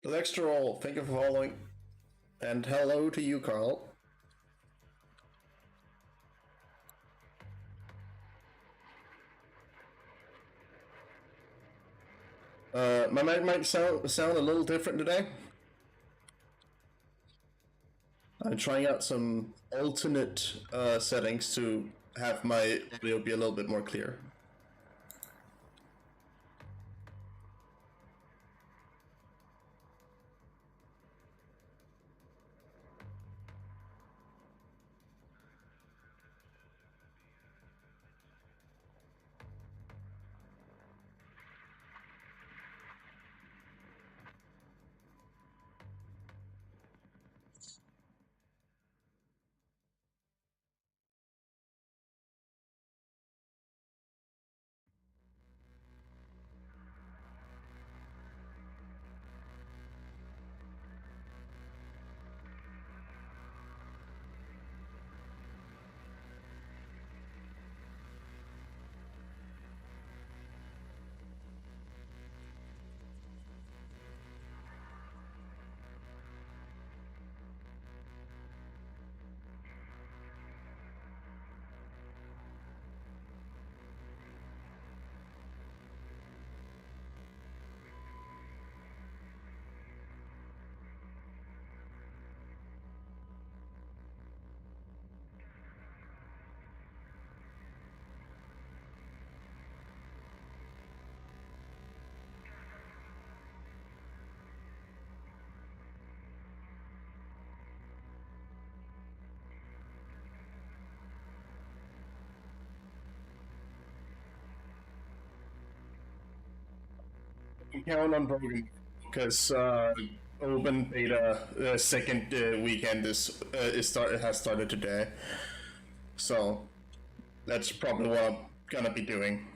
Alextrol, thank you for following. And hello to you, Carl. My mic might sound a little different today. I'm trying out some alternate settings to have my audio be a little bit more clear. Count on Brogan because open beta second weekend has started today, so that's probably what I'm gonna be doing.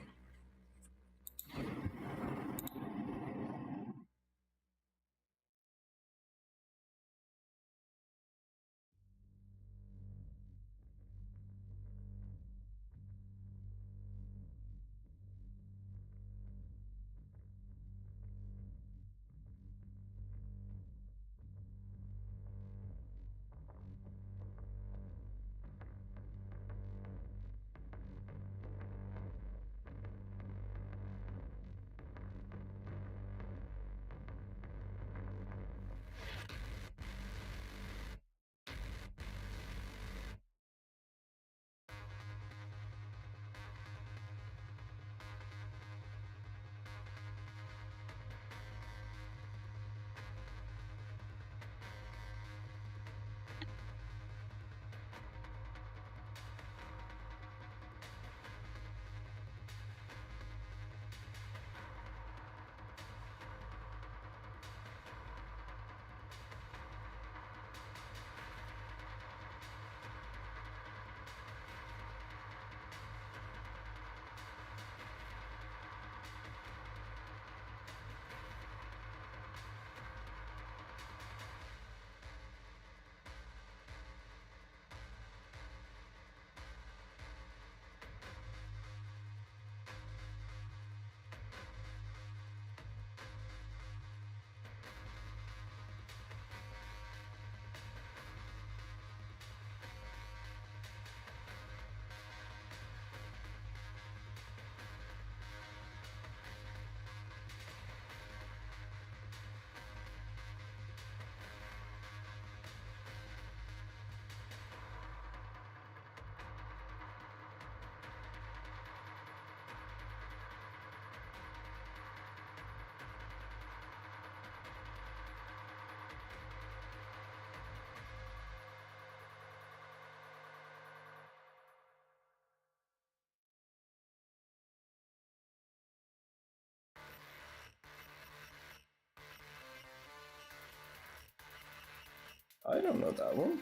I don't know that one.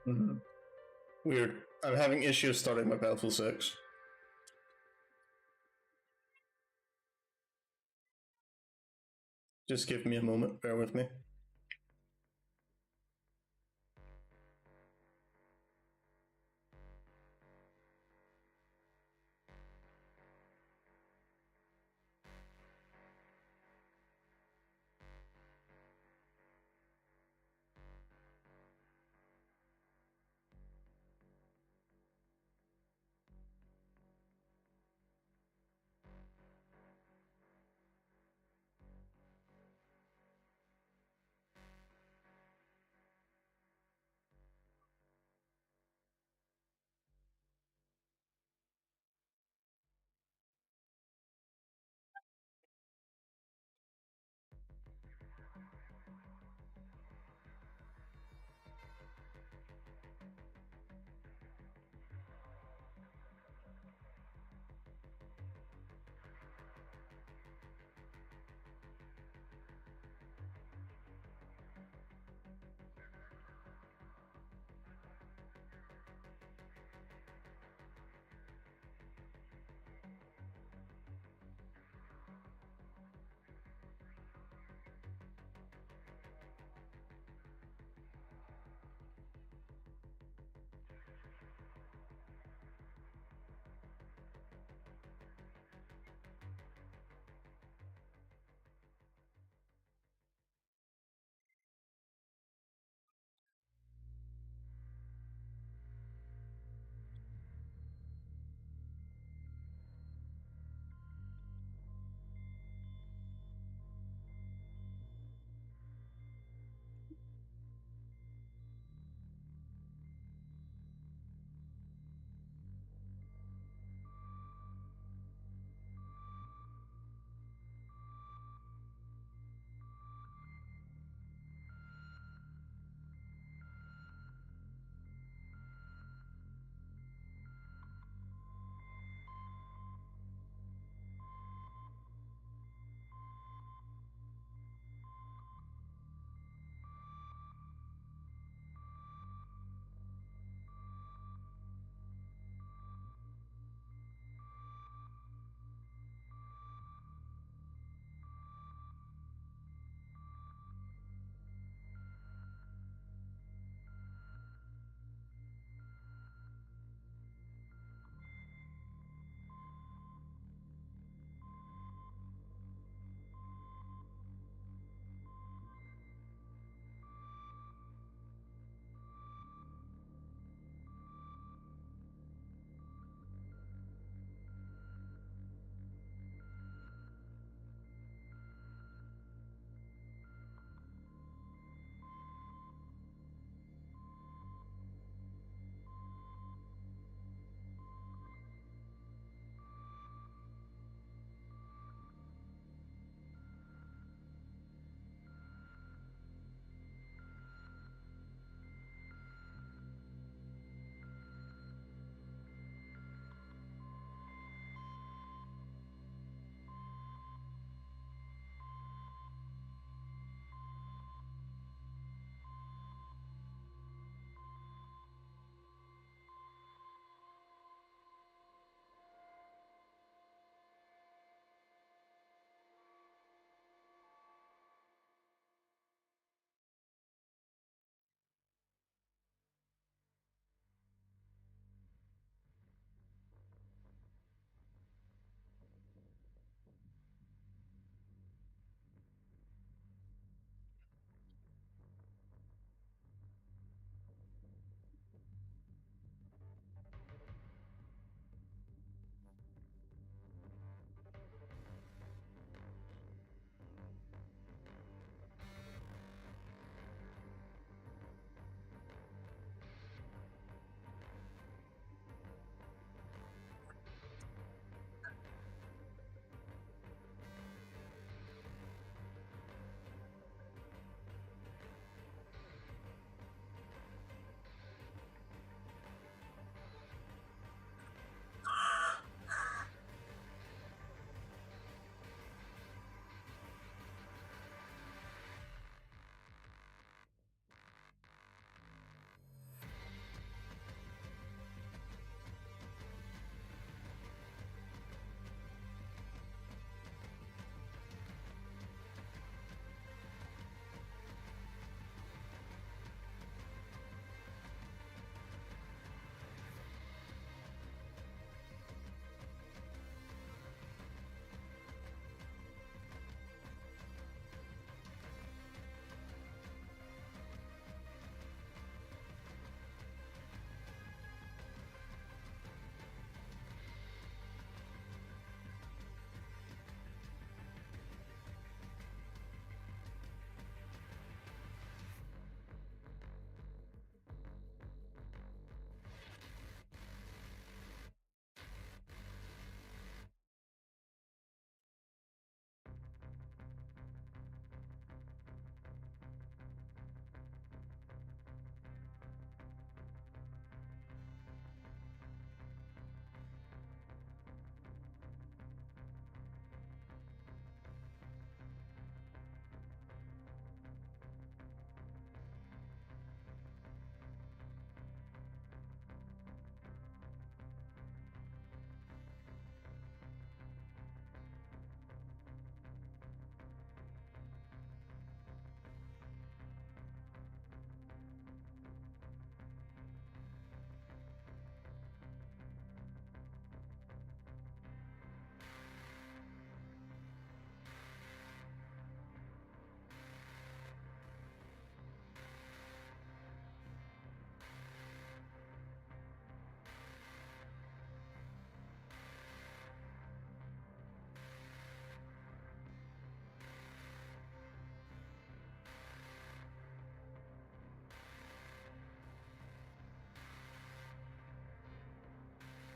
Mm-hmm. Weird. I'm having issues starting my Battlefield 6. Just give me a moment, bear with me.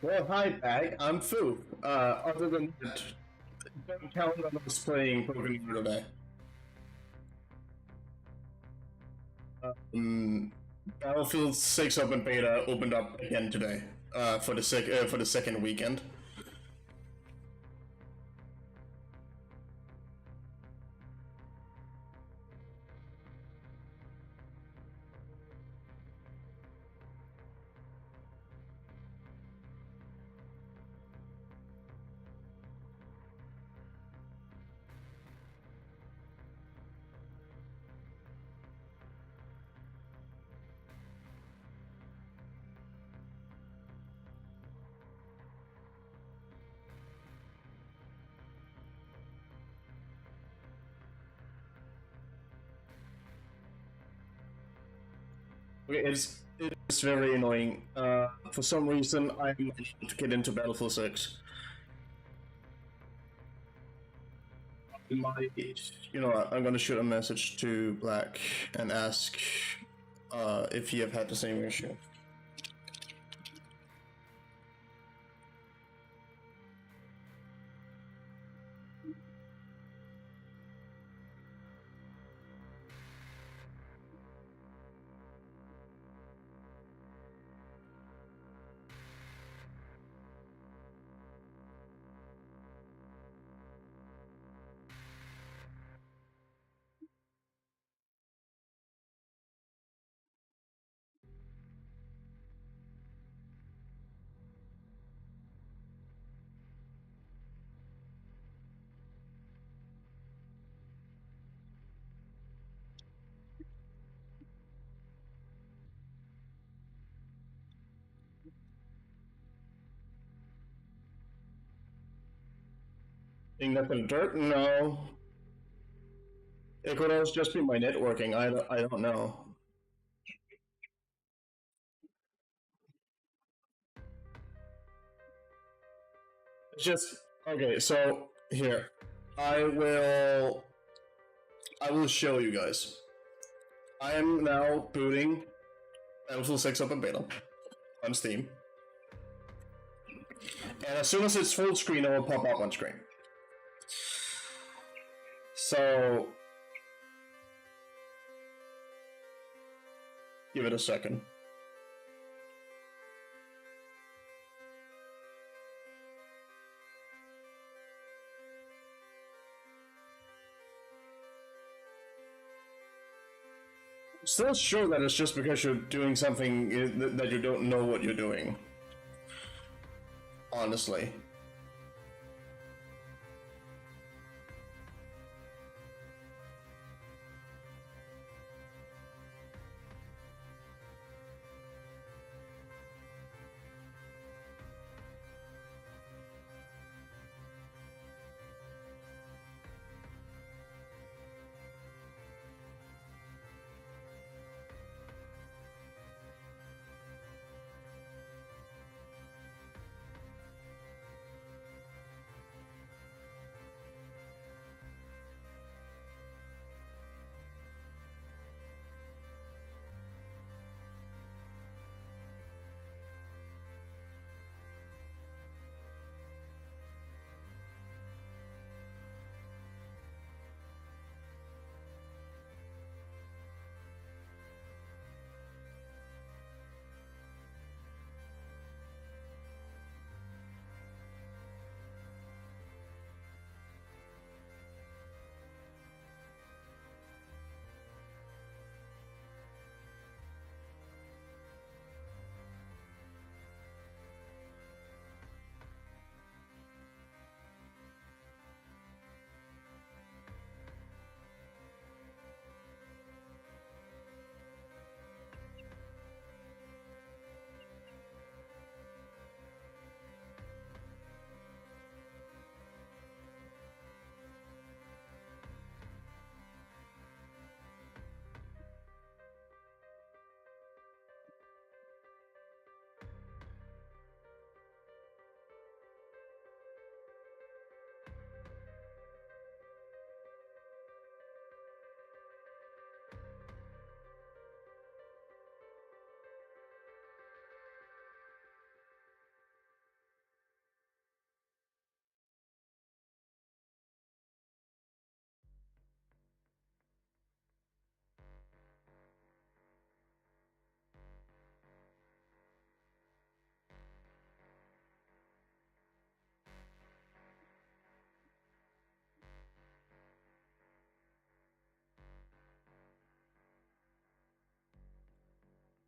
Well, hi, Bag. I'm Fu. Other than that, don't count on us playing Pokemon today. Um, Battlefield 6 Open Beta opened up again today for the second weekend. Okay, it's very annoying. For some reason, I'm not able to get into Battlefield 6. You know what? I'm gonna shoot a message to Black and ask if you have had the same issue. Think that the dirt? No. It could also just be my networking. I don't know. It's just okay. So here, I will. I will show you guys. I am now booting Battlefield 6 Open Beta on Steam. And as soon as it's full screen, it will pop up on screen. So, give it a second. I'm still sure that it's just because you're doing something that you don't know what you're doing. Honestly.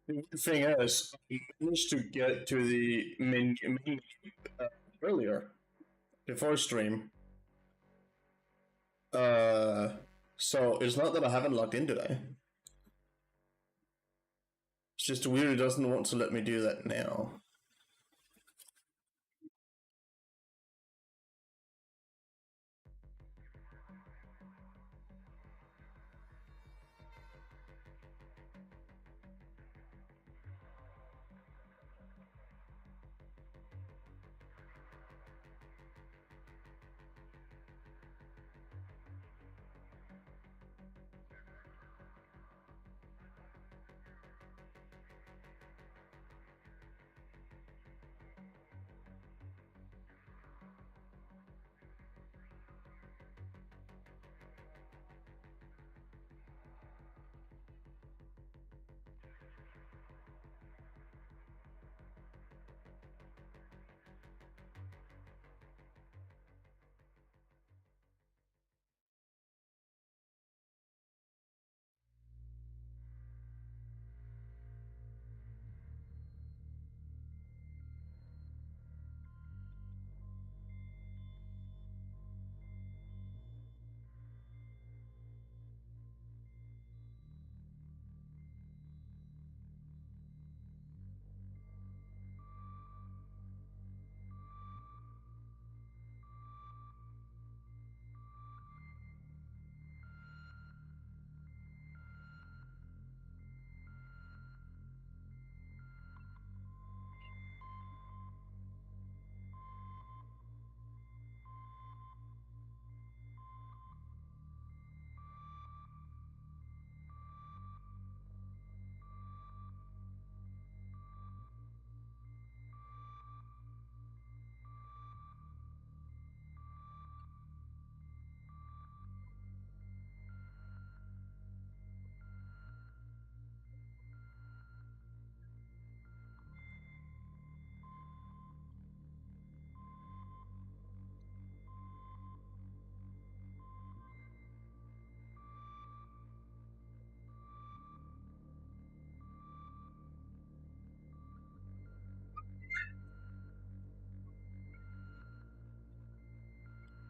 The thing is, I managed to get to the menu earlier, before stream. So it's not that I haven't logged in today. It's just weird it doesn't want to let me do that now.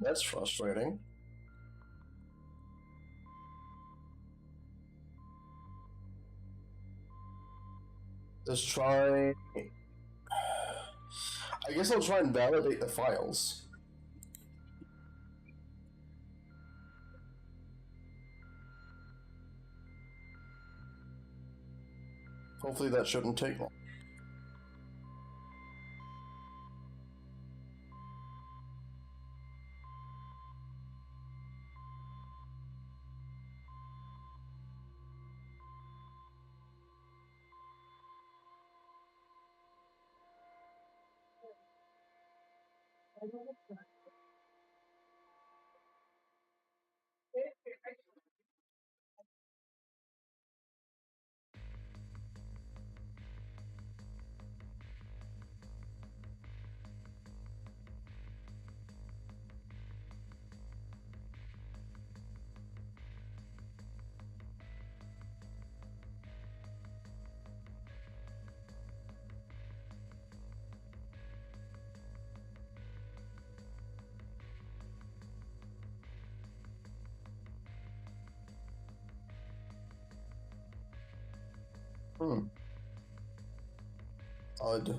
That's frustrating. Let's try. I guess I'll try and validate the files. Hopefully that shouldn't take long. Hmm. Odd.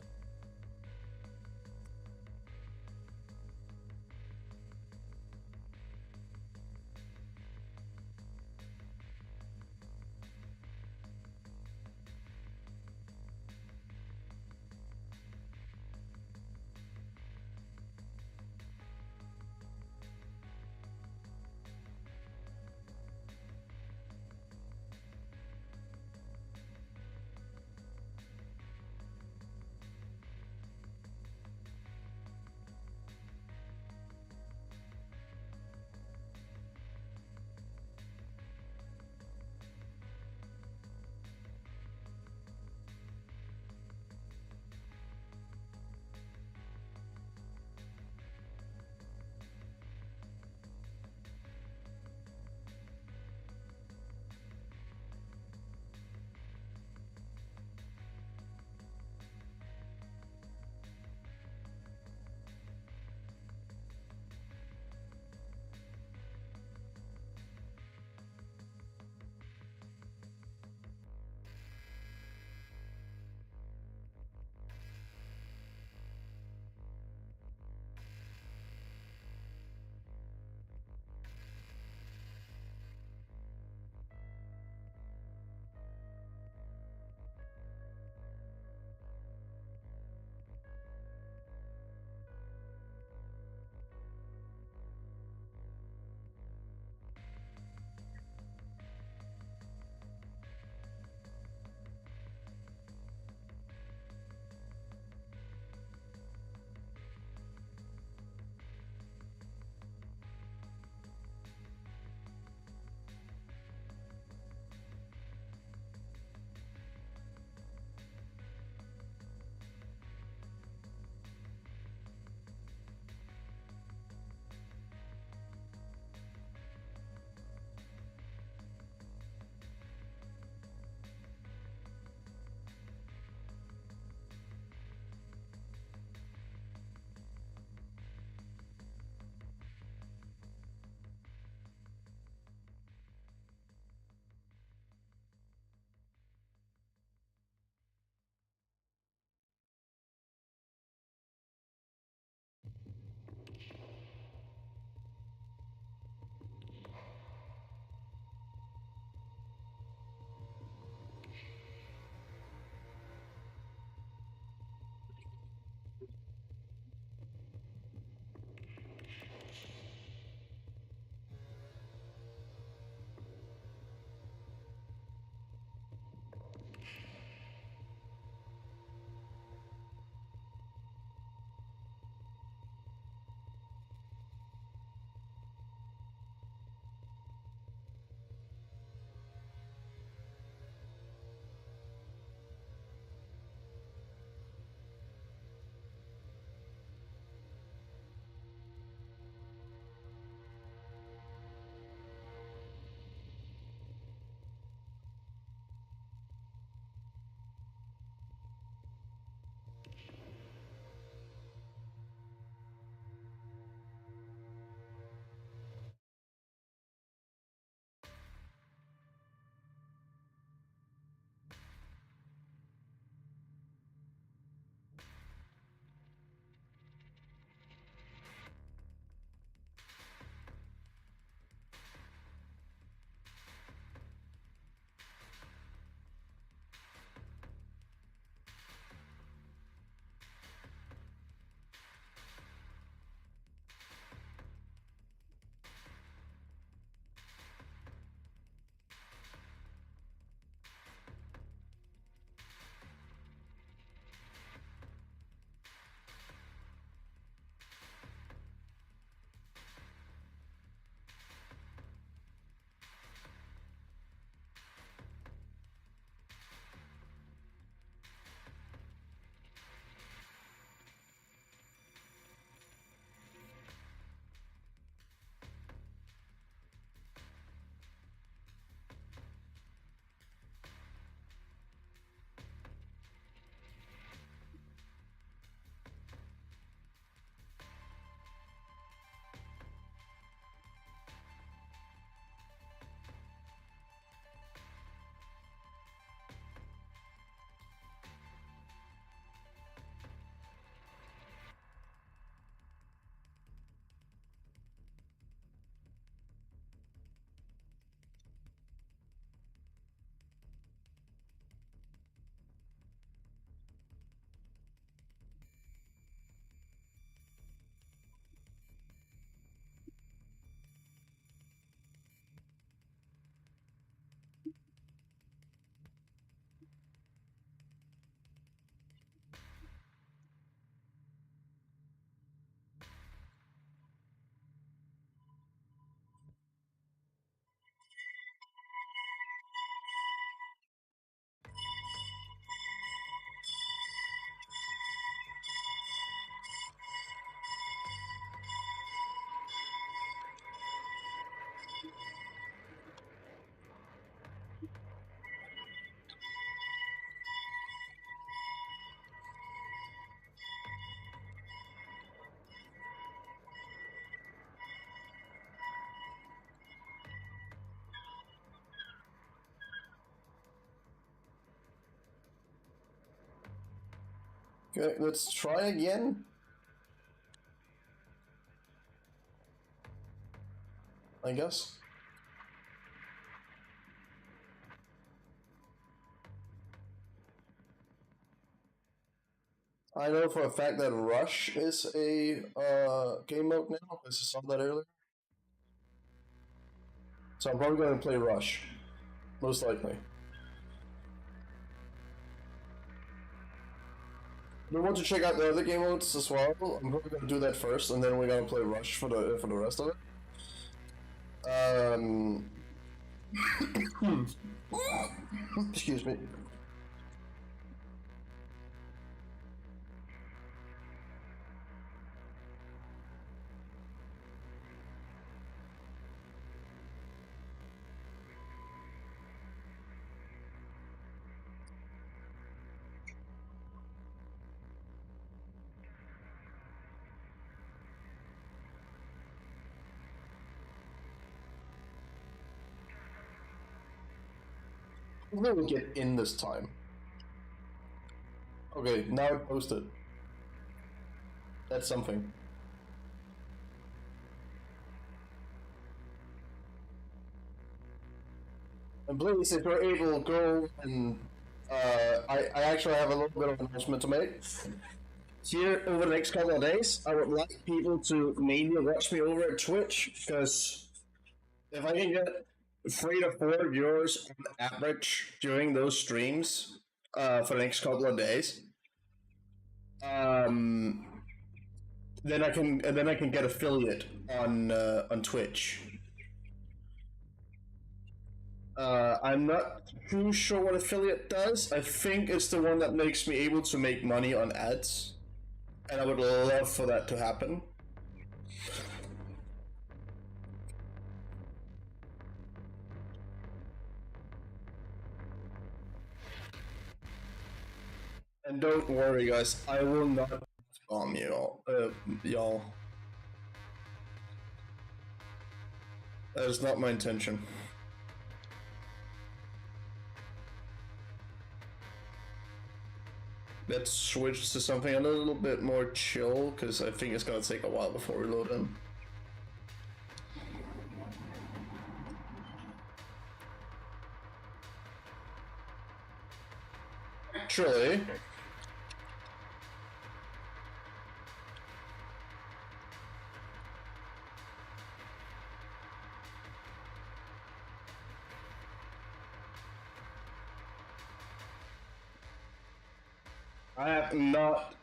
Okay, let's try again. I guess. I know for a fact that Rush is a game mode now, because I saw that earlier. So I'm probably going to play Rush, most likely. We want to check out the other game modes as well. I'm probably going to do that first, and then we're going to play Rush for the rest of it. Excuse me. I'm going to get in this time. Okay, now it posted. That's something. And please, if you're able, go and I actually have a little bit of an announcement to make. Here, over the next couple of days, I would like people to mainly watch me over at Twitch, because if I can get 3 to 4 viewers on average during those streams for the next couple of days, then I can get affiliate on Twitch. I'm not too sure what affiliate does. I think it's the one that makes me able to make money on ads, and I would love for that to happen. And don't worry, guys, I will not bomb you all, y'all. That is not my intention. Let's switch to something a little bit more chill, because I think it's gonna take a while before we load in. Actually, I have not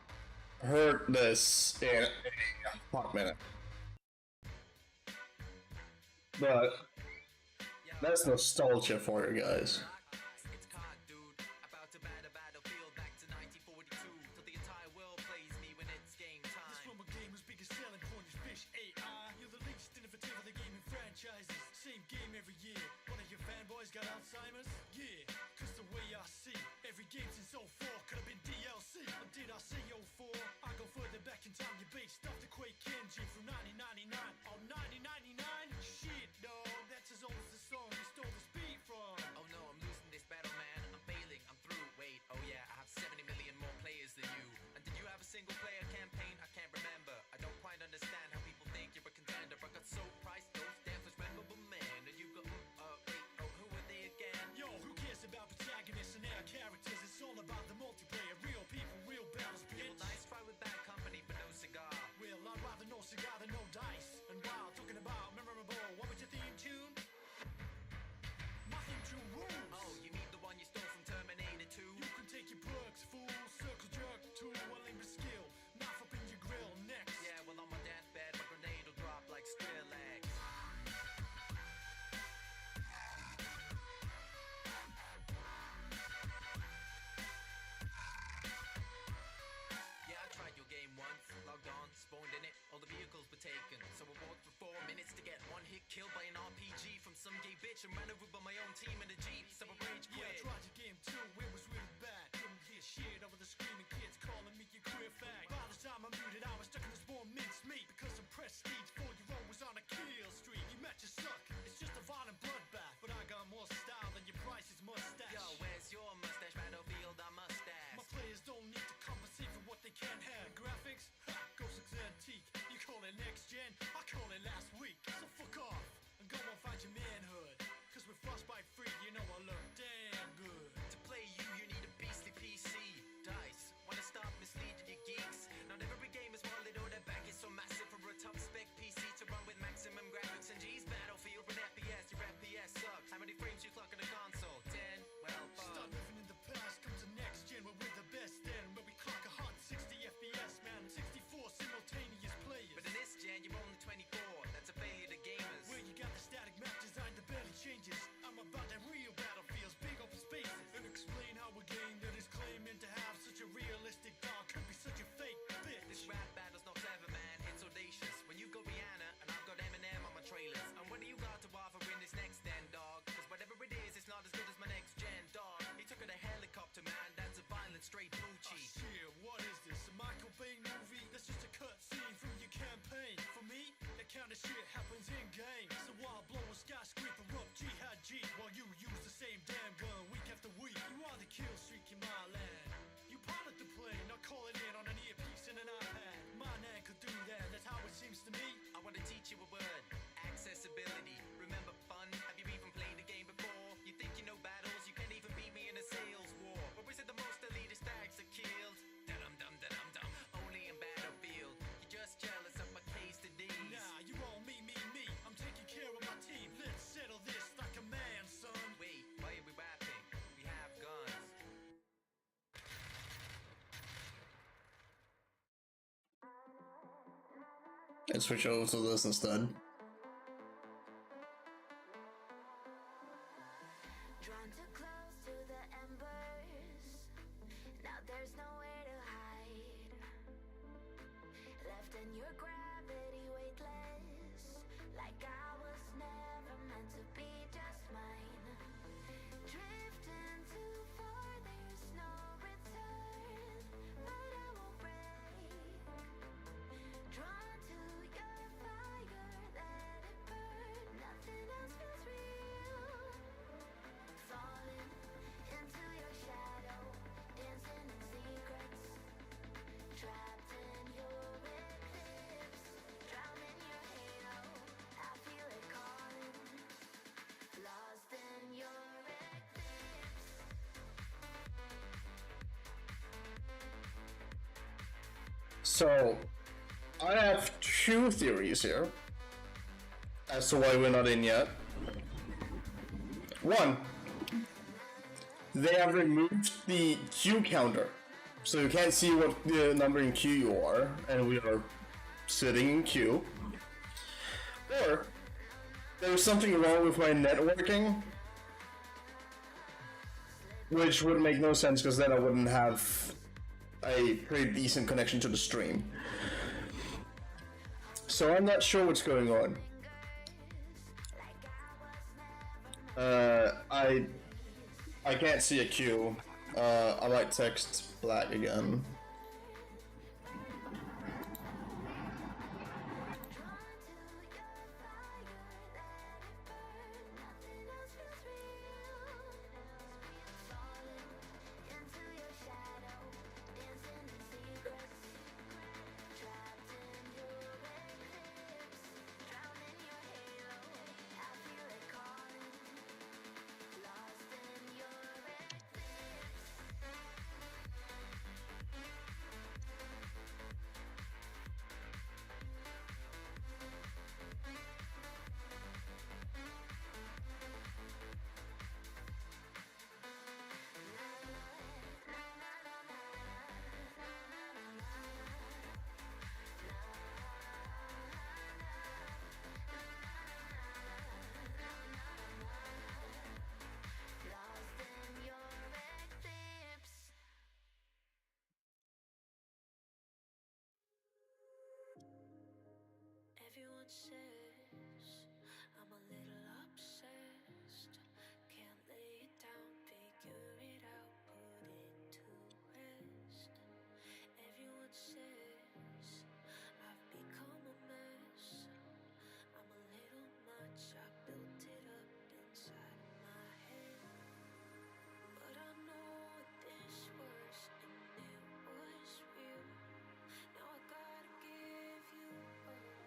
heard this in a hot minute. But that's nostalgia for you guys. Same game every year. One of your fanboys got Alzheimer's? Yeah, cause the way I see every game since 04 could have been DLC. Or did I say 04? I go further back in time. You based off the Quake Kenji from 1999. Oh, 1999? Shit, dog. That's as old as the song you stole this beat from. Oh no, I'm losing this battle, man. I'm failing. I'm through. Wait, oh yeah, I have 70 million more players than you. And did you have a single player campaign? I can't remember. I don't quite understand how people think you're a contender. I got so priced, those damn was memorable, man. And you go, wait, oh, who are they again? Yo, who cares about protagonists and their characters? It's all about the multiplayer. Real people, real battles, bitch. Well, nice try with bad company, but no cigar. Well, I'd rather no cigar than no dice. And while talking about memorable, what was your theme tune? My theme tune rules. Oh, you mean the one you stole from Terminator 2? You can take your perks, fool. Circle jerk, tool, one limb skill. Knife up in your grill, next. Yeah, well, on my deathbed, my grenade will drop like Skrillex. Yeah, I tried your game once, logged on, spawned in it, all the vehicles were taken. So I walked for 4 minutes to get one hit kill by an RPG from some gay bitch and ran over by my own team in a Jeep, so I rage Yeah, I quit. tried your game too, it was really bad. Couldn't hear shit over the screaming kids calling me your queer fag. By the time I muted, I was stuck in this warm mincemeat. Because some prestige 4-year-old was on a kill streak. Your matches suck, it's just a violent bloodbath. But I got more style than your price's mustache. Yo, where's your mustache, Battlefield? I mustache. My players don't need to compensate for what they it next gen, I call it last week. So fuck off and go and find your manhood. Cause with Frostbite free, you know I look damn good. To play you need a beastly PC. Dice, wanna stop misleading you geeks? Not every game is wallet or that back is so massive for a top spec PC to run with maximum graphics and G's. Battlefield with FPS, your FPS sucks. How many frames you clock on the console? 10? Well, Stop living in the past, come to next gen where we're the best then. Where we clock a hot 60 FPS, man. 64 simultaneous players. but in this gen, you're only 24. That's a failure to gamers. Where you got the static map design that barely changes. I'm about that real battlefields, big open spaces. And explain how a game that is claiming to have such a realistic dog could be such a fake bitch. This rap battle's not clever, man. It's audacious. When you got Rihanna and I've got Eminem on my trailers. And what do you got to offer in this next gen, dog? Cause whatever it is, it's not as good as my next gen, dog. He took it a helicopter, man. That's a violent straight Oh Gucci. shit, what is this? A Michael Bay movie? That's just a cut scene from your campaign. For me, that kind of shit happens in game. So I'll blow a skyscraper up jihad G while you use the same damn gun week after week. You are the kill streak in my land. You pilot the plane, not call it in on an earpiece and an iPad. My man could do that, that's how it seems to me. I wanna teach you a word. Accessibility. Remember fun? Have you even played the game before? You think you know battles? You can't even beat me in a sales war. Or is it the most elitist tags are killed? Da-dum-dum-da-dum-dum. Only in Battlefield. You're just jealous of my case today. Nah, you all me. I'm taking care of my team. Let's settle this like a man, son. Wait, why are we rapping? We have guns. Let's switch over to this instead. Drawn too close to the embers. Now there's nowhere to hide. Left in your gravity weightless. Like I was never meant to be just mine. Drifting too far, there's no return. But I won't break. Drawn to your fire, let it burn. Nothing else feels real. Falling into your shadow, dancing in secrets. Trapped in your eclipse, drown in your halo. I feel it calling. Lost in your eclipse. So, I have two theories here as to why we're not in yet. One, they have removed the queue counter, so you can't see what the number in queue you are, and we are sitting in queue. Or, there's something wrong with my networking, which would make no sense because then I wouldn't have a pretty decent connection to the stream. So I'm not sure what's going on. I can't see a queue. I might text Black again. Everyone says I'm a little obsessed. Can't lay it down, figure it out, put it to rest. Everyone says I've become a mess. I'm a little much, I built it up inside my head. But I know this was and it was real. Now I gotta give you up.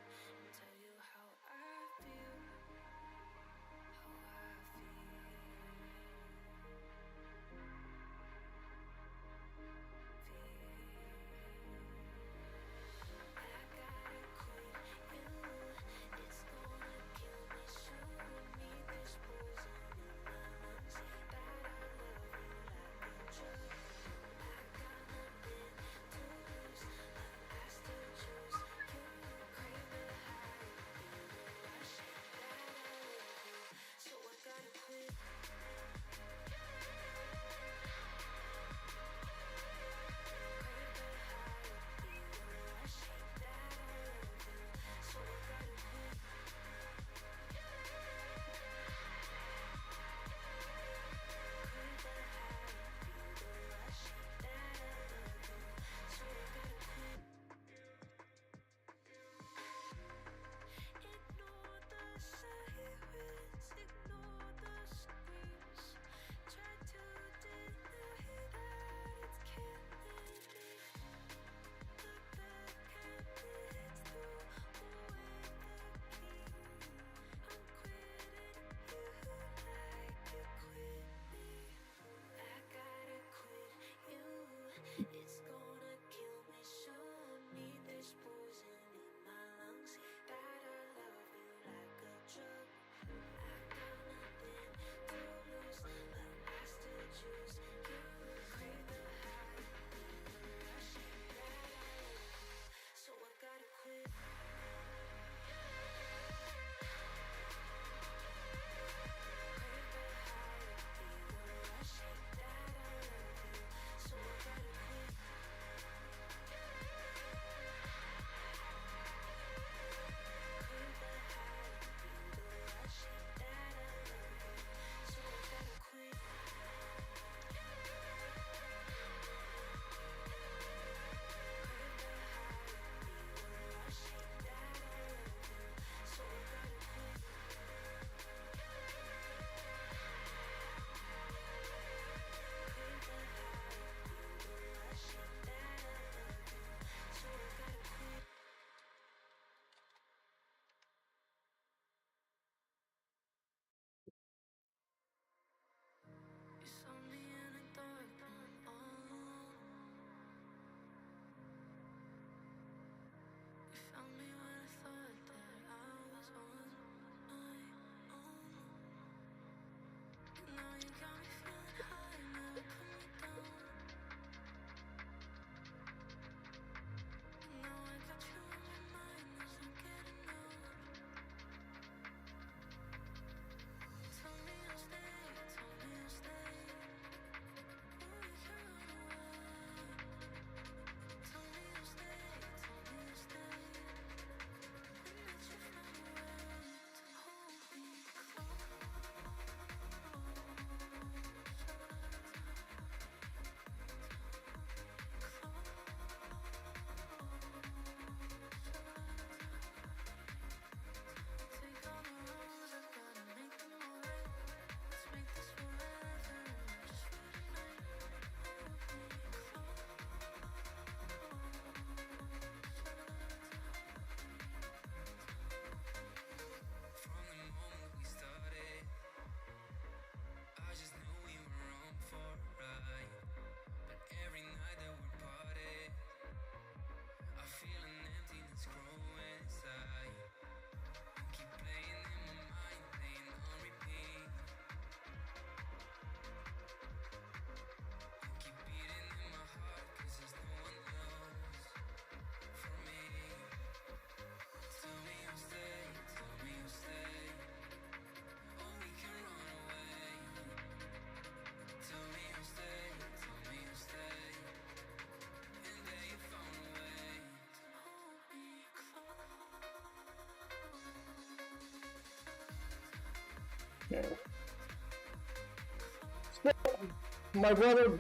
My brother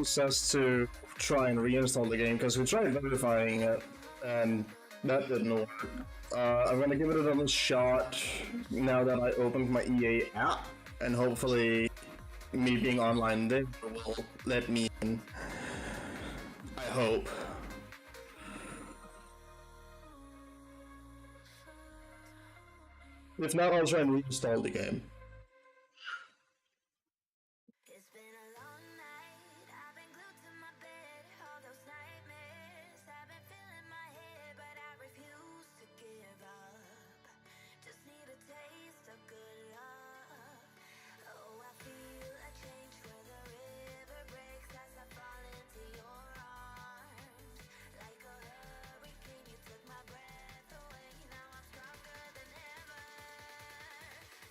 says to try and reinstall the game because we tried verifying it and that didn't work. I'm gonna give it another shot now that I opened my EA app, and hopefully me being online there will let me in. I hope. If not, I'll try and reinstall the game. It's been a long night. I've been glued to my bed. All those nightmares have been filling my head, but I refuse to give up. Just need a taste of good luck. Oh, I feel a change where the river breaks as I fall into your arms. Like a hurricane, you took my breath away. Now I'm stronger than ever.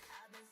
I've been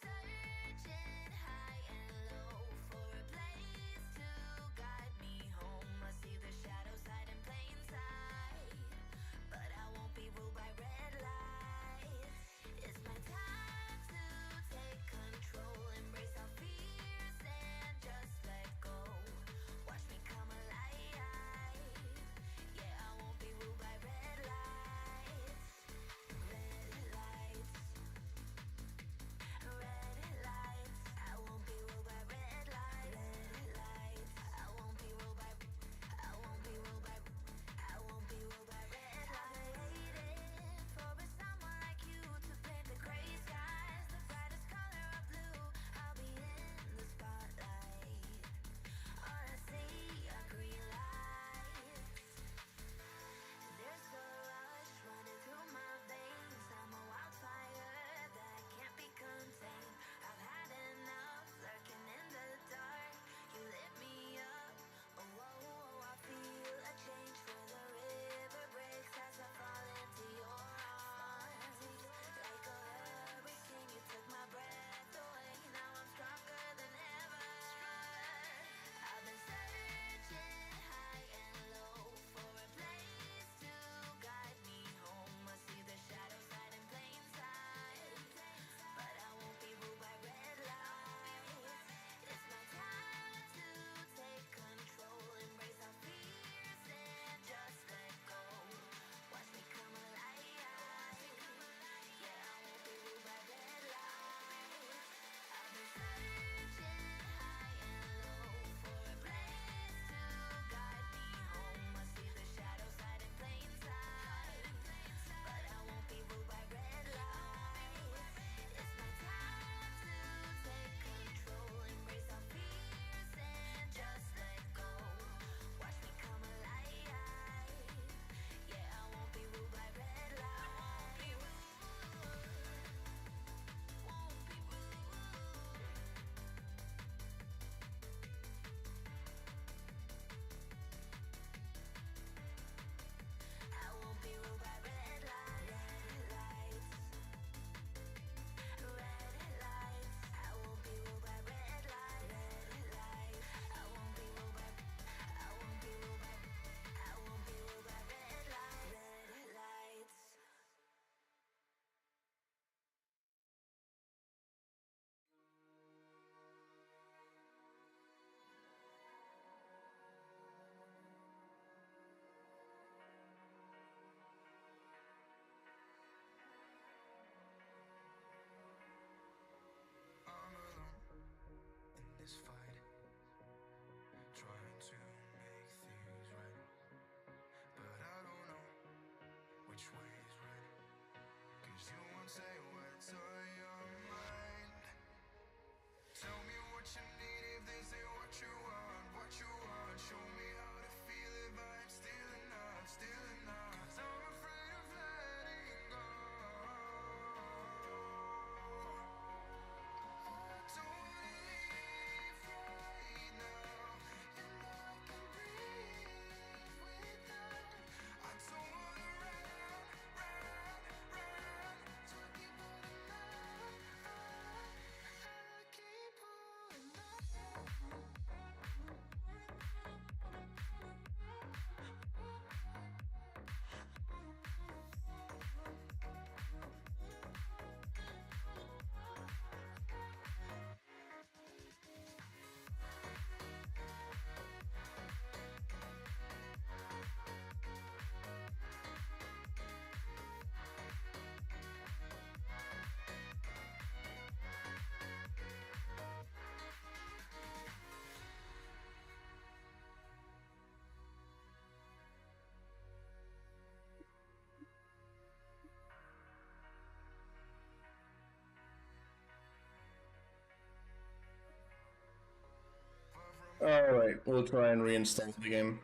Alright, we'll try and reinstall the game.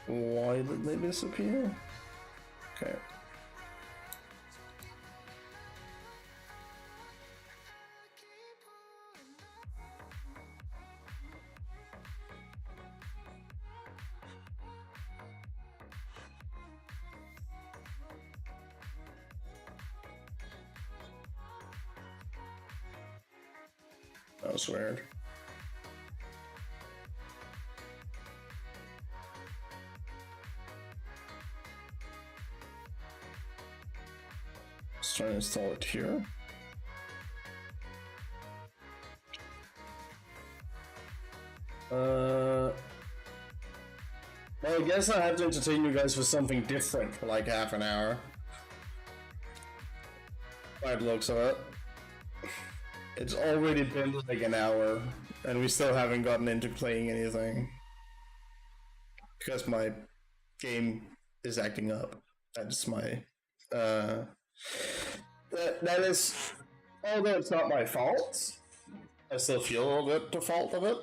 Why did they disappear? Okay. That was weird. Let's try and install it here. Well, I guess I have to entertain you guys with something different for like half an hour. By the looks of it. It's already been like an hour, and we still haven't gotten into playing anything. Because my game is acting up. That's my... that is... Although it's not my fault, I still feel a little bit the fault of it.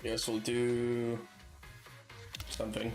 Guess we'll do something.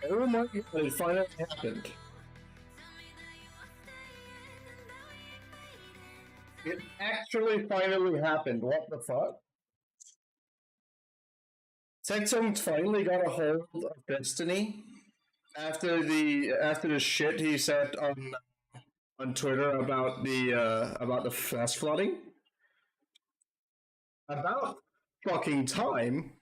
Oh my god, it finally happened. It actually finally happened. What the fuck? Texum finally got a hold of Destiny after the shit he said on Twitter about the fast flooding. About fucking time.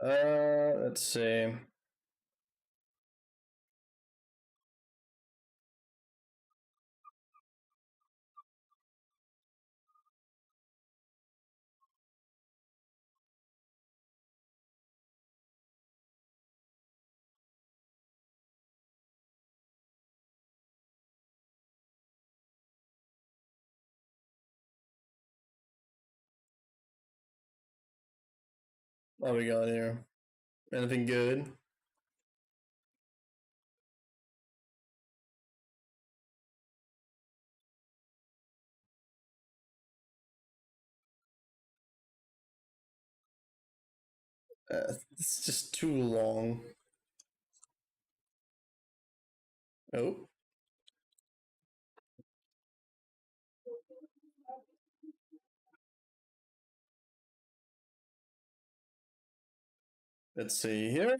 Let's see. What we got here? Anything good? It's just too long. Oh. Let's see here.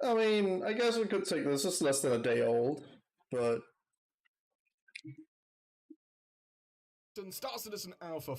I mean, I guess we could take this. It's less than a day old, but Star Citizen Alpha.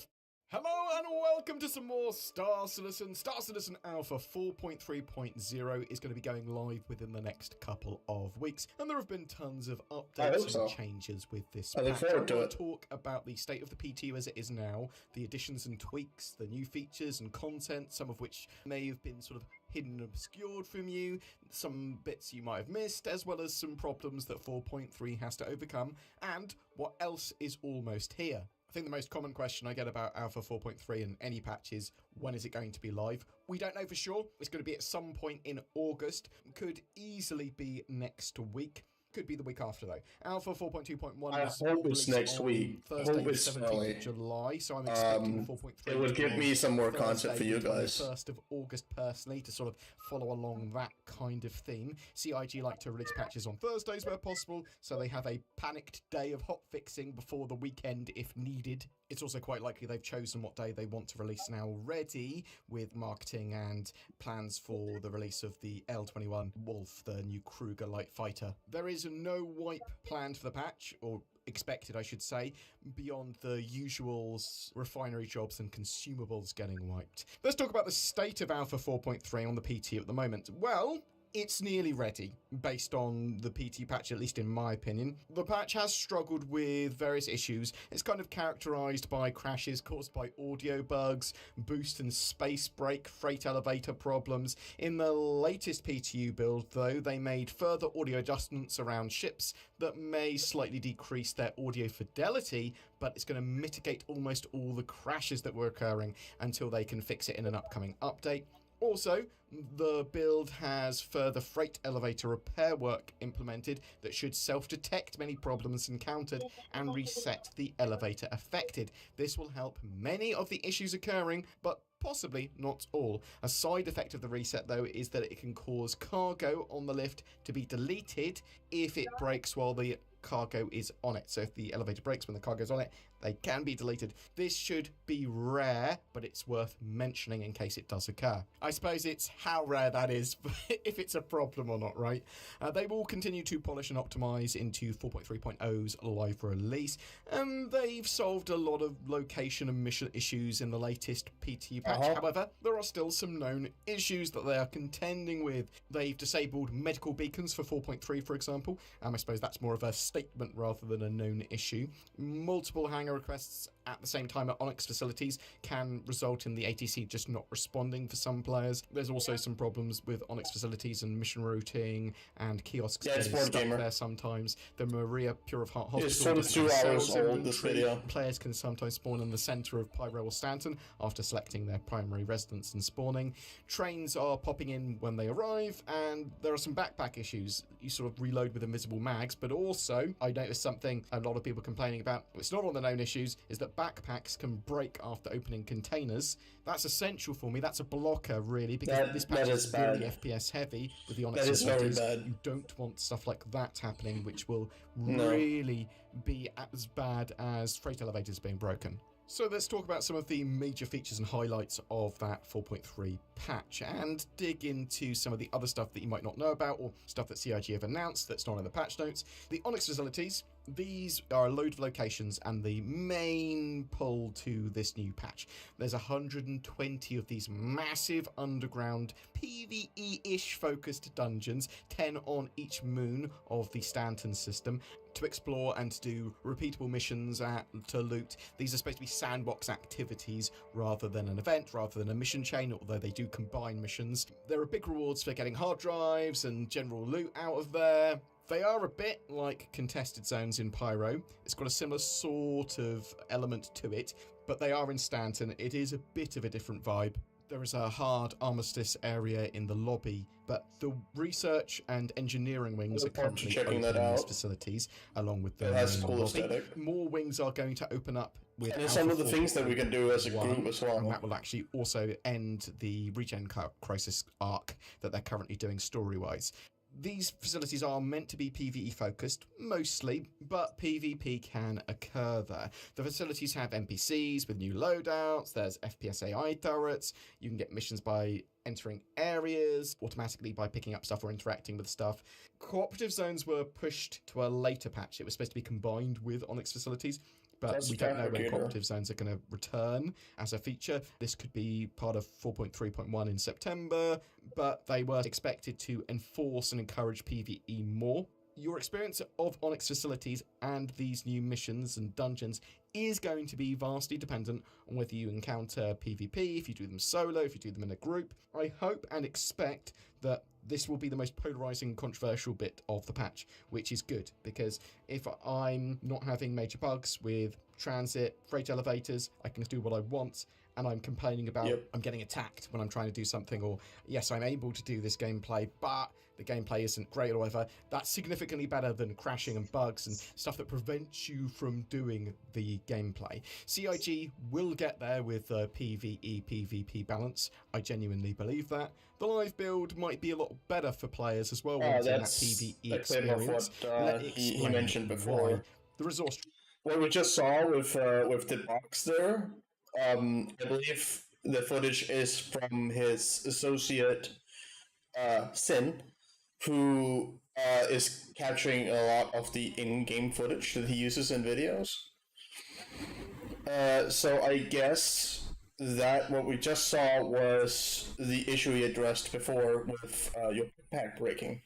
Hello and welcome to some more Star Citizen. Star Citizen Alpha 4.3.0 is going to be going live within the next couple of weeks, and there have been tons of updates and changes with this patch. I want to talk about the state of the PTU as it is now, the additions and tweaks, the new features and content, some of which may have been sort of hidden and obscured from you, some bits you might have missed, as well as some problems that 4.3 has to overcome, and what else is almost here. I think the most common question I get about Alpha 4.3 and any patch is, when is it going to be live? We don't know for sure. It's going to be at some point in August. Could easily be next week. Could be the week after though. Alpha 4.2.1 I hope it's next week. Thursday, the 17th of July, so I'm expecting 4.3. It would give me some more content for you guys. 1st of August personally to sort of follow along that kind of theme. CIG like to release patches on Thursdays where possible, so they have a panicked day of hot fixing before the weekend if needed. It's also quite likely they've chosen what day they want to release now already, with marketing and plans for the release of the L21 Wolf, the new Kruger light fighter. There is no wipe planned for the patch, or expected I should say, beyond the usual refinery jobs and consumables getting wiped. Let's talk about the state of Alpha 4.3 on the PT at the moment. Well, it's nearly ready, based on the PT patch, at least in my opinion. The patch has struggled with various issues. It's kind of characterized by crashes caused by audio bugs, boost and space break, freight elevator problems. In the latest PTU build, though, they made further audio adjustments around ships that may slightly decrease their audio fidelity, but it's going to mitigate almost all the crashes that were occurring until they can fix it in an upcoming update. Also, the build has further freight elevator repair work implemented that should self-detect many problems encountered and reset the elevator affected. This will help many of the issues occurring, but possibly not all. A side effect of the reset, though, is that it can cause cargo on the lift to be deleted if it breaks while the cargo is on it. So if the elevator breaks when the cargo's on it, they can be deleted. This should be rare, but it's worth mentioning in case it does occur. I suppose it's how rare that is, if it's a problem or not, right? They will continue to polish and optimize into 4.3.0's live release, and they've solved a lot of location and mission issues in the latest PTU patch. However, there are still some known issues that they are contending with. They've disabled medical beacons for 4.3, for example. I suppose that's more of a statement rather than a known issue. Multiple hangar minor requests at the same time at Onyx facilities can result in the ATC just not responding for some players. There's also some problems with Onyx facilities and mission routing and kiosks Yeah, it's getting Board stuck Gamer. there sometimes. The Maria Pure of Heart Hospital It's doesn't 22 have hours sales old, this inventory. video. Players can sometimes spawn in the centre of Pyro or Stanton after selecting their primary residence and spawning. Trains are popping in when they arrive, and there are some backpack issues. You sort of reload with invisible mags, but also I noticed something a lot of people complaining about, it's not on the known issues, is that backpacks can break after opening containers. That's essential for me. That's a blocker, really, because this patch is really FPS heavy with the Onyx That is very facilities. bad. You don't want stuff like that happening, which will really be as bad as freight elevators being broken. So let's talk about some of the major features and highlights of that 4.3 patch and dig into some of the other stuff that you might not know about or stuff that CIG have announced that's not in the patch notes. The Onyx facilities, these are a load of locations and the main pull to this new patch. There's 120 of these massive underground PvE-ish focused dungeons, 10 on each moon of the Stanton system, to explore and to do repeatable missions to loot. These are supposed to be sandbox activities rather than an event, rather than a mission chain, although they do combine missions. There are big rewards for getting hard drives and general loot out of there. They are a bit like contested zones in Pyro. It's got a similar sort of element to it, but they are in Stanton. It is a bit of a different vibe. There is a hard armistice area in the lobby, but the research and engineering wings are currently opening these facilities, along with the main cool lobby. aesthetic. More wings are going to open up with And some of the things that we can do as a 4.1, group as well. and that will actually also end the regen crisis arc that they're currently doing story-wise. These facilities are meant to be PvE focused, mostly, but PvP can occur there. The facilities have NPCs with new loadouts, there's FPS AI turrets, you can get missions by entering areas, automatically by picking up stuff or interacting with stuff. Cooperative zones were pushed to a later patch. It was supposed to be combined with Onyx facilities, but we don't know when cooperative zones are going to return as a feature. This could be part of 4.3.1 in September, but they were expected to enforce and encourage PvE more. Your experience of Onyx facilities and these new missions and dungeons is going to be vastly dependent on whether you encounter PvP, if you do them solo, if you do them in a group. I hope and expect that this will be the most polarizing, controversial bit of the patch, which is good, because if I'm not having major bugs with transit, freight elevators, I can do what I want, and I'm complaining about I'm getting attacked when I'm trying to do something, or yes, I'm able to do this gameplay, but the gameplay isn't great or whatever, that's significantly better than crashing and bugs and stuff that prevents you from doing the gameplay. CIG will get there with the PvE PvP balance. I genuinely believe that. The live build might be a lot better for players as well, wanting that PvE experience. What he mentioned before. Why. The resource. What we just saw with the box there, I believe the footage is from his associate, Sin, who is capturing a lot of the in-game footage that he uses in videos. So I guess that what we just saw was the issue he addressed before with your pack breaking.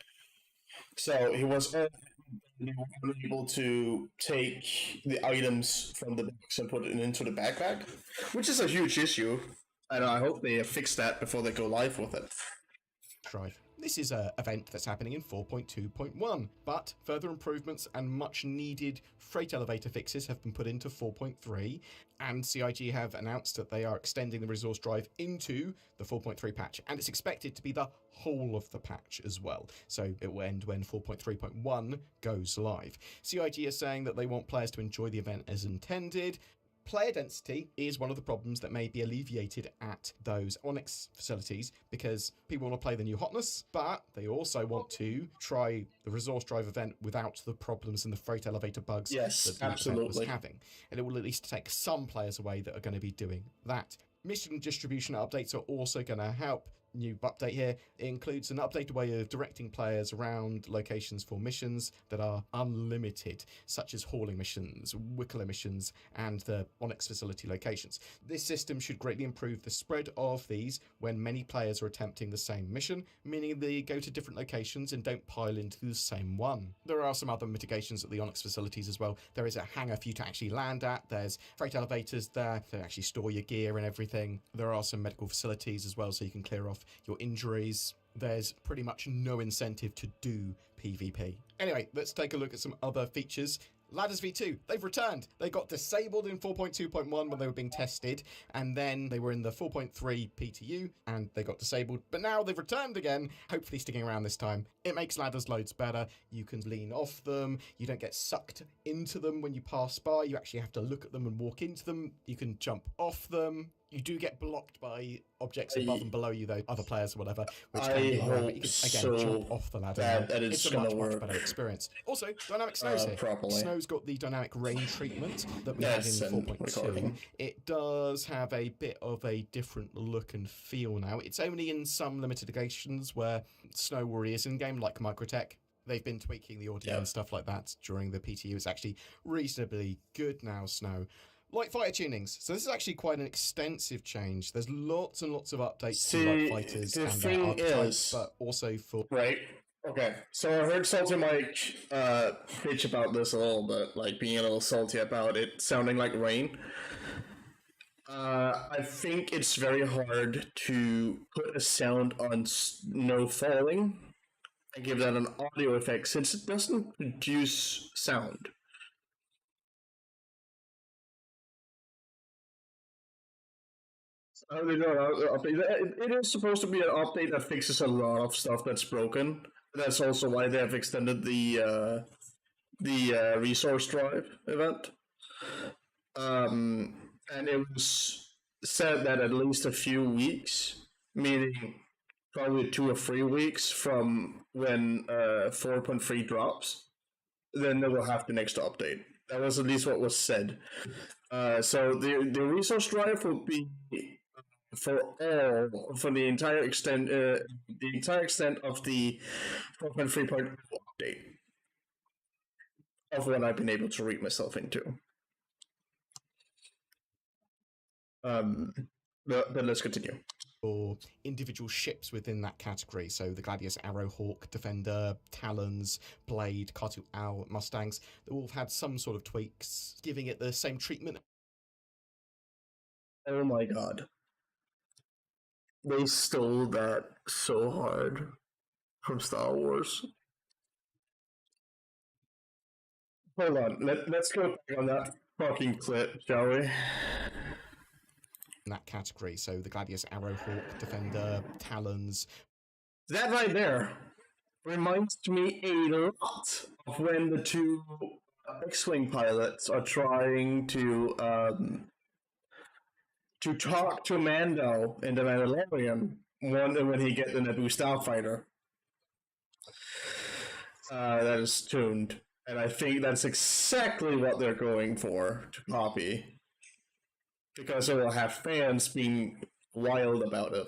So he was able to take the items from the box and put it into the backpack, which is a huge issue, and I hope they fix that before they go live with it. Drive. This is an event that's happening in 4.2.1, but further improvements and much needed freight elevator fixes have been put into 4.3, and CIG have announced that they are extending the resource drive into the 4.3 patch, and it's expected to be the whole of the patch as well, so it will end when 4.3.1 goes live. CIG is saying that they want players to enjoy the event as intended. Player density is one of the problems that may be alleviated at those Onyx facilities, because people want to play the new hotness, but they also want to try the resource drive event without the problems and the freight elevator bugs that the event was having. And it will at least take some players away that are going to be doing that. Mission distribution updates are also going to help new update here. It includes an updated way of directing players around locations for missions that are unlimited, such as hauling missions, Wicklow missions, and the Onyx facility locations. This system should greatly improve the spread of these when many players are attempting the same mission, meaning they go to different locations and don't pile into the same one. There are some other mitigations at the Onyx facilities as well. There is a hangar for you to actually land at. There's freight elevators there to actually store your gear and everything. There are some medical facilities as well, so you can clear off your injuries. There's pretty much no incentive to do PvP. Anyway, let's take a look at some other features. Ladders V2, they've returned. They got disabled in 4.2.1 when they were being tested, and then they were in the 4.3 PTU, and they got disabled, but now they've returned again, hopefully sticking around this time. It makes ladders loads better. You can lean off them. You don't get sucked into them when you pass by. You actually have to look at them and walk into them. You can jump off them. You do get blocked by objects above and below you, though, other players or whatever, which can be annoying, but you can, again, jump off the ladder. That it's a much better experience. Also, dynamic snows here. Properly. Snow's got the dynamic rain treatment that we had in 4.2. It does have a bit of a different look and feel now. It's only in some limited occasions where snow already is in-game, like Microtech. They've been tweaking the audio and stuff like that during the PTU. It's actually reasonably good now, Snow. Light fighter tunings. So this is actually quite an extensive change. There's lots and lots of updates to light fighters and their archetypes, but also for... Right. Okay. So I heard Salty Mike pitch about this a little bit, like being a little salty about it sounding like rain. I think it's very hard to put a sound on snow falling and give that an audio effect since it doesn't produce sound. It is supposed to be an update that fixes a lot of stuff that's broken. That's also why they have extended the resource drive event. And it was said that at least a few weeks, meaning probably 2 or 3 weeks from when 4.3 drops, then they will have the next update. That was at least what was said. So the resource drive will be for the entire extent of the 4.3.0 update of what I've been able to read myself into. But let's continue. Or individual ships within that category. So the Gladius, Arrow, Hawk, Defender, Talons, Blade, Cartu Owl, Mustangs, they all have had some sort of tweaks, giving it the same treatment. Oh my god. They stole that so hard from Star Wars. Hold on, let's go back on that fucking clip, shall we? In that category, so the Gladius, Arrow, Hawk, Defender, Talons. That right there reminds me a lot of when the two X-Wing pilots are trying to talk to Mando in The Mandalorian when he gets the Naboo Starfighter. That is tuned. And I think that's exactly what they're going for, to copy. Because it will have fans being wild about it.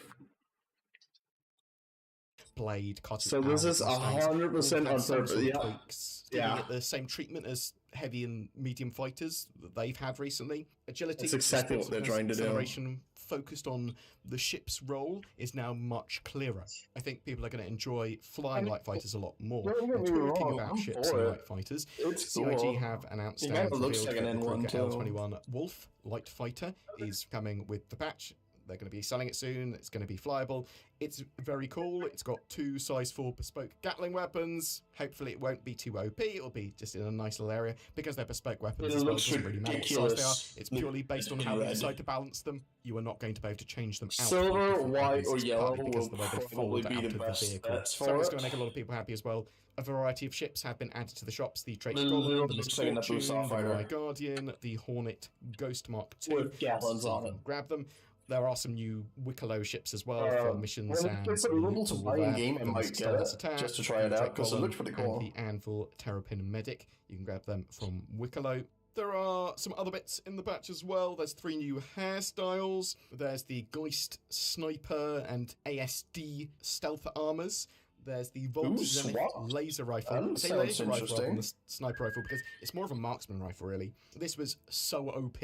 Blade, Cartu So this is 100% on purpose. Giving it the same treatment as heavy and medium fighters that they've had recently. Agility, that's exactly what they're trying to do. Acceleration focused on the ship's role is now much clearer. I think people are going to enjoy flying light fighters a lot more. And talking about ships and light fighters, CIG have announced and revealed that the L21 Wolf light fighter is coming with the patch. They're going to be selling it soon. It's going to be flyable. It's very cool. It's got 2 size 4 bespoke Gatling weapons. Hopefully it won't be too OP. It'll be just in a nice little area. Because they're bespoke weapons as well, it doesn't really matter what size they are. It's purely based on how you decide to balance them. You are not going to be able to change them out. Silver, white, or yellow will probably be the best bets for it. So it's going to make a lot of people happy as well. A variety of ships have been added to the shops. The Drake Golem, the Misfortune, the Mirai Guardian, the Hornet Ghost Mark II. With gallons on it. Grab them. There are some new Wicklow ships as well for missions and it's a little to buy in game. I might get it just to try it out because it looks pretty cool. And the Anvil Terrapin Medic, you can grab them from Wicklow. There are some other bits in the patch as well. There's 3 new hairstyles. There's the Geist Sniper and ASD stealth armors. There's the Volt Ooh, Zenith swap. laser rifle. That I say sounds laser rifle rather than the interesting. sniper rifle because it's more of a marksman rifle, really. This was so OP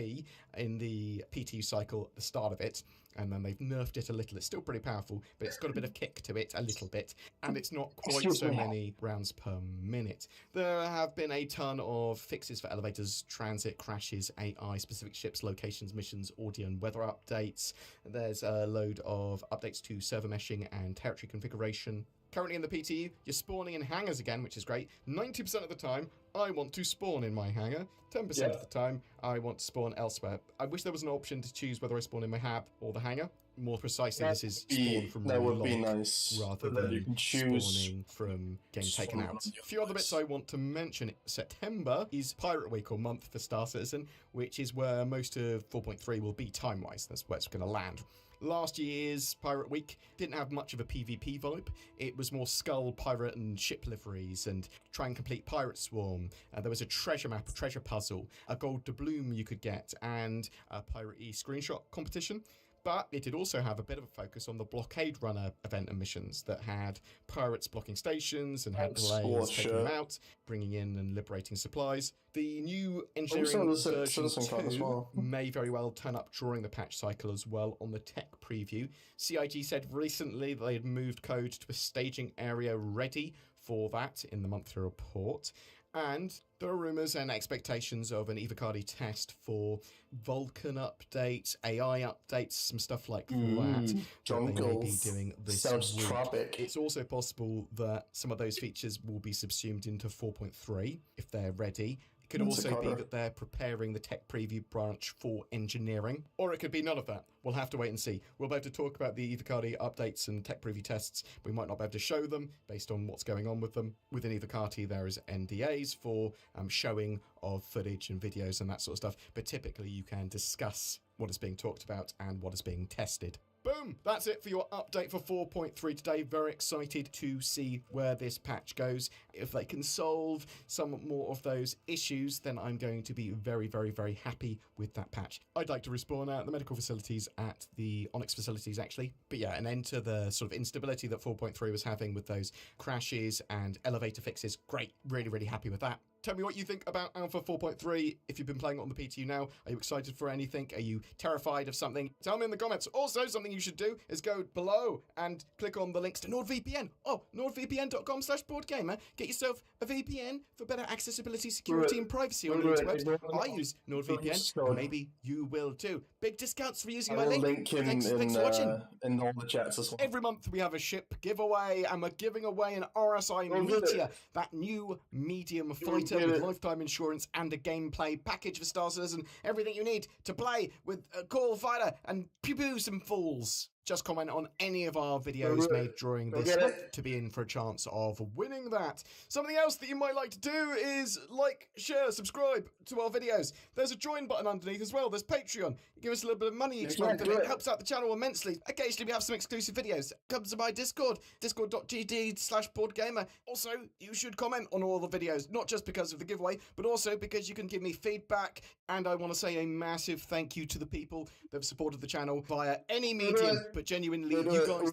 in the PTU cycle at the start of it, and then they've nerfed it a little. It's still pretty powerful, but it's got a bit of kick to it, a little bit, and it's not quite Excuse so me. many rounds per minute. There have been a ton of fixes for elevators, transit, crashes, AI, specific ships, locations, missions, audio and weather updates. There's a load of updates to server meshing and territory configuration. Currently in the PTU, you're spawning in hangars again, which is great. 90% of the time, I want to spawn in my hangar. 10% of the time, I want to spawn elsewhere. I wish there was an option to choose whether I spawn in my hab or the hangar. More precisely, this is spawn from That would be log nice. rather that you than can choose spawning from game taken spawn out. on A few other bits I want to mention. September is Pirate Week or month for Star Citizen, which is where most of 4.3 will be time-wise. That's where it's going to land. Last year's Pirate Week didn't have much of a PvP vibe. It was more skull, pirate, and ship liveries, and try and complete Pirate Swarm. There was a treasure map, a treasure puzzle, a gold doubloon you could get, and a Pirate E screenshot competition. But it did also have a bit of a focus on the Blockade Runner event and missions that had pirates blocking stations and had players taking them out, bringing in and liberating supplies. The new engineering version Citizen Con as 2 well. may very well turn up during the patch cycle as well on the tech preview. CIG said recently that they had moved code to a staging area ready for that in the monthly report. And there are rumours and expectations of an Evocati test for Vulcan updates, AI updates, some stuff like that that they may be doing this Sounds week. tropic. It's also possible that some of those features will be subsumed into 4.3 if they're ready. It could That's a also be cover. that they're preparing the tech preview branch for engineering, or it could be none of that. We'll have to wait and see. We'll be able to talk about the Evocati updates and tech preview tests. We might not be able to show them based on what's going on with them. Within Evocati, there is NDAs for showing of footage and videos and that sort of stuff, but typically you can discuss what is being talked about and what is being tested. Boom! That's it for your update for 4.3 today. Very excited to see where this patch goes. If they can solve some more of those issues, then I'm going to be very, very, very happy with that patch. I'd like to respawn at the medical facilities at the Onyx facilities, actually. But yeah, an end to the sort of instability that 4.3 was having with those crashes and elevator fixes. Great. Really, really happy with that. Tell me what you think about Alpha 4.3. If you've been playing it on the PTU now, are you excited for anything? Are you terrified of something? Tell me in the comments. Also, something you should do is go below and click on the links to NordVPN. Oh, nordvpn.com/boardgamer. Get yourself a VPN for better accessibility, security, and privacy on the interwebs. I use NordVPN, and maybe you will too. Big discounts for using my I will link. link him Thanks for watching. in all the chats as well. Every month we have a ship giveaway, and we're giving away an RSI Go get it. Meteor, that new medium fighter get with it. lifetime insurance and a gameplay package for Star Citizen. Everything you need to play with a cool fighter and pew-pew some fools. Just comment on any of our videos made during Go this get month it. to be in for a chance of winning that. Something else that you might like to do is like, share, subscribe to our videos. There's a join button underneath as well. There's Patreon. You give us a little bit of money each Yeah, month, and do it it. helps out the channel immensely. Occasionally we have some exclusive videos. Come to my Discord, discord.gd/boardgamer. Also, you should comment on all the videos, not just because of the giveaway, but also because you can give me feedback. And I want to say a massive thank you to the people that have supported the channel via any medium, but genuinely, you guys.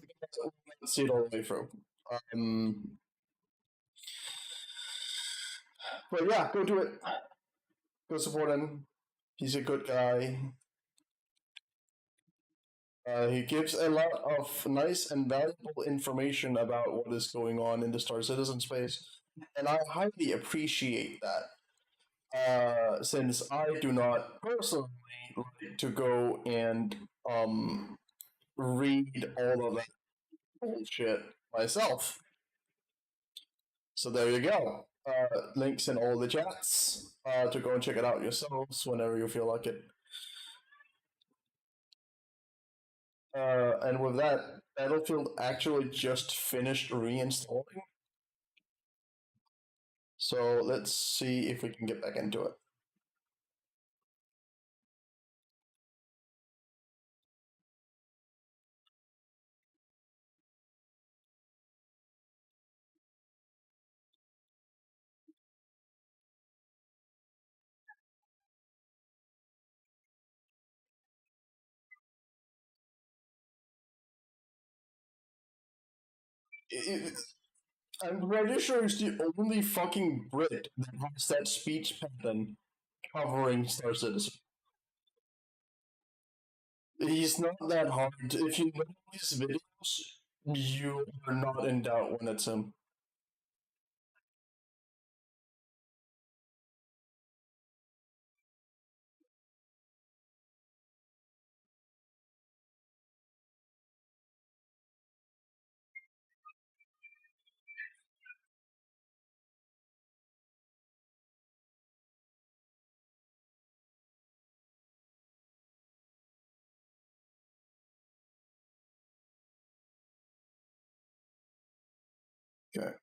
See it all the way through. But yeah, go do it. Go support him. He's a good guy. He gives a lot of nice and valuable information about what is going on in the Star Citizen space, and I highly appreciate that. Since I do not personally like to go and read all of that bullshit myself. So there you go. Links in all the chats to go and check it out yourselves whenever you feel like it. And with that, Battlefield actually just finished reinstalling. So let's see if we can get back into it. I'm pretty sure he's the only fucking Brit that has that speech pattern covering Star Citizen. He's not that hard. If you know his videos, you are not in doubt when it's him. Okay.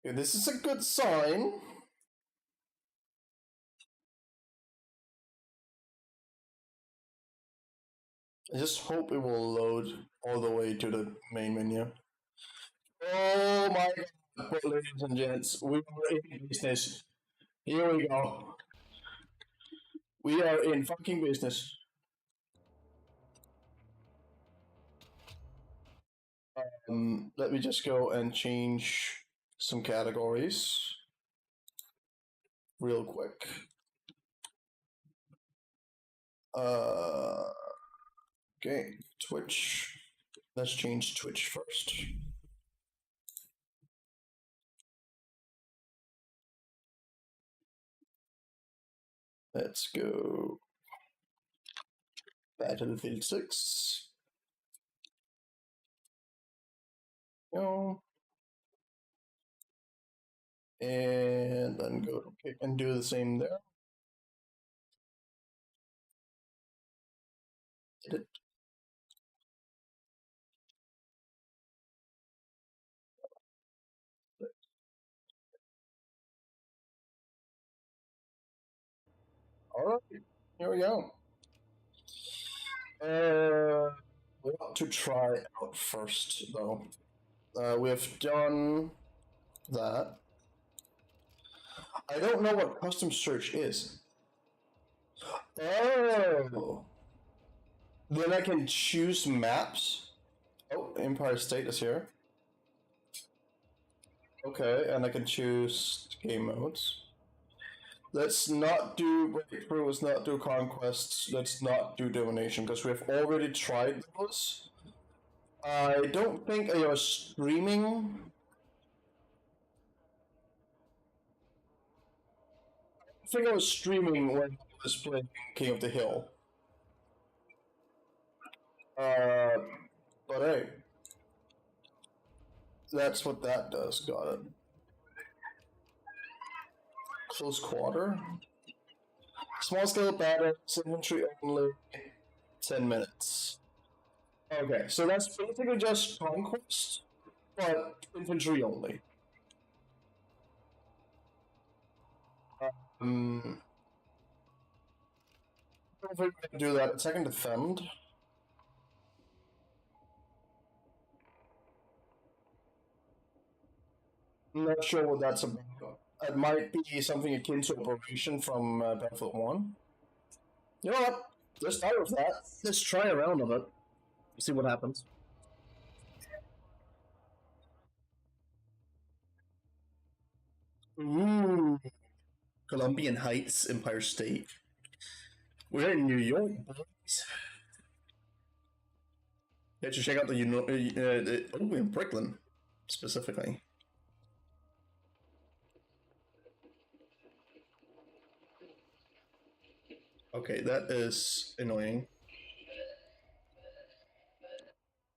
Okay, this is a good sign. I just hope it will load all the way to the main menu. Oh my god, ladies and gents, we are in business. Here we go. We are in fucking business. Let me just go and change some categories real quick. Okay, Twitch. Let's change Twitch first. Let's go Battlefield 6. Go. And then go to pick and do the same there. Did it? Alright, here we go. We want to try out first, though. We have done that. I don't know what custom search is. Oh! Then I can choose maps. Oh, Empire State is here. Okay, and I can choose game modes. Let's not do breakthrough, let's not do conquests, let's not do domination, because we have already tried those. I don't think I was streaming. I think I was streaming when I was playing King of the Hill. But hey. That's what that does, got it. Close quarter. Small scale battles, infantry only, 10 minutes. Okay, so that's basically just conquest, but infantry only. I don't think we can do that. Second defend. I'm not sure what that's about. It might be something akin to Operation from Battlefield 1. You know what? Let's start with that. Let's try a round of it. See what happens. Ooh. Columbian Heights, Empire State. We're in New York, boys. You should check out the in Brooklyn, specifically. Okay, that is annoying.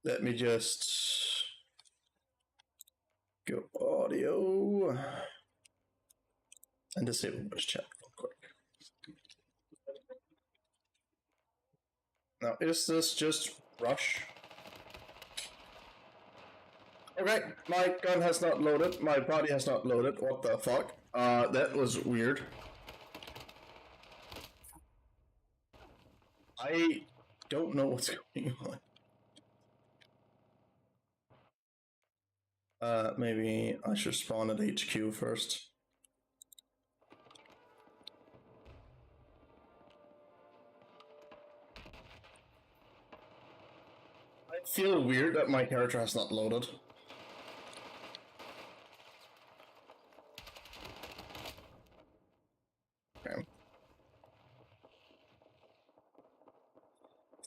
Let me just go audio and disable voice chat real quick. Now, is this just rush? Okay, my gun has not loaded, my body has not loaded, what the fuck? That was weird. I don't know what's going on. Maybe I should spawn at HQ first. feel weird that my character has not loaded. Okay.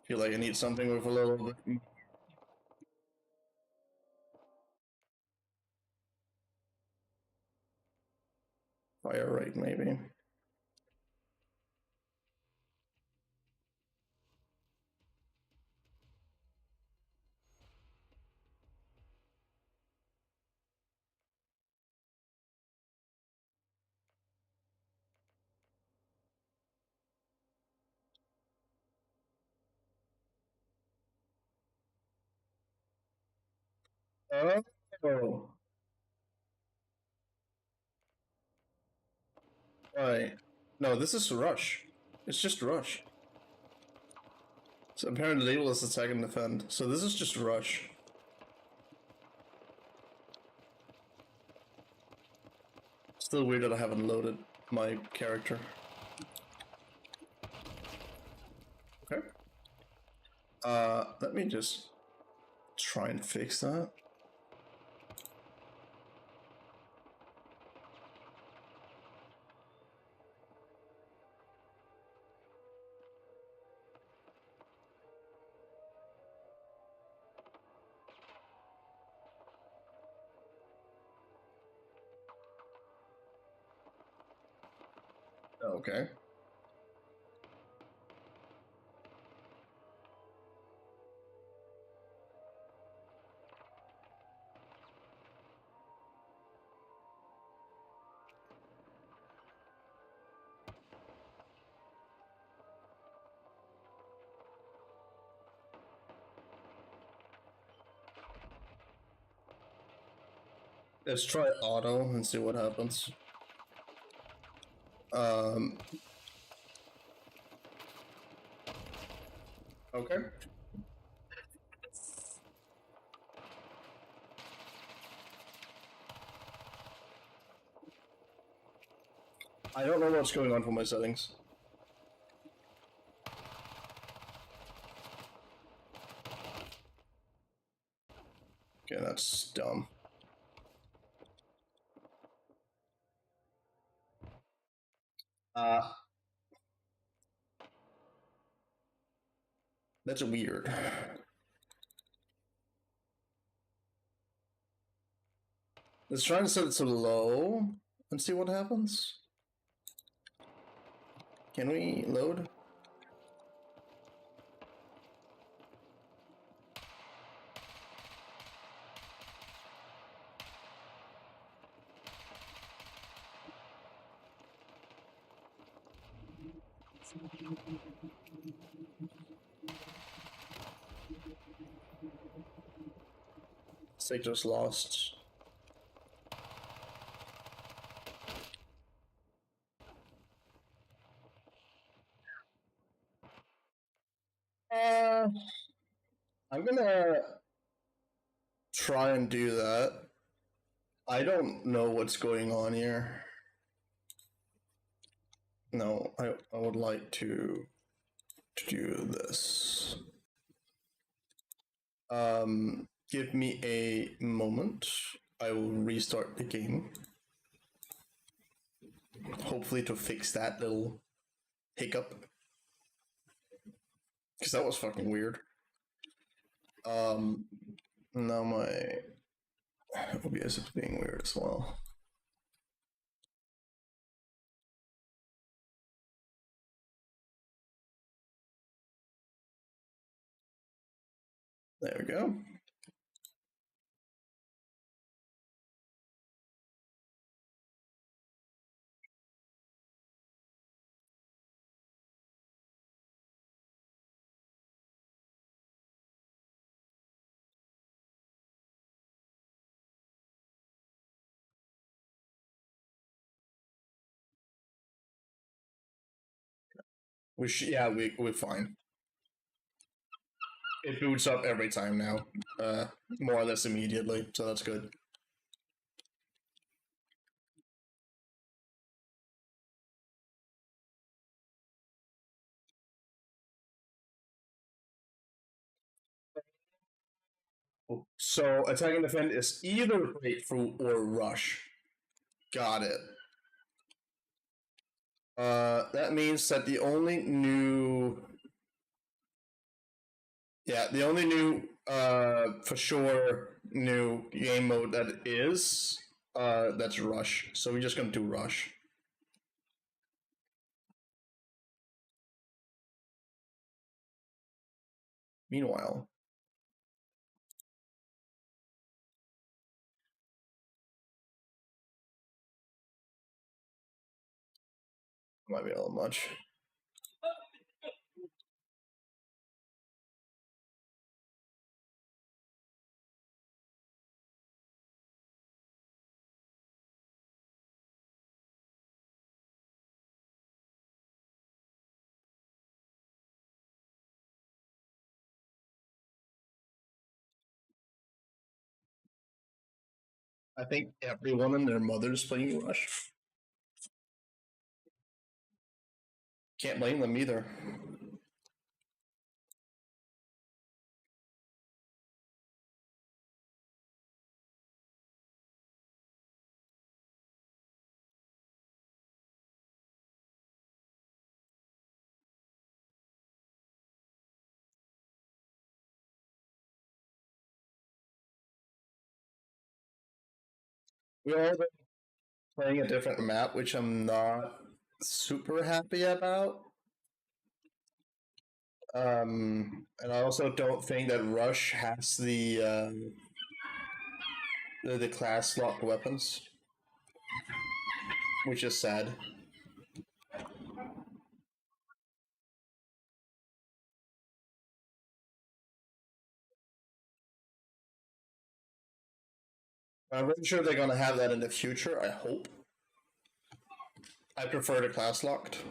Feel like I need something with a little bit. Fire rate, maybe. Oh. Right. No, this is Rush. It's just Rush. So apparently label is attack and defend. So this is just Rush. Still weird that I haven't loaded my character. Okay. Let me just try and fix that. Okay. Let's try auto and see what happens. Okay. I don't know what's going on for my settings. Okay, that's dumb. That's weird. Let's try and set it to low and see what happens. Can we load? Sector's lost. I'm gonna try and do that. I don't know what's going on here. No, I would like to do this. Give me a moment. I will restart the game. Hopefully to fix that little hiccup. Because that was fucking weird. Now my OBS is being weird as well. There we go. We're fine. It boots up every time now, more or less immediately, so that's good. So attack and defend is either breakthrough or rush. Got it. That means that the only new, for sure new game mode that is, that's rush. So we're just gonna do rush. Meanwhile, might be a little much. I think everyone and their mother's playing rush. Can't blame them either. We all been playing a different map, which I'm not super happy about. And I also don't think that Rush has the class locked weapons, which is sad. I'm pretty sure they're gonna have that in the future. I hope. I prefer the class locked.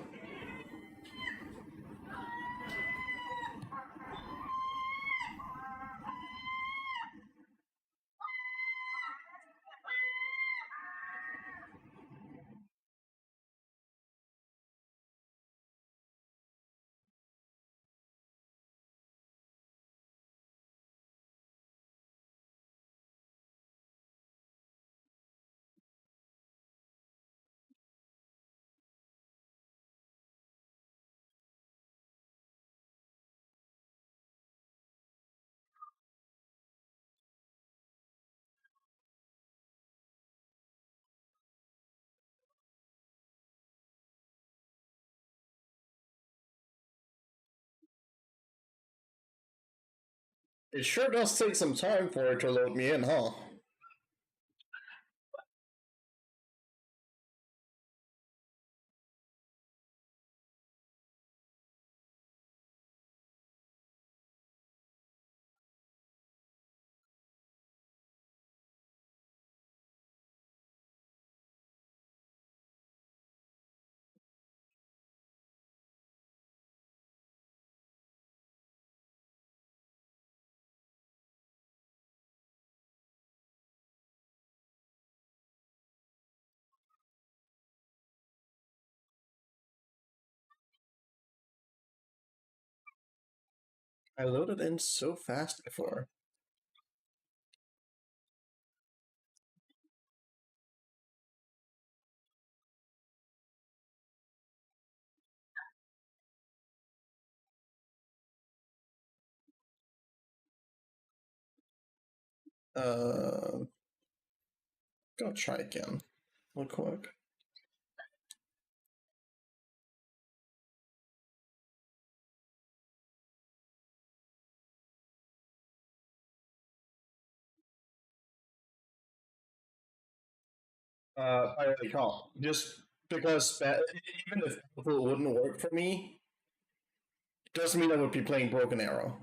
It sure does take some time for it to load me in, huh? I loaded in so fast before. Go try again, real quick. I really can't. Just because even if it wouldn't work for me, doesn't mean I would be playing Broken Arrow.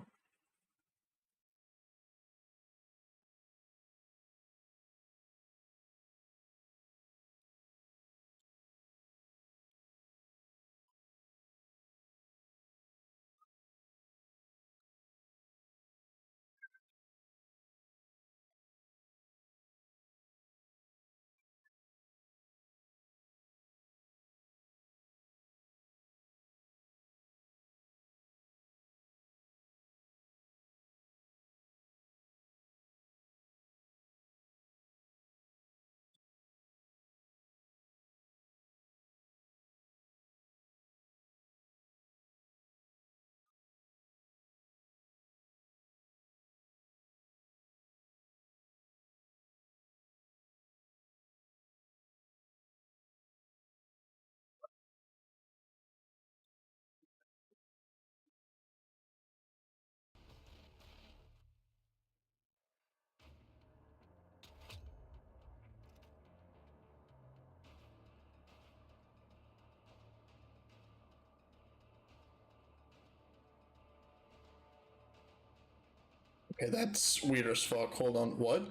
Okay, that's weird as fuck. Hold on, what?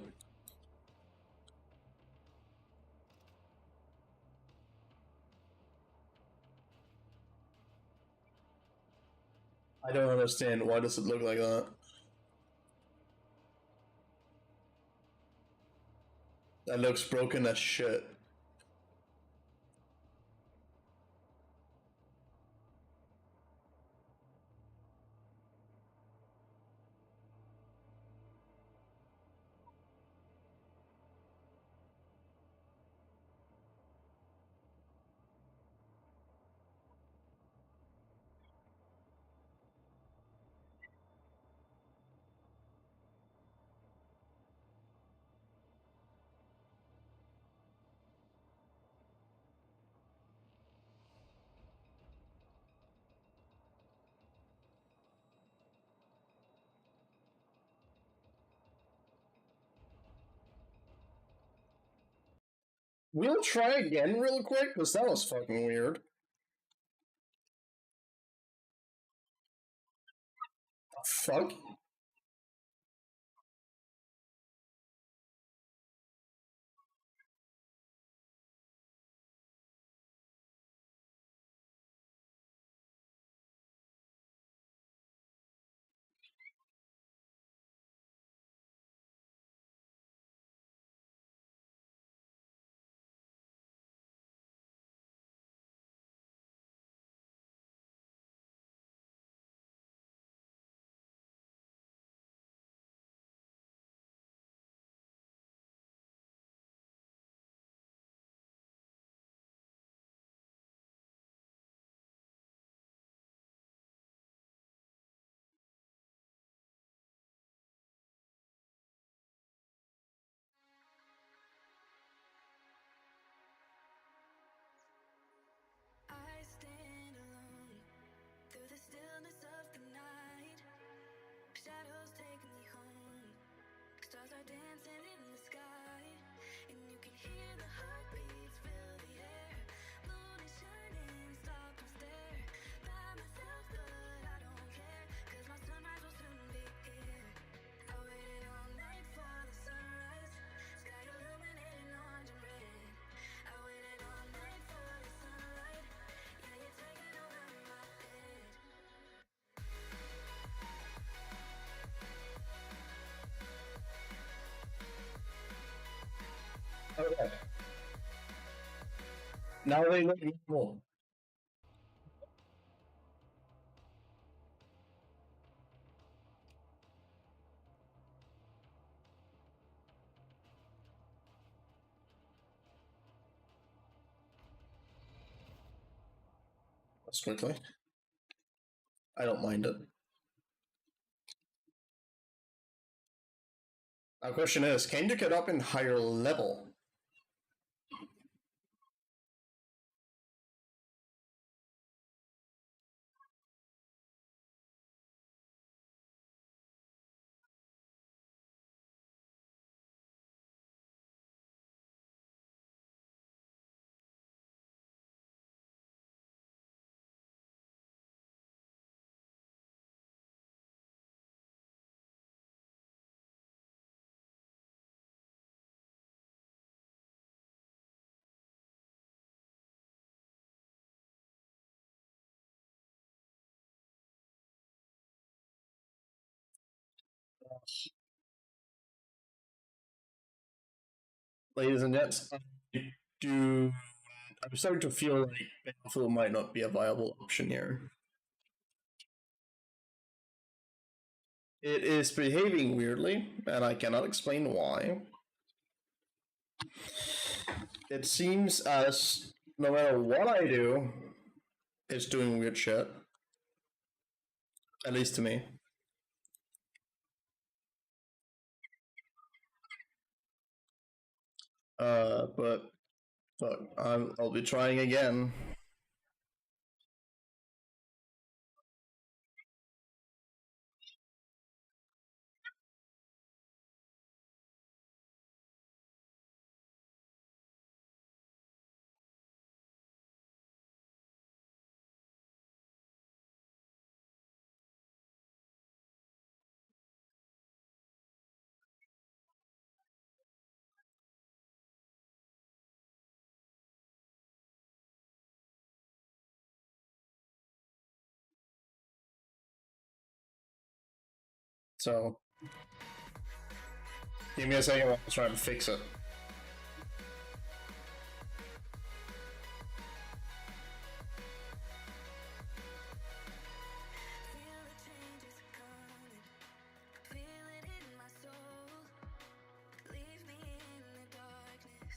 I don't understand. Why does it look like that? That looks broken as shit. We'll try again real quick, because that was fucking weird. Fuck? I stand alone through the stillness of the night. Shadows take me home. Stars are dancing in the sky, and you can hear the heartbeats fill the air. Moon is shining, stop and stare. By myself, but I don't care, 'cause my sunrise will soon be here. I waited all night for the sunrise, sky illuminating orange and red. I waited all night for the sunlight, yeah, you're taking over my head. Okay. Now they look normal. That's quickly. I don't mind it. Now, question is, can you get up in higher level? Ladies and gents, do I'm starting to feel like Battlefield might not be a viable option here. It is behaving weirdly, and I cannot explain why. It seems as no matter what I do, it's doing weird shit. At least to me. But fuck, I'll be trying again. So give me a second. I'll try and fix it. Feel the changes coming, feel it in my soul. Leave me in the darkness,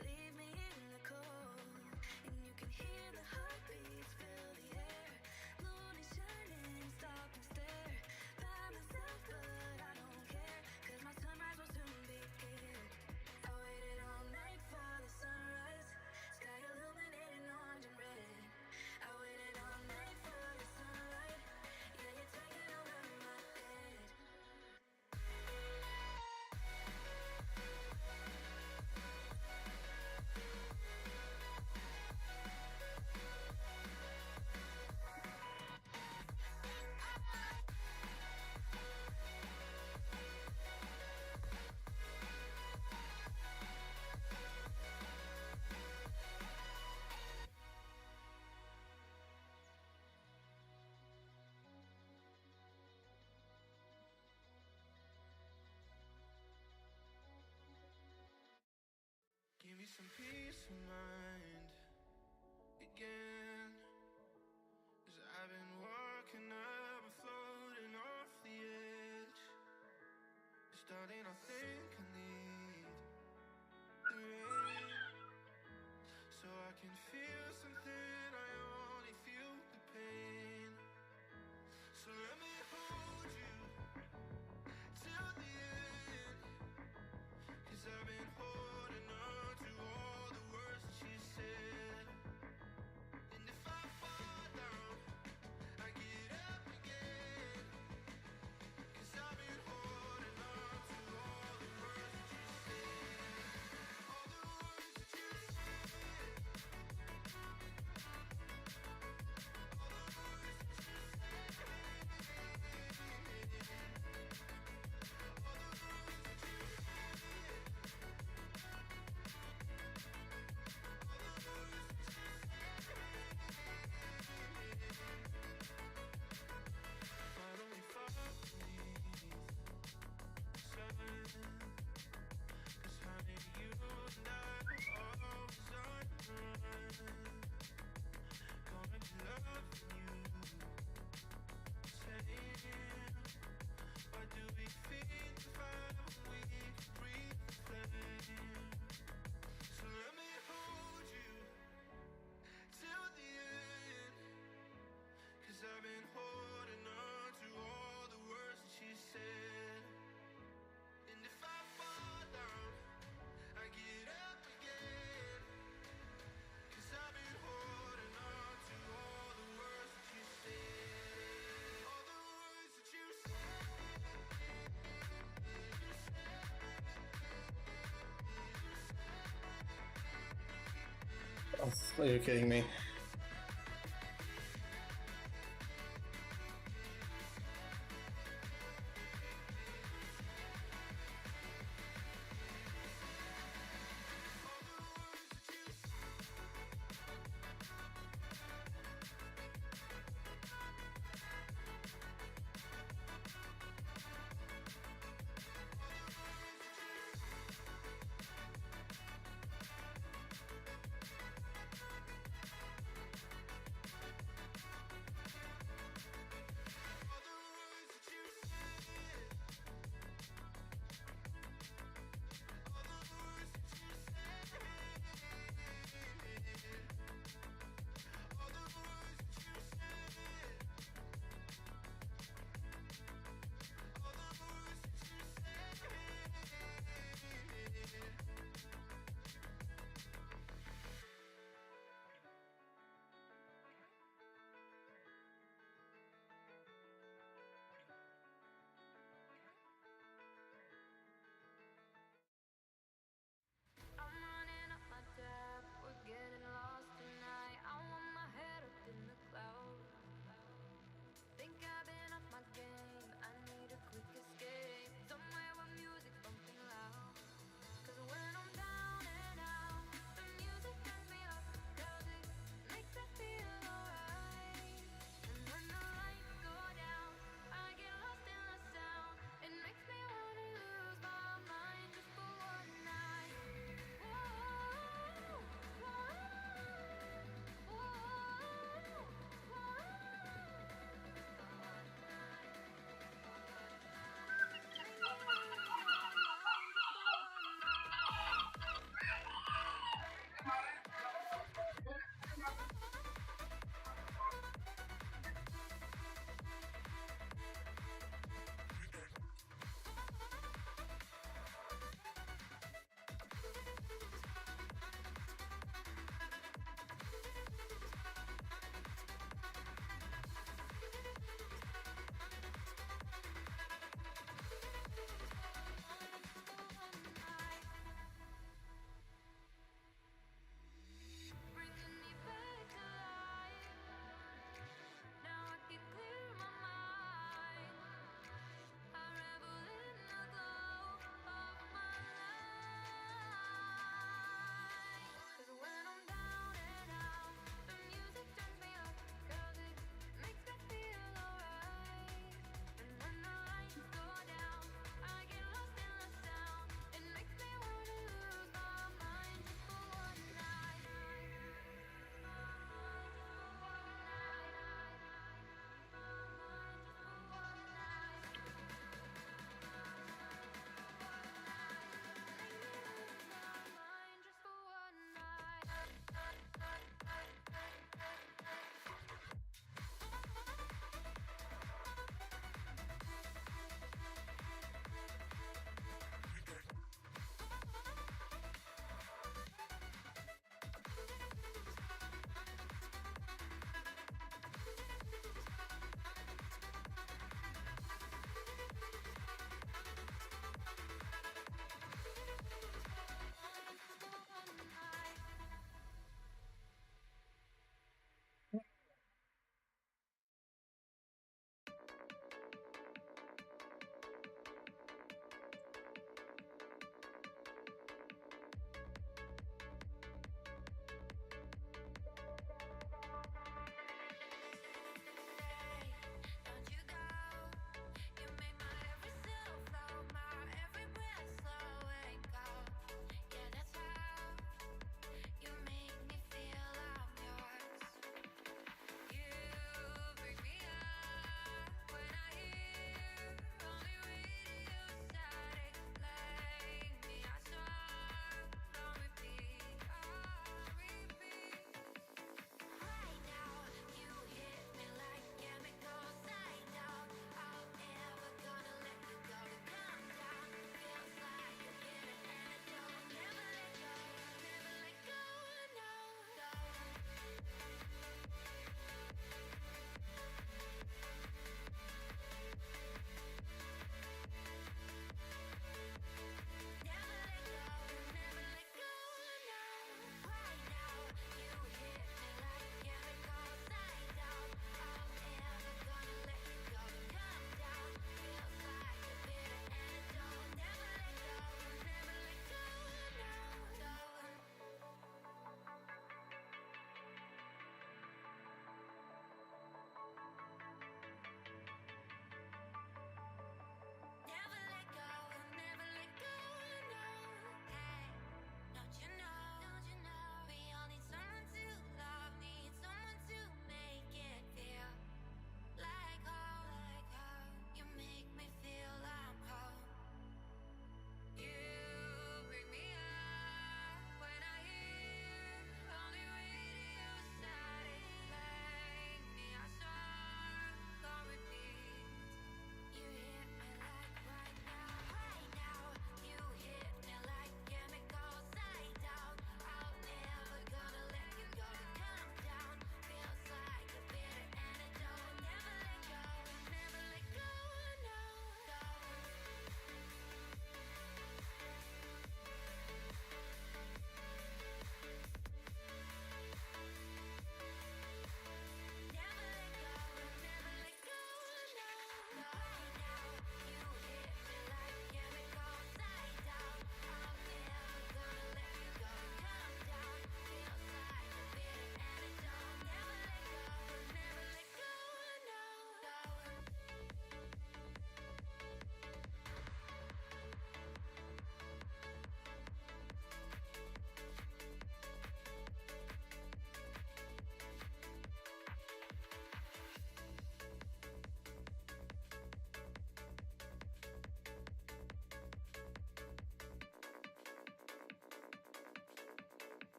leave me in the cold. And you can hear the heartbeats fill the air. Moon is shining, stop and stare. By myself, but I don't care, 'cause my sunrise will soon be here. I waited all night for the sunrise, sky illuminating orange and red. I waited all night for the sunlight, yeah, you're taking over my head. Give me some peace of mind again. 'Cause I've been walking up and floating off the edge. Starting, I think I need the rain, so I can feel something. I only feel the pain. So let me hold you till the end. 'Cause I've been holding on to all the words that you said. And if I fall down, I get up again. 'Cause I've been holding on to all the words that you said. All the words that you said. All the words that you said. All the words that you finally fall beneath the sun. 'Cause honey, you and I are always on the run. Gonna be loving you, saying, why do we feed the fire when we can breathe the flame? So let me hold you till the end. 'Cause I've been holding on to all the words that she said. And if I fall down, I get up again. 'Cause I've been holding on to all the words that you said. All the words that you said. Oh, are you kidding me?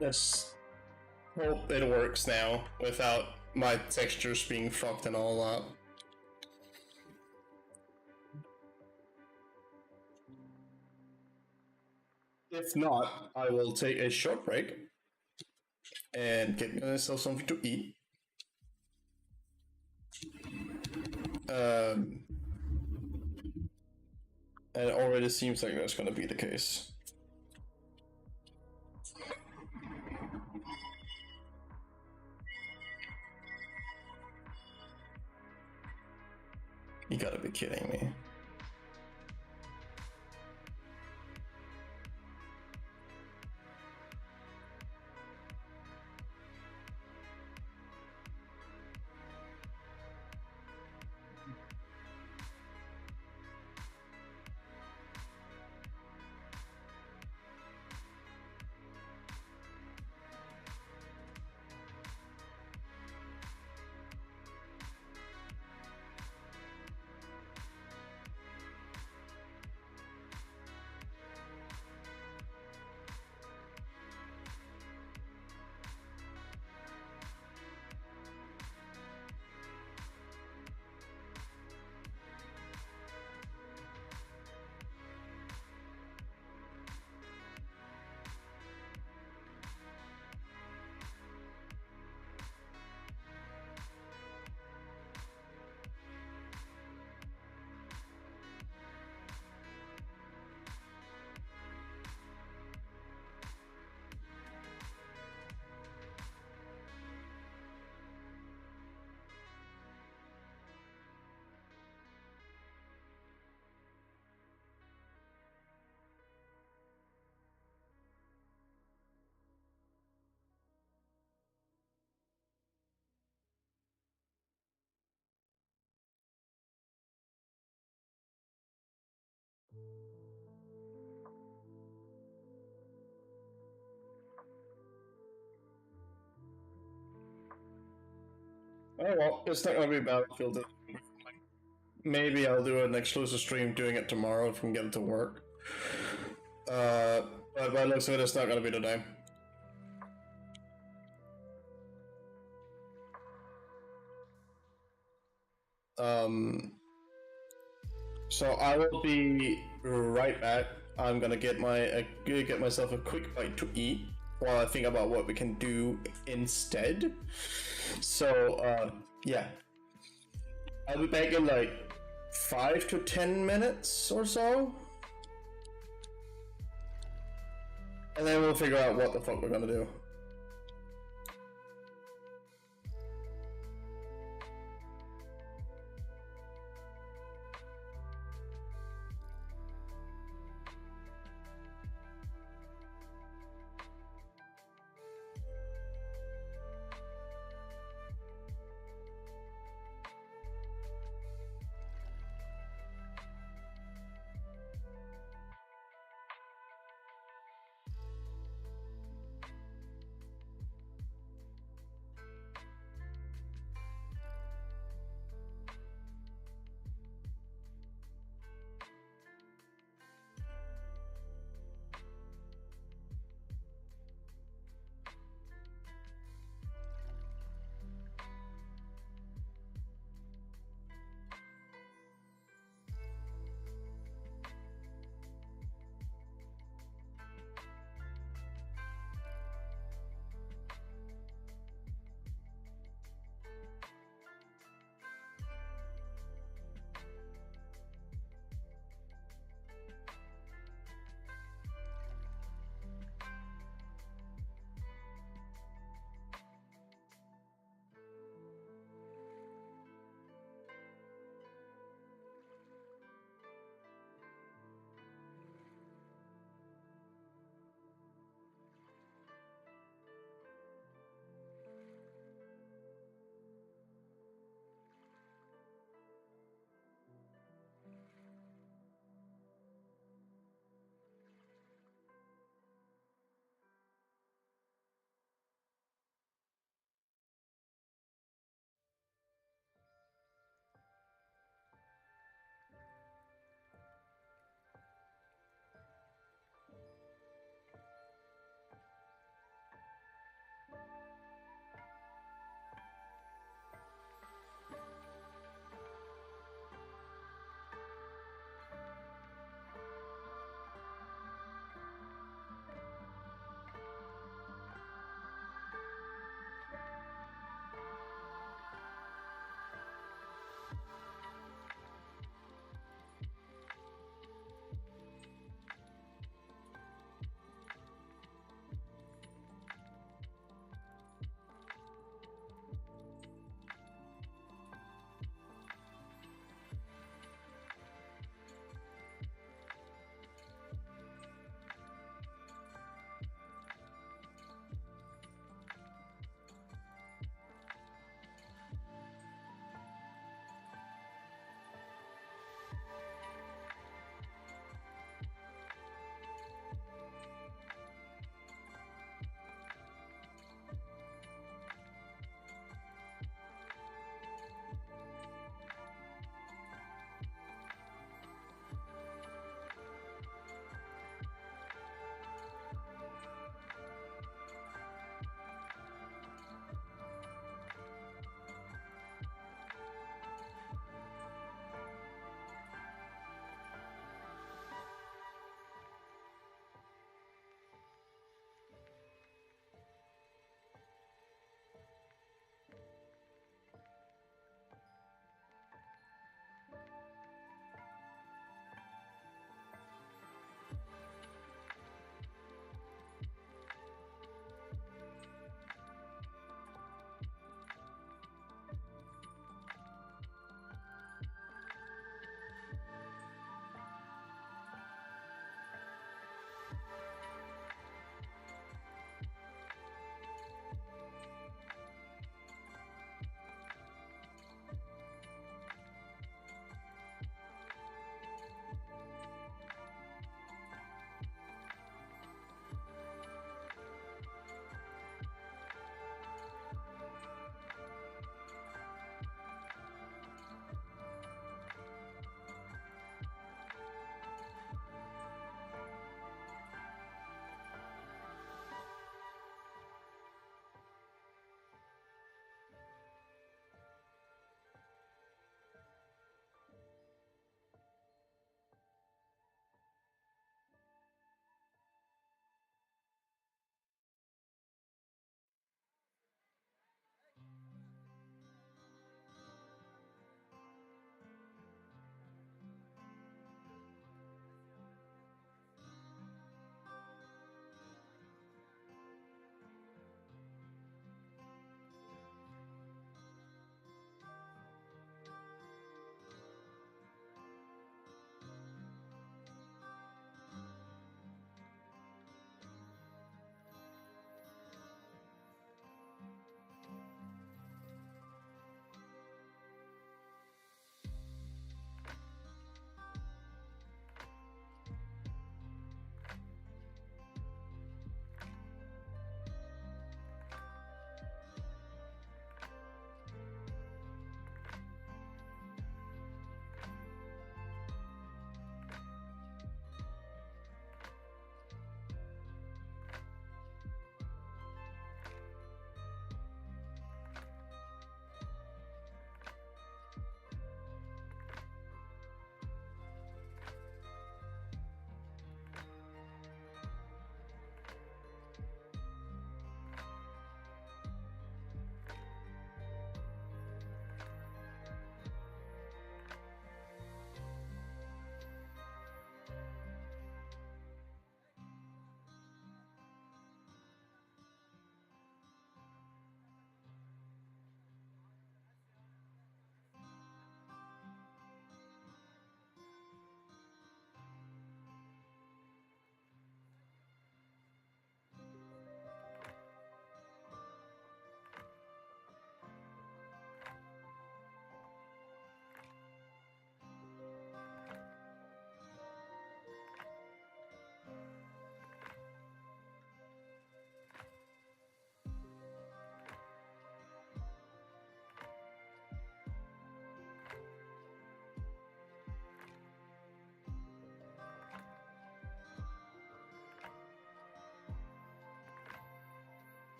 Let's hope it works now without my textures being fucked and all that. If not, I will take a short break and get myself something to eat. And it already seems like that's gonna be the case. You gotta be kidding me. Oh well, it's not gonna be Battlefield. Maybe I'll do an exclusive stream doing it tomorrow if we can get it to work. But by the looks of it, it's not gonna be today. So I will be right back. I'm gonna get myself a quick bite to eat while I think about what we can do instead. So yeah, I'll be back in like 5 to 10 minutes or so, and then we'll figure out what the fuck we're gonna do.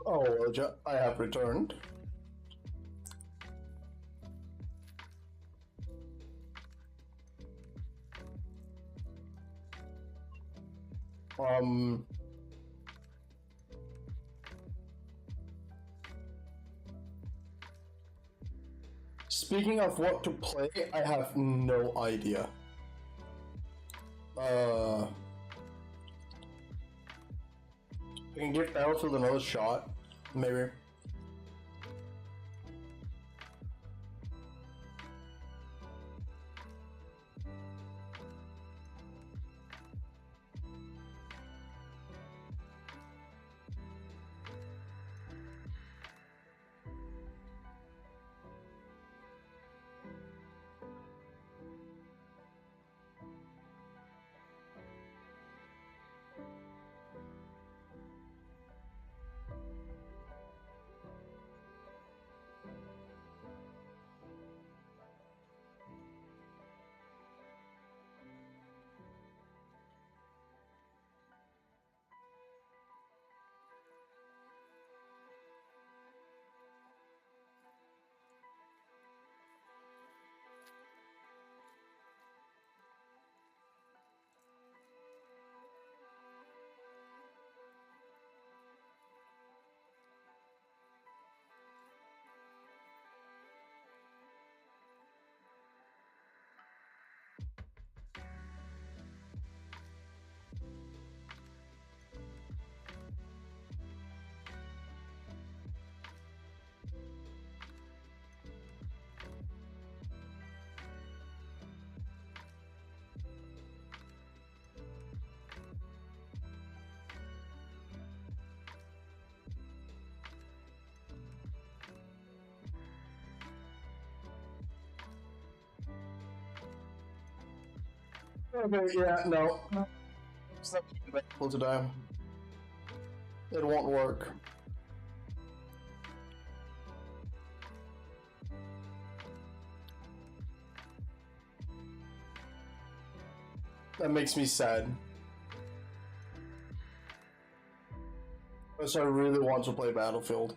Oh, well, I have returned. Speaking of what to play, I have no idea. I can give Battlefield another shot, maybe. Okay, yeah, no. It's not available today. It won't work. That makes me sad. Because I really want to play Battlefield.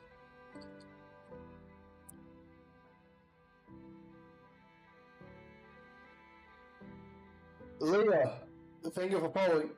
Leah, thank you for following.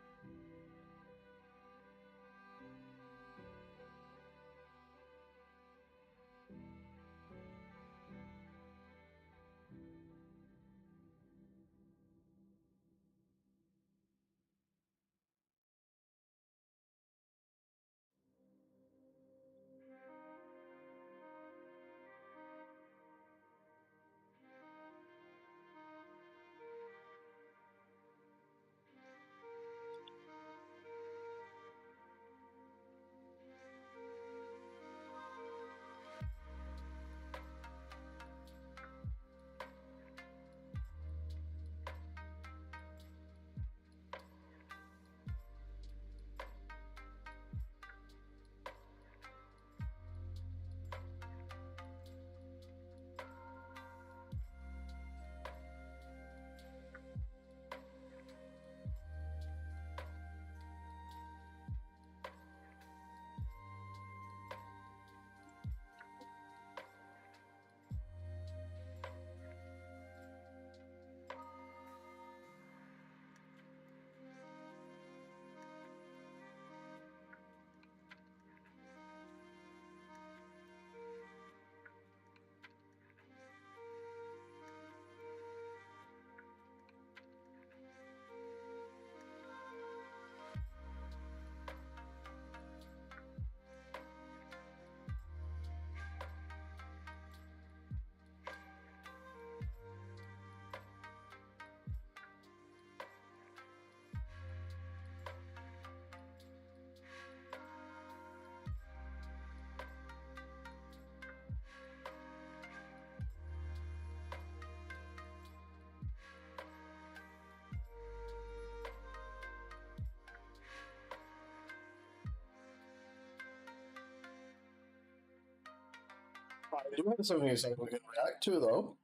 I do have something to say we can react to, though.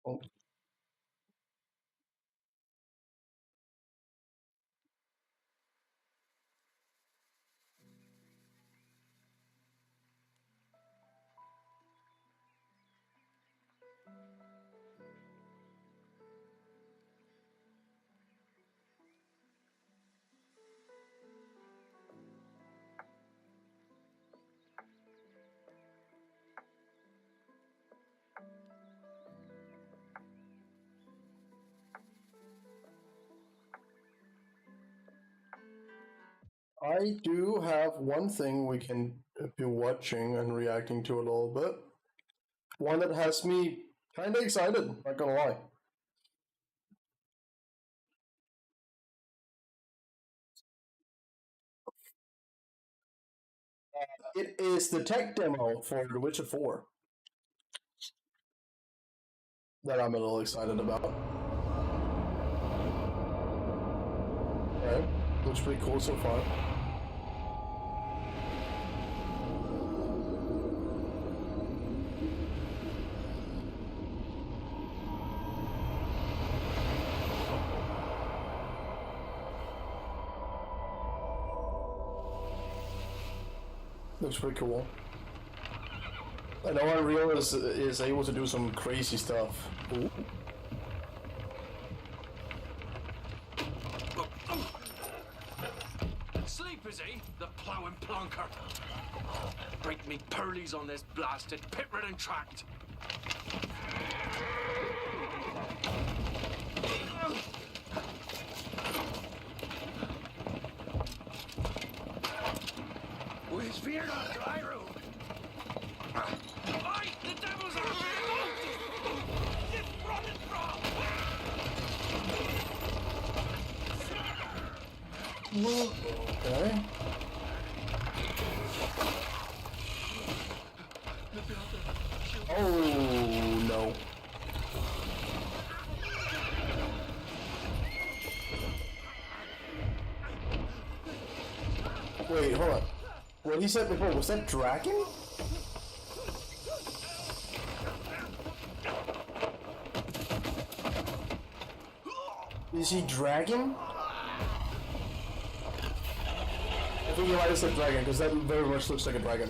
Oh. I do have one thing we can be watching and reacting to a little bit. One that has me kind of excited, not gonna lie. It is the tech demo for The Witcher 4 that I'm a little excited about. Okay, looks pretty cool so far. Looks pretty cool. I know Unreal is able to do some crazy stuff. Ooh. Sleep, is he? The ploughing plonker. Break me pearlies on this blasted pit-ridden tract. Where's Veer on dry road? Oi! The devil's on me! It's running from! Okay. Oh no. Wait, hold on. What he said before, was that dragon? Is he dragon? I think he might have said dragon, because that very much looks like a dragon.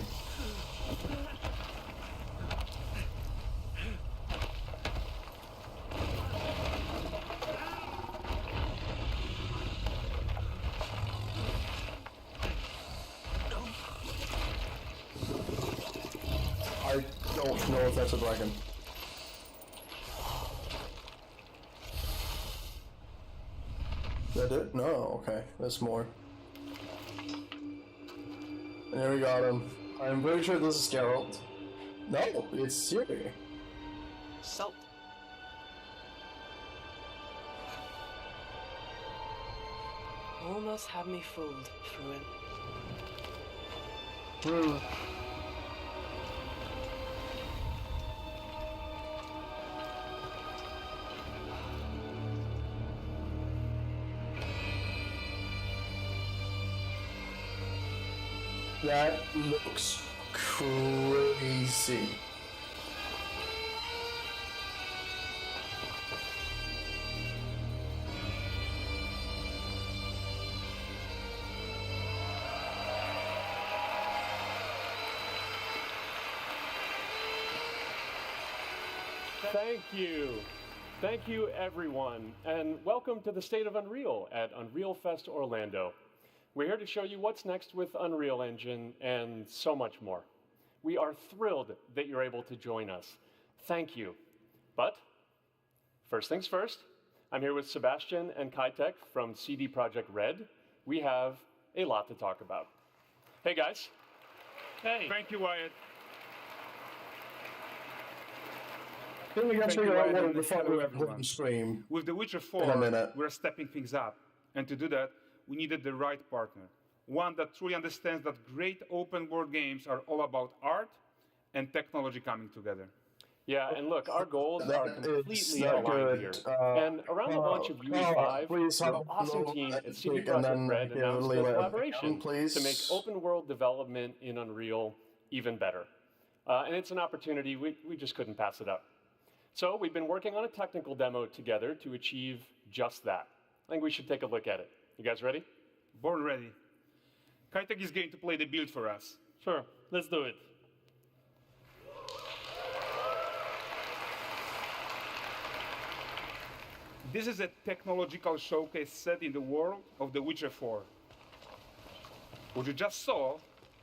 I don't know if that's a dragon. That it? No, okay. There's more. And there we got him. I'm pretty sure this is Geralt. No, it's Siri. Salt. Almost had me fooled, Fruin. That looks crazy. Thank you. Thank you, everyone, and welcome to the State of Unreal at Unreal Fest Orlando. We're here to show you what's next with Unreal Engine and so much more. We are thrilled that you're able to join us. Thank you. But first things first, I'm here with Sebastian and Kitek from CD Projekt Red. We have a lot to talk about. Hey, guys. Hey. Thank you, Wyatt. Then we got to Thank figure you, out Ryan, what and the fuck hello, we're everyone. going to stream. With The Witcher 4, In a minute. we're stepping things up. And to do that, we needed the right partner. One that truly understands that great open world games are all about art and technology coming together. Yeah, and look, our goals That are is completely not aligned here. good. And around the launch of UE5, please our have awesome no team at quick CD and Projekt then Red here, announced leave a it collaboration please. to make open world development in Unreal even better. And it's an opportunity, we just couldn't pass it up. So we've been working on a technical demo together to achieve just that. I think we should take a look at it. You guys ready? Born ready. Kaitek is going to play the build for us. Sure, let's do it. This is a technological showcase set in the world of The Witcher 4. What you just saw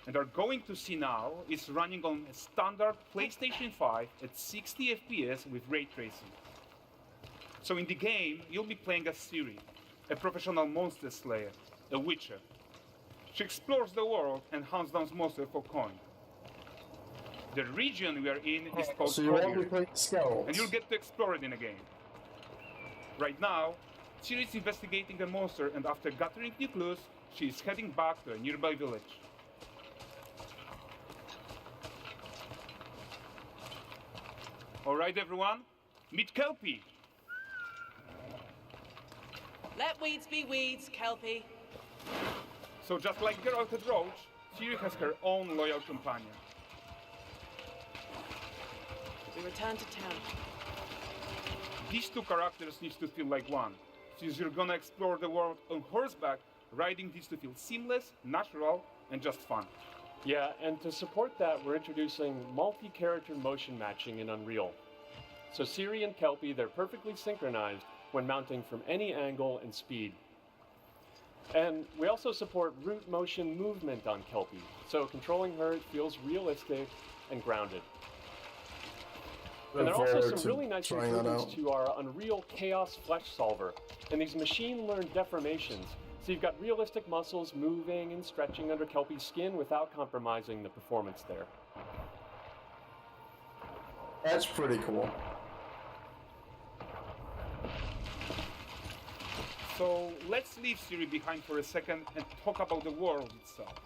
and are going to see now is running on a standard PlayStation 5 at 60 FPS with ray tracing. So in the game, you'll be playing as Ciri, a professional monster slayer, a witcher. She explores the world and hunts down monsters for coin. The region we are in is called So you won't be Collier, playing Skells. and you'll get to explore it in a game. Right now, Ciri is investigating a monster, and after gathering new clues, she is heading back to a nearby village. All right, everyone, meet Kelpie. Let weeds be weeds, Kelpie. So just like Geralt and Roach, Ciri has her own loyal companion. We return to town. These two characters need to feel like one. Since you're gonna explore the world on horseback, riding needs to feel seamless, natural, and just fun. Yeah, and to support that, we're introducing multi-character motion matching in Unreal. So Ciri and Kelpie, they're perfectly synchronized when mounting from any angle and speed. And we also support root motion movement on Kelpie, so controlling her feels realistic and grounded. And there are also some really nice improvements to our Unreal Chaos Flesh Solver and these machine-learned deformations. So you've got realistic muscles moving and stretching under Kelpie's skin without compromising the performance there. That's pretty cool. So let's leave Ciri behind for a second and talk about the world itself.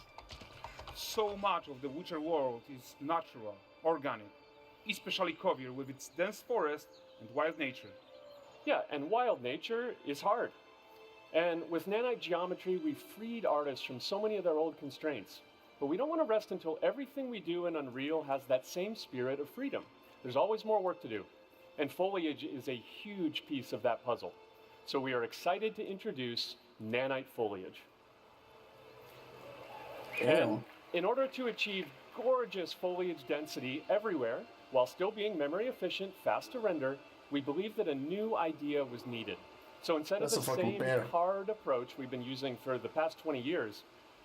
So much of the Witcher world is natural, organic, especially Kovir with its dense forest and wild nature. Yeah, and wild nature is hard. And with nanite geometry, we've freed artists from so many of their old constraints. But we don't want to rest until everything we do in Unreal has that same spirit of freedom. There's always more work to do. And foliage is a huge piece of that puzzle. So we are excited to introduce nanite foliage. And in order to achieve gorgeous foliage density everywhere, while still being memory efficient, fast to render, we believe that a new idea was needed. So instead of the same hard approach we've been using for the past 20 years,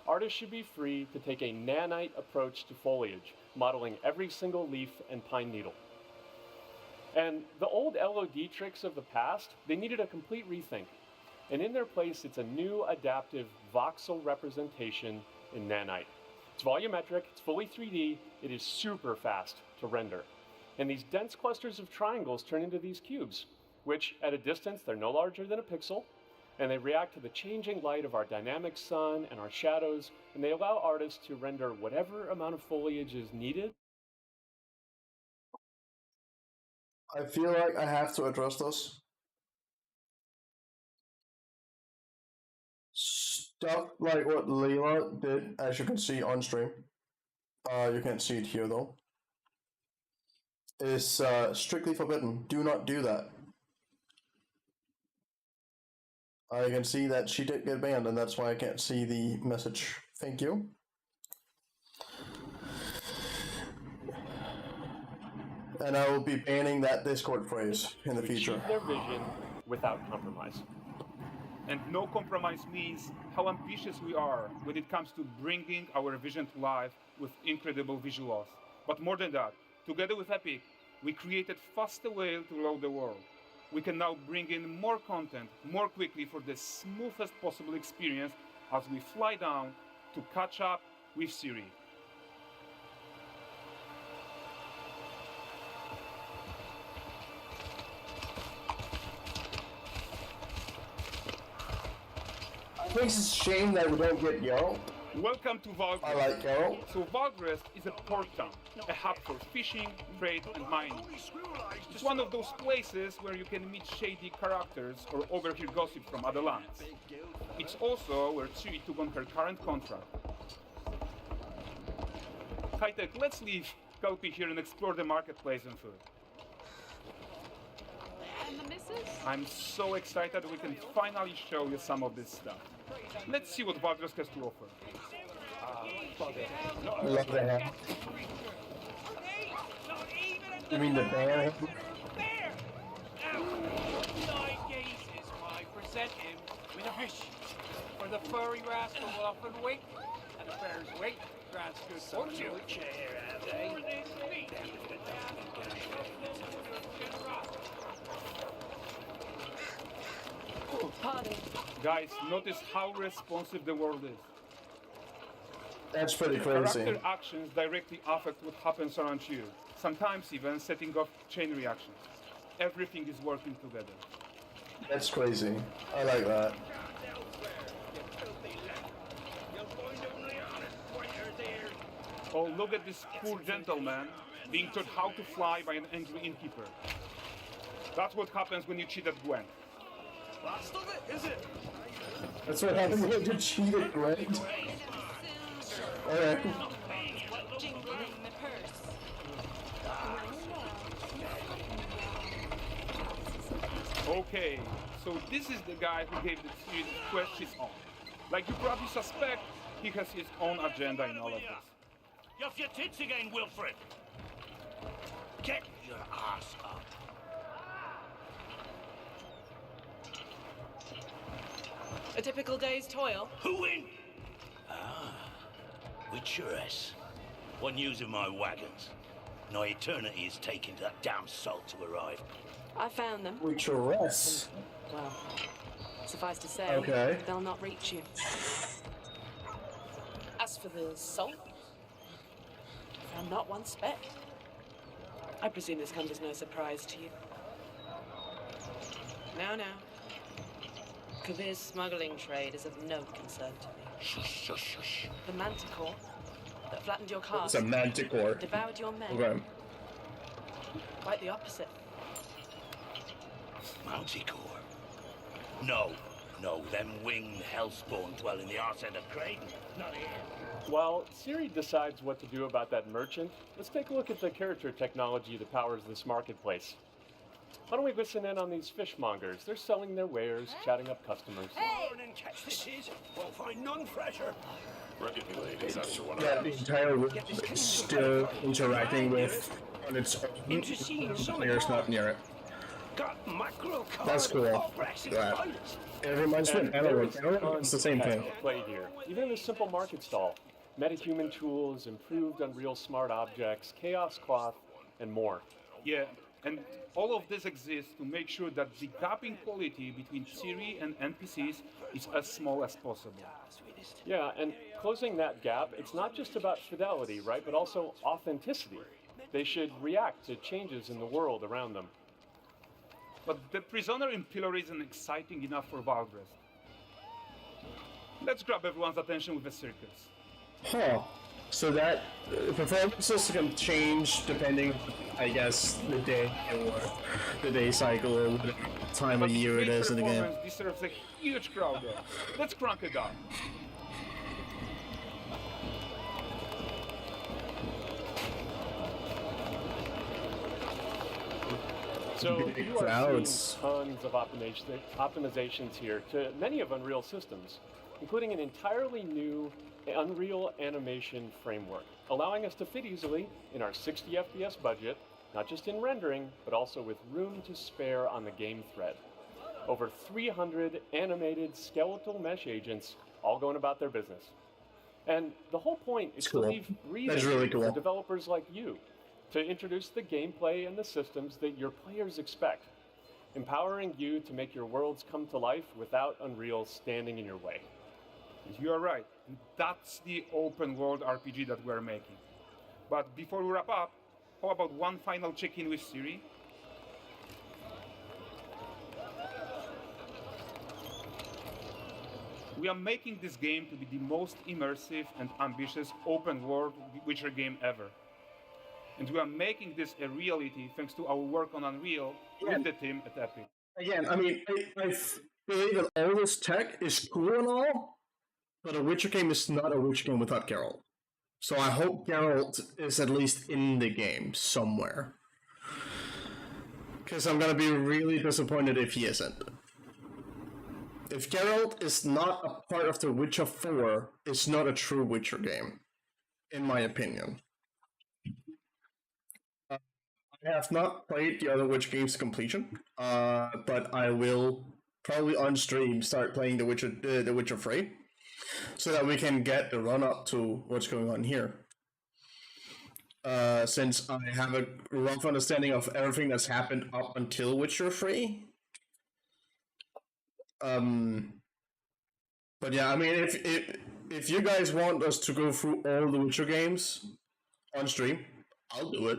artists should be free to take a nanite approach to foliage, modeling every single leaf and pine needle. And the old LOD tricks of the past, they needed a complete rethink. And in their place, it's a new adaptive voxel representation in nanite. It's volumetric, it's fully 3D, it is super fast to render. And these dense clusters of triangles turn into these cubes, which at a distance, they're no larger than a pixel, and they react to the changing light of our dynamic sun and our shadows, and they allow artists to render whatever amount of foliage is needed. I feel like I have to address this. Stuff like what Leela did, as you can see on stream, you can't see it here though, is strictly forbidden. Do not do that. I can see that she did get banned, and that's why I can't see the message. Thank you. And I will be banning that Discord phrase in the future. Achieve their vision without compromise. And no compromise means how ambitious we are when it comes to bringing our vision to life with incredible visuals. But more than that, together with Epic, we created faster way to load the world. We can now bring in more content more quickly for the smoothest possible experience as we fly down to catch up with Ciri. I think it's a shame that we don't get Yarrow. Welcome to Valgrest. I like Yarrow. So Valgrest is a port town, a hub for fishing, trade and mining. It's one of those places where you can meet shady characters or overhear gossip from other lands. It's also where Ciri took on her current contract. High-tech, let's leave Kelpie here and explore the marketplace and food. and the missus? I'm so excited we can finally show you some of this stuff. Let's see what Valgros has to offer. I love that. You mean the band? Now, 9 cases, I present him with a fish. For the furry rascal will often wait, and the bear's weight grants good fortune. Pardon. Guys, notice how responsive the world is. That's pretty crazy. Character actions directly affect what happens around you, sometimes even setting off chain reactions. Everything is working together. That's crazy. I like that. Oh, look at this poor gentleman being taught how to fly by an angry innkeeper. That's what happens when you cheat at Gwent. Last of it, is it? That's what happens when you cheat at Gwent. Alright. Jingling in the purse. Okay, so this is the guy who gave the series quest his own. Like you probably suspect, he has his own agenda in all of this. You're off your tits again, Wilfred. Get your ass up. A typical day's toil. Who in? Ah, Witcheress. One using my wagons. No eternity is taking that damn salt to arrive. I found them. Witcheress. Well, suffice to say, Okay. they'll not reach you. As for the salt, I found not one speck. I presume this comes as no surprise to you. Now. Kavir's smuggling trade is of no concern to me. Shush, shush, shush. The manticore that flattened your cask It's a manticore. devoured your men. Okay. Quite the opposite. Manticore. No, them winged hellspawn dwell in the arse end of Creighton. Not here. While Siri decides what to do about that merchant, let's take a look at the character technology that powers this marketplace. Why don't we listen in on these fishmongers? They're selling their wares, chatting up customers. Morning, catch fishes. We'll find none fresher. Yeah, the entire room is still interacting with on its own. Player's not near it. Got mackerel That's cool. That. It reminds me of Antelope. It's the same thing. Play here. Even in a simple market stall. Metahuman tools, improved Unreal Smart Objects, Chaos Cloth, and more. Yeah, and all of this exists to make sure that the gap in quality between Siri and NPCs is as small as possible. Yeah, and closing that gap, it's not just about fidelity, right, but also authenticity. They should react to changes in the world around them. But the prisoner in Pillory isn't exciting enough for Valgros. Let's grab everyone's attention with a circus. Huh. So that performances can change depending, I guess, the day or the day cycle or whatever time of year it is in the game. Performance deserves a huge crowd there. Let's crank it up. So Big you are crowds. seeing tons of optimizations here to many of Unreal systems, including an entirely new Unreal animation framework, allowing us to fit easily in our 60 FPS budget, not just in rendering, but also with room to spare on the game thread. Over 300 animated skeletal mesh agents all going about their business. And the whole point is That's to cool. leave breathing That's really for cool. developers like you, to introduce the gameplay and the systems that your players expect, empowering you to make your worlds come to life without Unreal standing in your way. You are right. That's the open world RPG that we're making. But before we wrap up, how about one final check-in with Siri? We are making this game to be the most immersive and ambitious open world Witcher game ever. And we are making this a reality thanks to our work on Unreal with the team at Epic. Again, I mean, I believe that all this tech is cool and all, but a Witcher game is not a Witcher game without Geralt. So I hope Geralt is at least in the game somewhere. Because I'm gonna be really disappointed if he isn't. If Geralt is not a part of the Witcher 4, it's not a true Witcher game, in my opinion. I have not played the other Witcher games to completion, but I will probably on stream start playing the Witcher 3, so that we can get the run up to what's going on here. Since I have a rough understanding of everything that's happened up until Witcher 3. But yeah, I mean, if you guys want us to go through all the Witcher games on stream, I'll do it.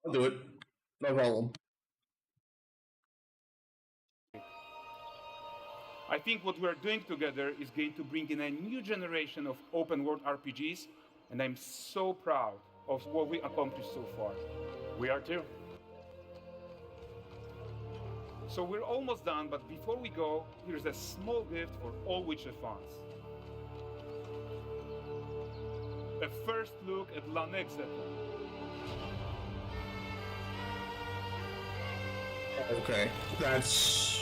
I'll do it. No problem. I think what we're doing together is going to bring in a new generation of open world RPGs, and I'm so proud of what we accomplished so far. We are too. So we're almost done, but before we go, here's a small gift for all Witcher fans. A first look at La Nexeta. Okay, that's...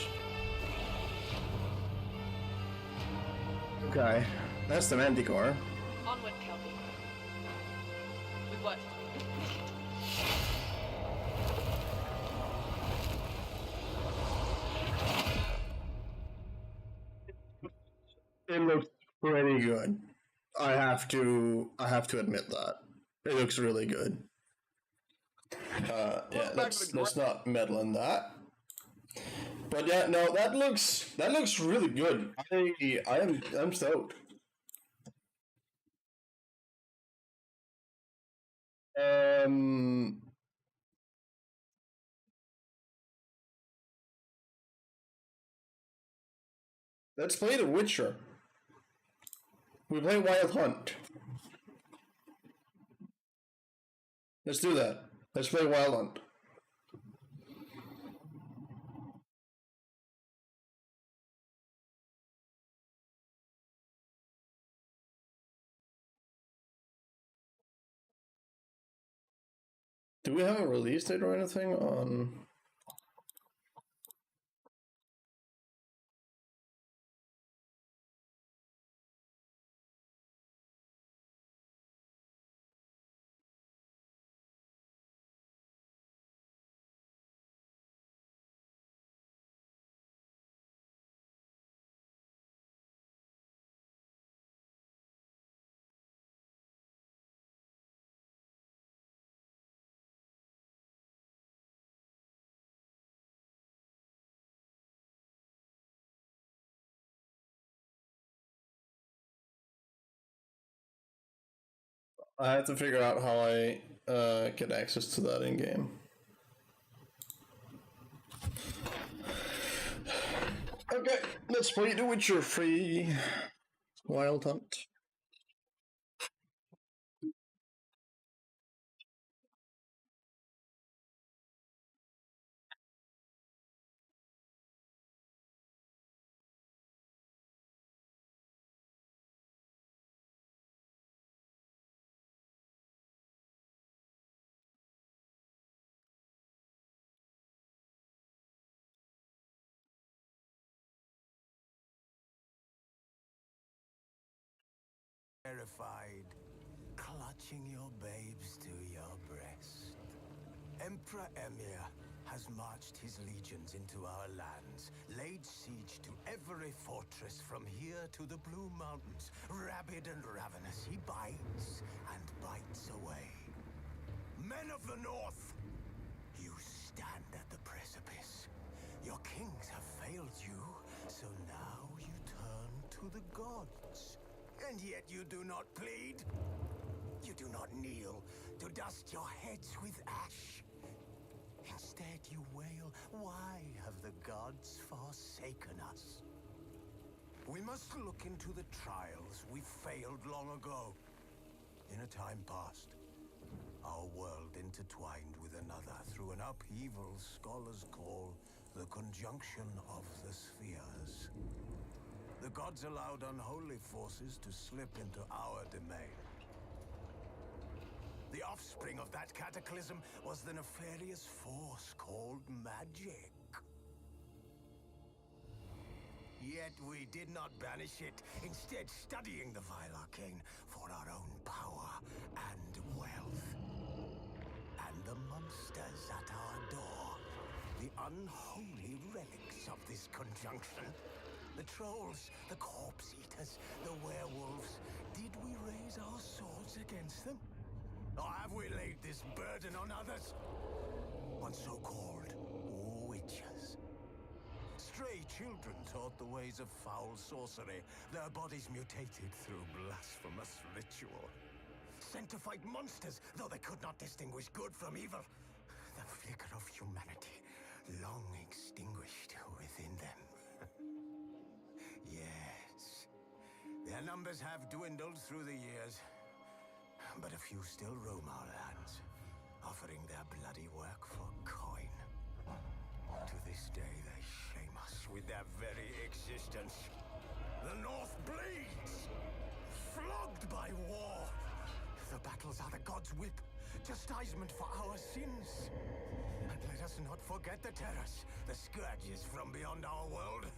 Okay, that's the Manticore. Onward, Kelby. With what? It looks pretty good. I have to admit that. It looks really good. Yeah, let's not meddle in that. But yeah, no, that looks really good. I'm stoked. Let's play The Witcher. We play Wild Hunt. Let's do that. Let's play Wild Hunt. Do we have a release date or anything on... I have to figure out how I get access to that in game. Okay, let's play The Witcher 3 Wild Hunt. Terrified, clutching your babes to your breast. Emperor Emir has marched his legions into our lands, laid siege to every fortress from here to the Blue Mountains. Rabid and ravenous, he bites and bites away. Men of the North, you stand at the precipice. Your kings have failed you, so now you turn to the gods. And yet you do not plead. You do not kneel to dust your heads with ash. Instead you wail, why have the gods forsaken us? We must look into the trials we failed long ago. In a time past, our world intertwined with another through an upheaval scholars call the conjunction of the spheres. The gods allowed unholy forces to slip into our domain. The The offspring of that cataclysm was the nefarious force called magic. Yet we did not banish it, instead studying the vile arcane for our own power and wealth. And the monsters at our door, the unholy relics of this conjunction. The trolls, the corpse eaters, the werewolves. Did we raise our swords against them? Or have we laid this burden on others? On so-called witches. Stray children taught the ways of foul sorcery, their bodies mutated through blasphemous ritual. Sent to fight monsters, though they could not distinguish good from evil. The flicker of humanity, long extinguished within them. Yes, their numbers have dwindled through the years, but a few still roam our lands, offering their bloody work for coin. To this day, they shame us with their very existence. The North bleeds, flogged by war. The battles are the gods' whip, chastisement for our sins. And let us not forget the terrors, the scourges from beyond our world.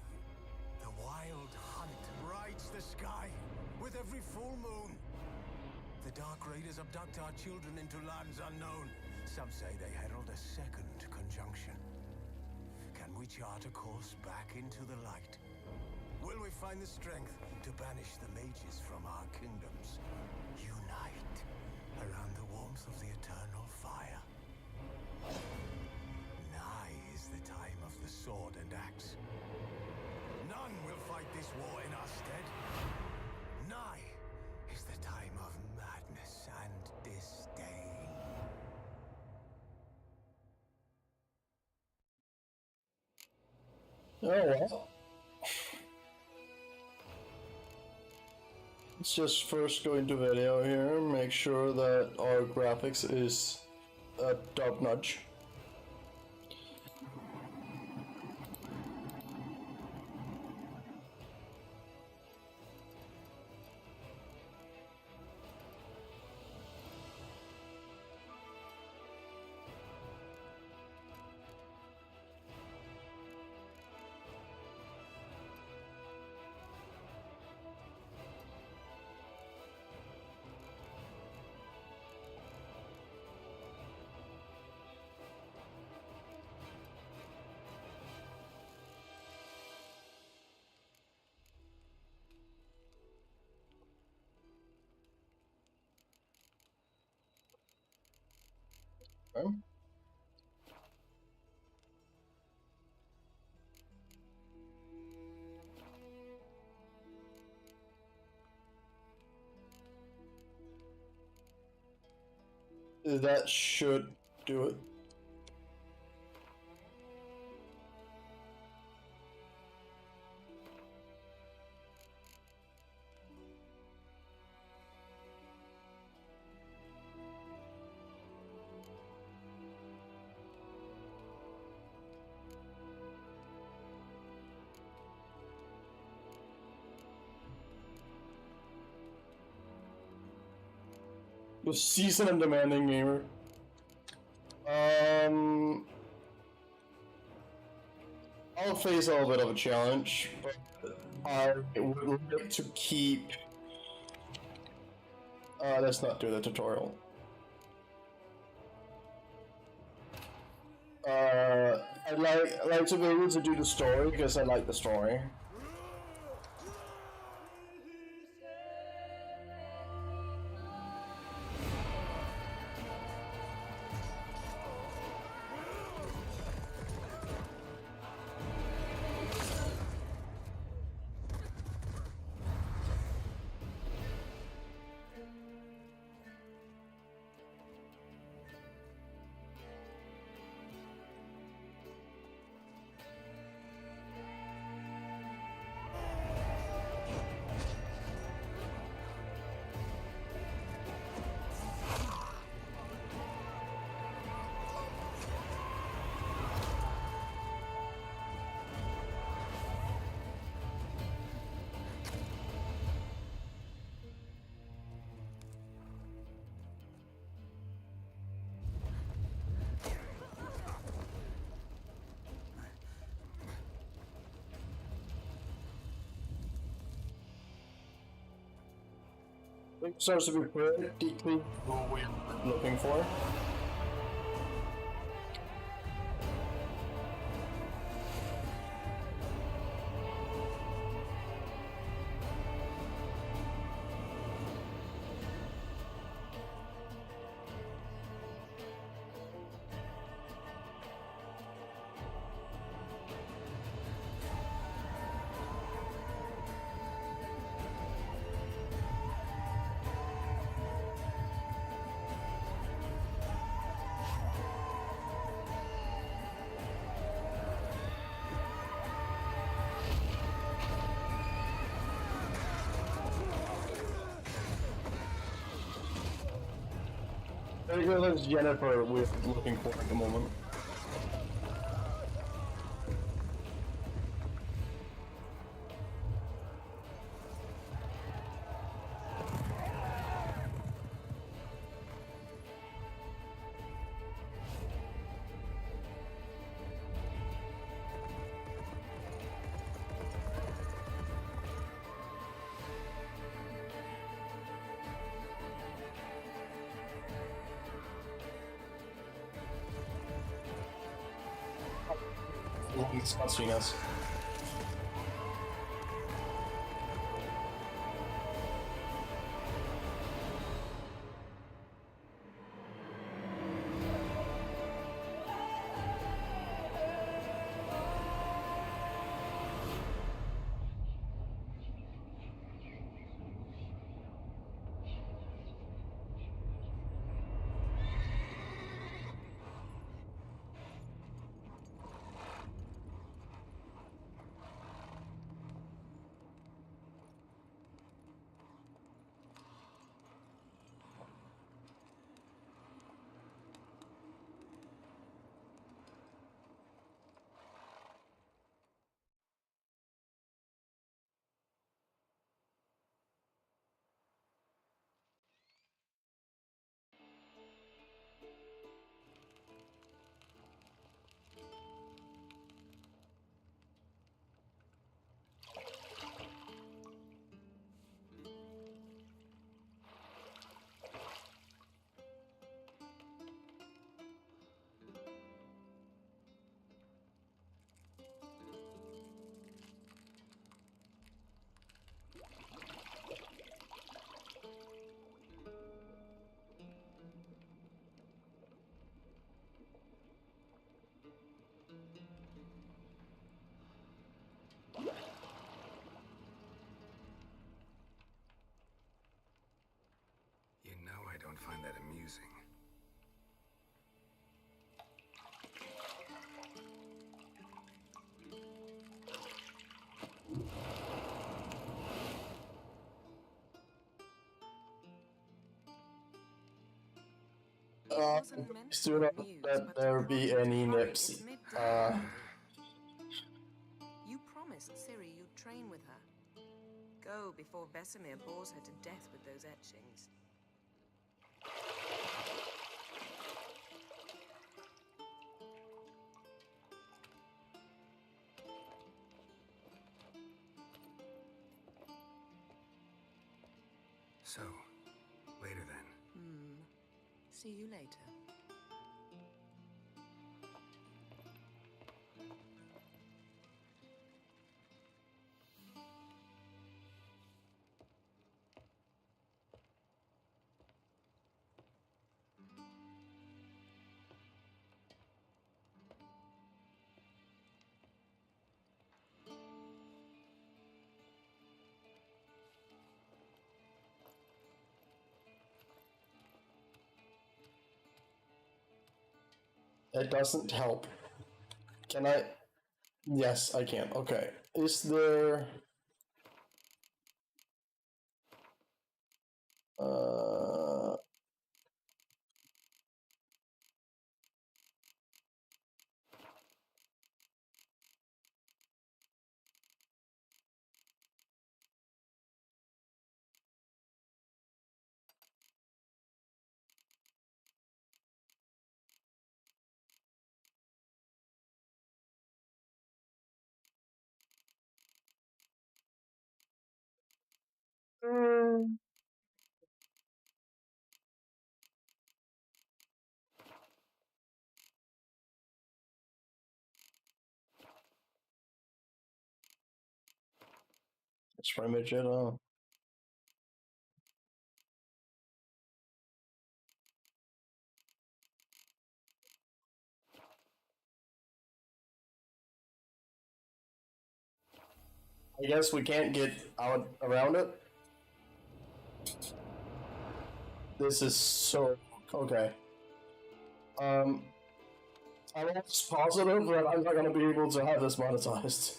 The wild hunt rides the sky with every full moon. The Dark Raiders abduct our children into lands unknown. Some say they herald a second conjunction. Can we chart a course back into the light? Will we find the strength to banish the mages from our kingdoms? Unite around the warmth of the eternal fire. Nigh is the time of the sword and axe. None will fight this war in our stead. Nigh is the time of madness and disdain. Oh well. Let's just first go into video here, make sure that our graphics is top notch. Okay. That should do it. The seasoned and demanding gamer. I'll face a little bit of a challenge, but I would like to keep. Let's not do the tutorial. I'd like to be able to do the story because I like the story. It starts to be pretty clear what we're looking for. There you go, there's Jennifer we're looking for at the moment. He's not seeing us. You know I don't find that amusing. Do not let there be any nips. You promised Ciri you'd train with her. Go before Vesemir bores her to death with those etchings. So, later then. See you later. It doesn't help. Can I? Yes, I can. Okay. Is there... That's pretty much it, huh? I guess we can't get out around it. This is so okay. I'm almost positive that I'm not gonna be able to have this monetized.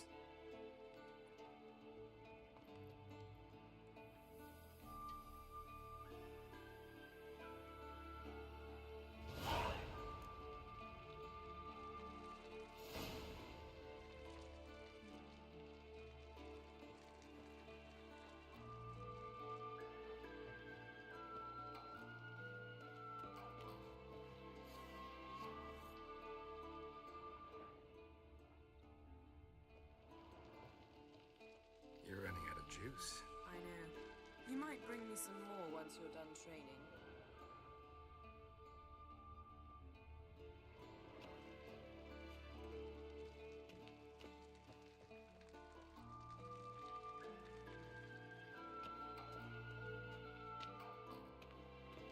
You're running out of juice. I know. You might bring me some more once you're done training.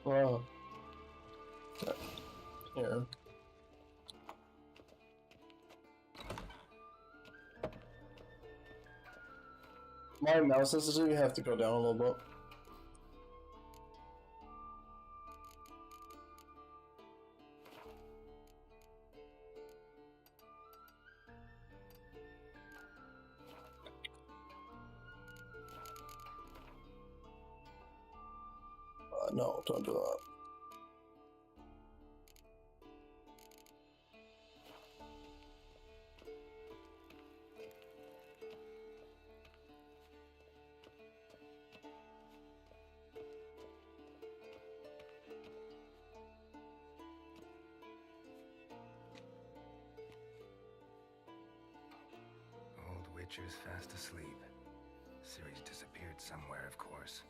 Well, here. My mouse sensitivity have to go down a little bit. No, don't do that. Old Witcher's fast asleep. Ciri's disappeared somewhere, of course.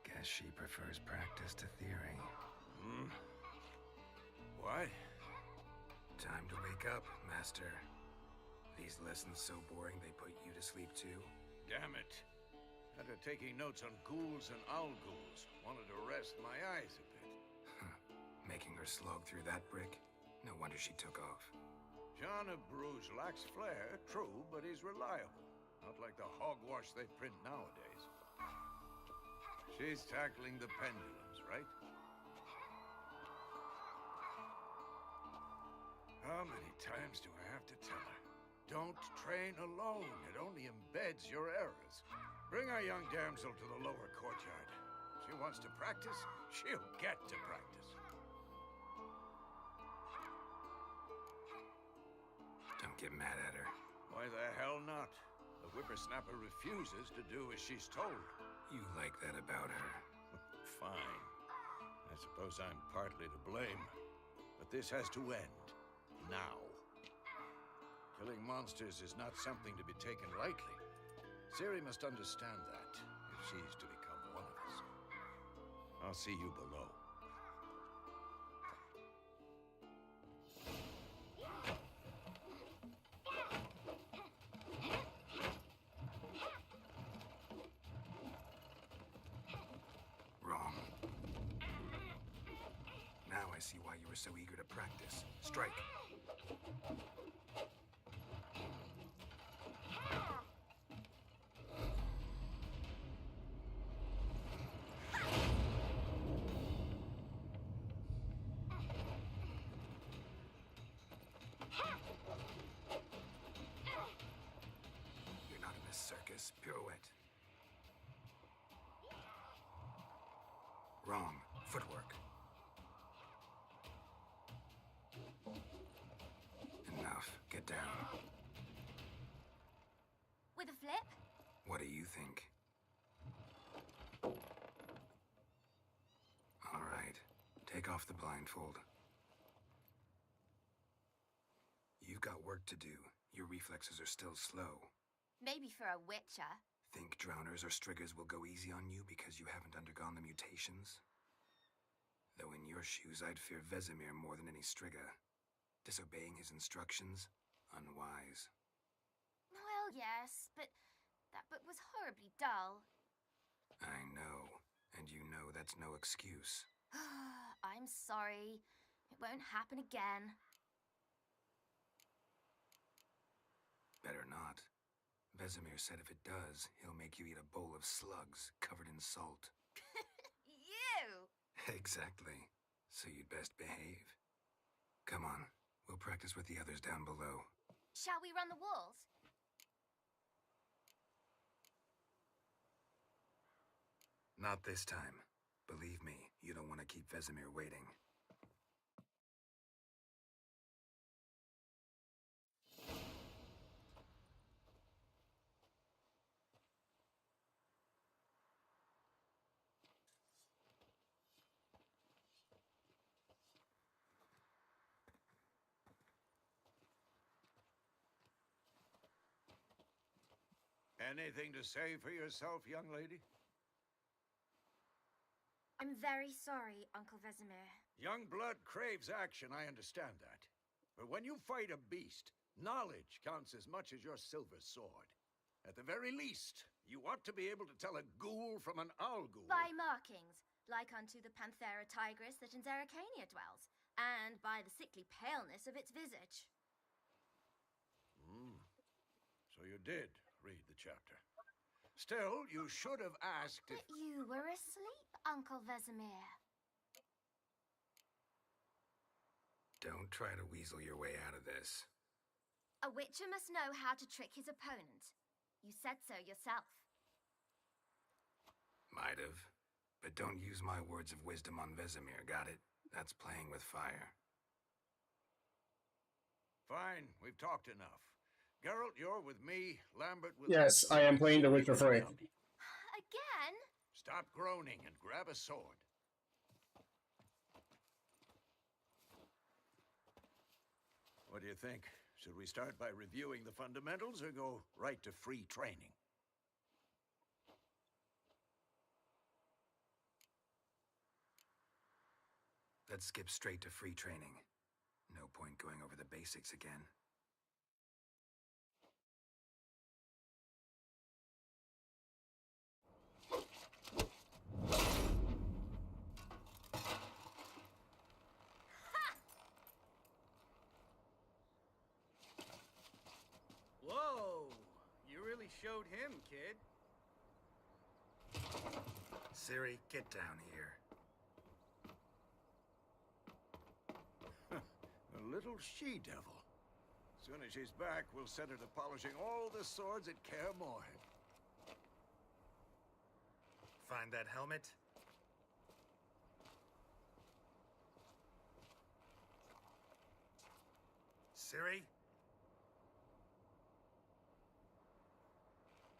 Guess she prefers practice to theory. Hmm? What? Time to wake up, Master. These lessons so boring they put you to sleep too? Damn it. After taking notes on ghouls and owl ghouls, wanted to rest my eyes a bit. Making her slog through that brick? No wonder she took off. John of Bruges lacks flair, true, but he's reliable. Not like the hogwash they print nowadays. She's tackling the pendulums, right? How many times do I have to tell her? Don't train alone. It only embeds your errors. Bring our young damsel to the lower courtyard. She wants to practice, she'll get to practice. Don't get mad at her. Why the hell not? The whippersnapper refuses to do as she's told. You like that about her? Fine. I suppose I'm partly to blame. But this has to end. Now. Killing monsters is not something to be taken lightly. Ciri must understand that, if she's to become one of us. I'll see you below. Wrong. Now I see why you were so eager to practice. Strike. You're not in a circus. Pirouette. Wrong. Footwork. Enough. Get down. With a flip? What do you think? All right. Take off the blindfold. You've got work to do. Your reflexes are still slow. Maybe for a witcher. Think drowners or striggers will go easy on you because you haven't undergone the mutations? Though in your shoes, I'd fear Vesemir more than any strigger. Disobeying his instructions? Unwise. Well, yes, but that book was horribly dull. I know, and you know that's no excuse. I'm sorry. It won't happen again. Better not. Vesemir said if it does, he'll make you eat a bowl of slugs covered in salt. You! Exactly. So you'd best behave. Come on, we'll practice with the others down below. Shall we run the walls? Not this time. Believe me, you don't want to keep Vesemir waiting. Anything to say for yourself, young lady? I'm very sorry, Uncle Vesemir. Young blood craves action, I understand that. But when you fight a beast, knowledge counts as much as your silver sword. At the very least, you ought to be able to tell a ghoul from an owl ghoul. By markings, like unto the Panthera tigris that in Zerrikania dwells, and by the sickly paleness of its visage. So you did read the chapter. Still, you should have asked if... But you were asleep, Uncle Vesemir. Don't try to weasel your way out of this. A witcher must know how to trick his opponent. You said so yourself. Might have. But don't use my words of wisdom on Vesemir, got it? That's playing with fire. Fine, we've talked enough. Geralt, you're with me. Lambert will... Yes, I am playing The Witcher 3. Again? Stop groaning and grab a sword. What do you think? Should we start by reviewing the fundamentals or go right to free training? Let's skip straight to free training. No point going over the basics again. Whoa! You really showed him, kid. Ciri, get down here. A little she-devil. As soon as she's back, we'll set her to polishing all the swords at Kaer Morhen. Find that helmet? Ciri?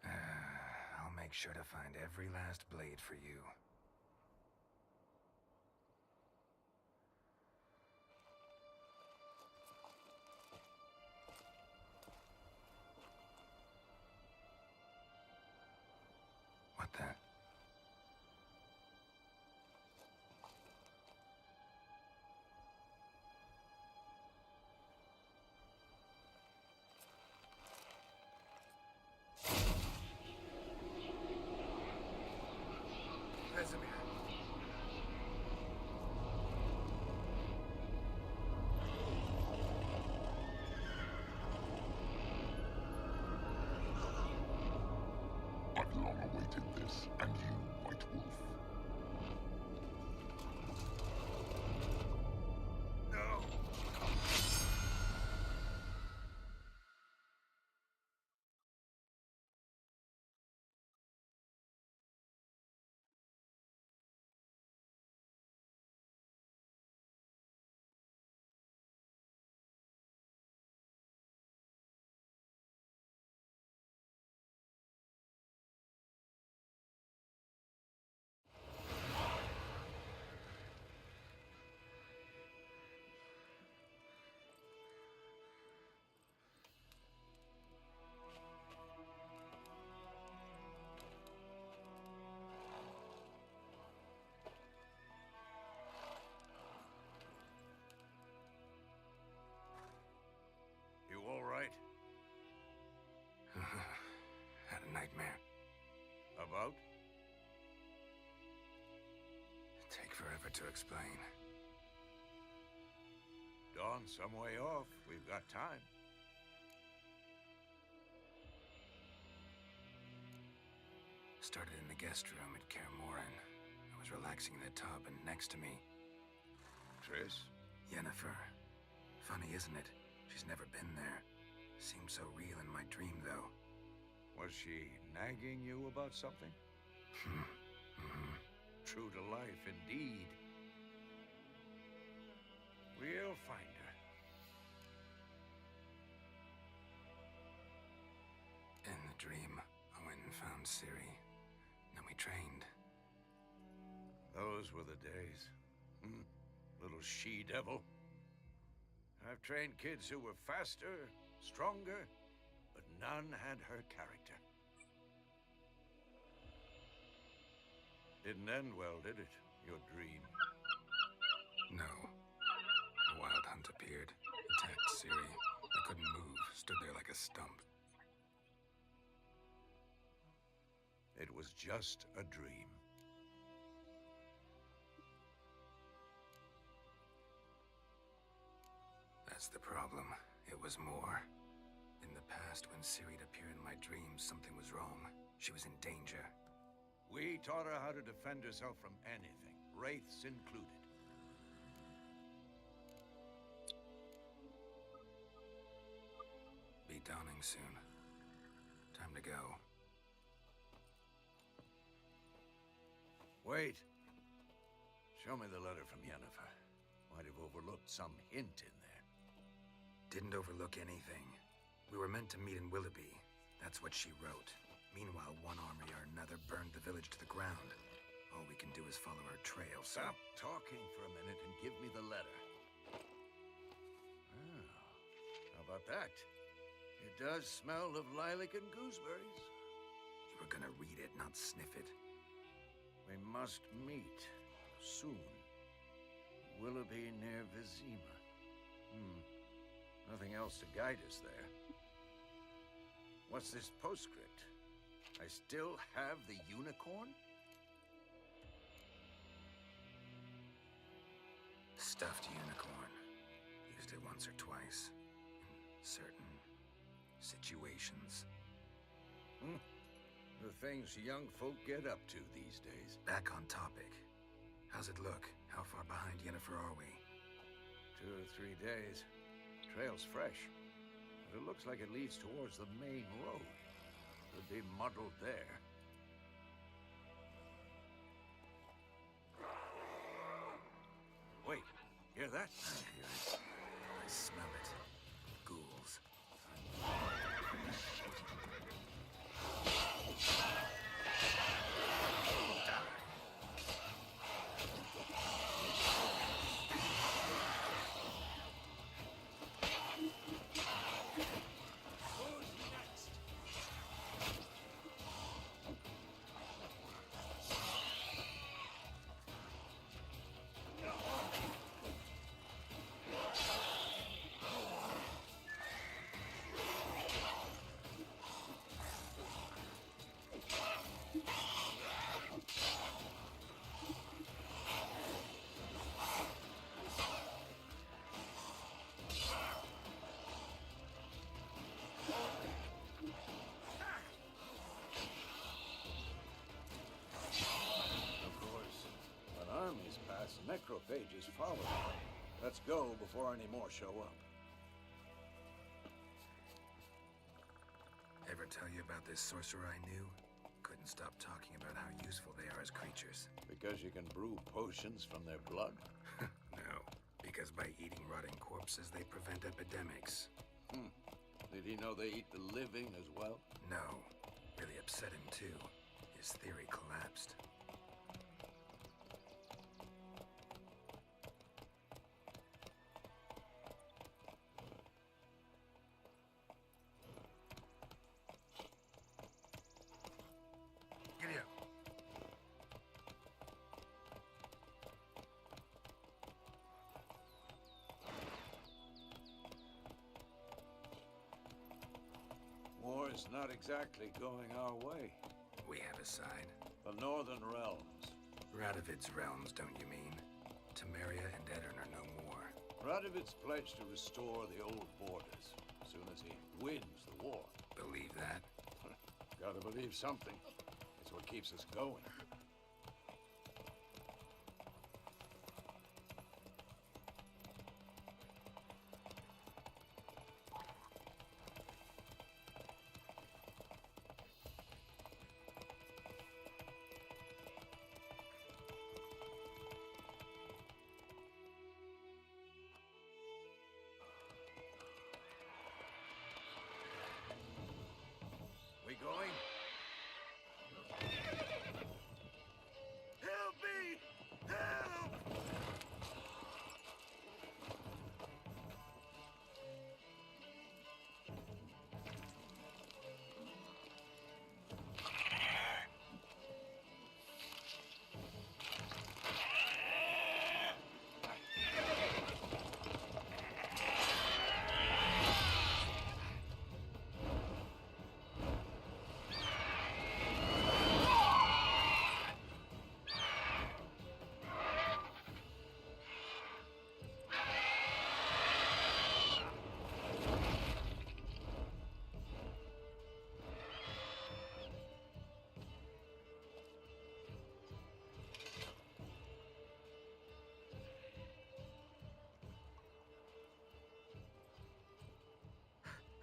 I'll make sure to find every last blade for you. What the? Vesemir. I've long awaited this, and About? Take forever to explain. Dawn's some way off. We've got time. Started in the guest room at Kaer Morhen. I was relaxing in the tub, and next to me... Triss? Yennefer. Funny, isn't it? She's never been there. Seemed so real in my dream, though. Was she nagging you about something? True to life, indeed. We'll find her. In the dream, I went and found Ciri. Then we trained. Those were the days. Little she-devil. I've trained kids who were faster, stronger, but none had her character. Didn't end well, did it? Your dream? No. A wild hunt appeared, attacked Ciri. I couldn't move, stood there like a stump. It was just a dream. That's the problem. It was more. In the past, when Ciri'd appear in my dreams, something was wrong. She was in danger. We taught her how to defend herself from anything, wraiths included. Be dawning soon. Time to go. Wait. Show me the letter from Yennefer. Might have overlooked some hint in there. Didn't overlook anything. We were meant to meet in Willoughby. That's what she wrote. Meanwhile, one army or another burned the village to the ground. All we can do is follow her trail, so... Stop talking for a minute and give me the letter. Oh, how about that? It does smell of lilac and gooseberries. You were gonna read it, not sniff it. We must meet soon. Willoughby near Vizima. Nothing else to guide us there. What's this postscript? I still have the unicorn? Stuffed unicorn. Used it once or twice. In certain situations. The things young folk get up to these days. Back on topic. How's it look? How far behind Yennefer are we? 2 or 3 days. Trail's fresh. But it looks like it leads towards the main road. Could be muddled there. Wait, hear that? I hear it. I smell it. Ghouls. Necrophages follow. Let's go before any more show up. Ever tell you about this sorcerer I knew? Couldn't stop talking about how useful they are as creatures. Because you can brew potions from their blood? No, because by eating rotting corpses, they prevent epidemics. Did he know they eat the living as well? No. Really upset him, too. His theory collapsed. War's not exactly going our way. We have a side. The Northern Realms. Radovid's realms, don't you mean? Temeria and Edirn are no more. Radovid's pledged to restore the old borders as soon as he wins the war. Believe that? Gotta believe something. It's what keeps us going. We going? Help me! Help!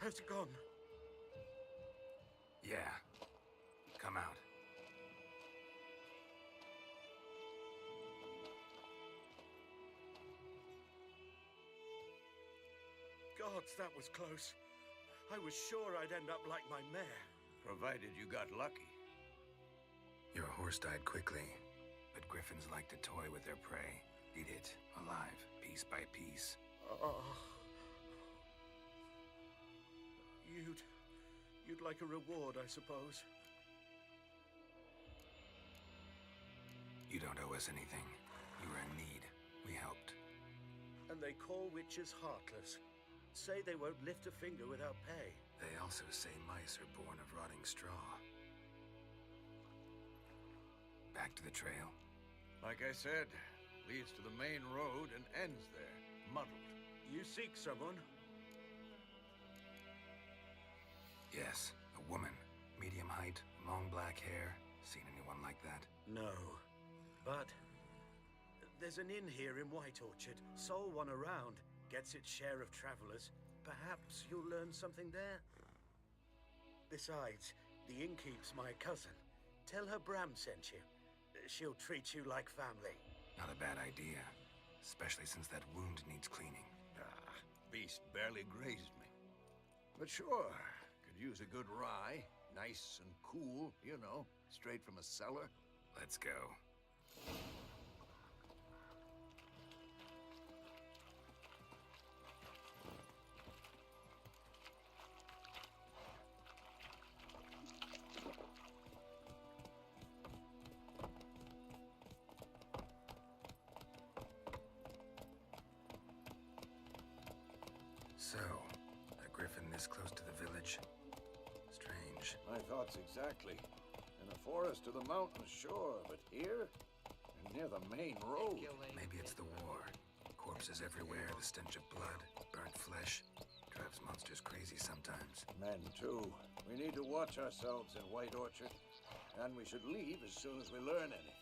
How's it gone? Yeah. Come out. Gods, that was close. I was sure I'd end up like my mare. Provided you got lucky. Your horse died quickly, but griffins like to toy with their prey. Eat it, alive, piece by piece. Oh. You'd like a reward, I suppose. You don't owe us anything. You were in need. We helped. And they call witches heartless. Say they won't lift a finger without pay. They also say mice are born of rotting straw. Back to the trail. Like I said, leads to the main road and ends there, muddled. You seek someone? Yes, a woman. Medium height, long black hair. Seen anyone like that? No. But there's an inn here in White Orchard. Sole one around. Gets its share of travelers. Perhaps you'll learn something there? Besides, the innkeep's my cousin. Tell her Bram sent you. She'll treat you like family. Not a bad idea. Especially since that wound needs cleaning. Ah, beast barely grazed me. But sure, could use a good rye. Nice and cool, you know, straight from a cellar. Let's go. So, a griffin this close to the village? Strange. My thoughts exactly. In the forest or the mountains, sure, but here? And near the main road. Maybe it's the war. Corpses everywhere, the stench of blood, burnt flesh. Drives monsters crazy sometimes. Men, too. We need to watch ourselves in White Orchard. And we should leave as soon as we learn anything.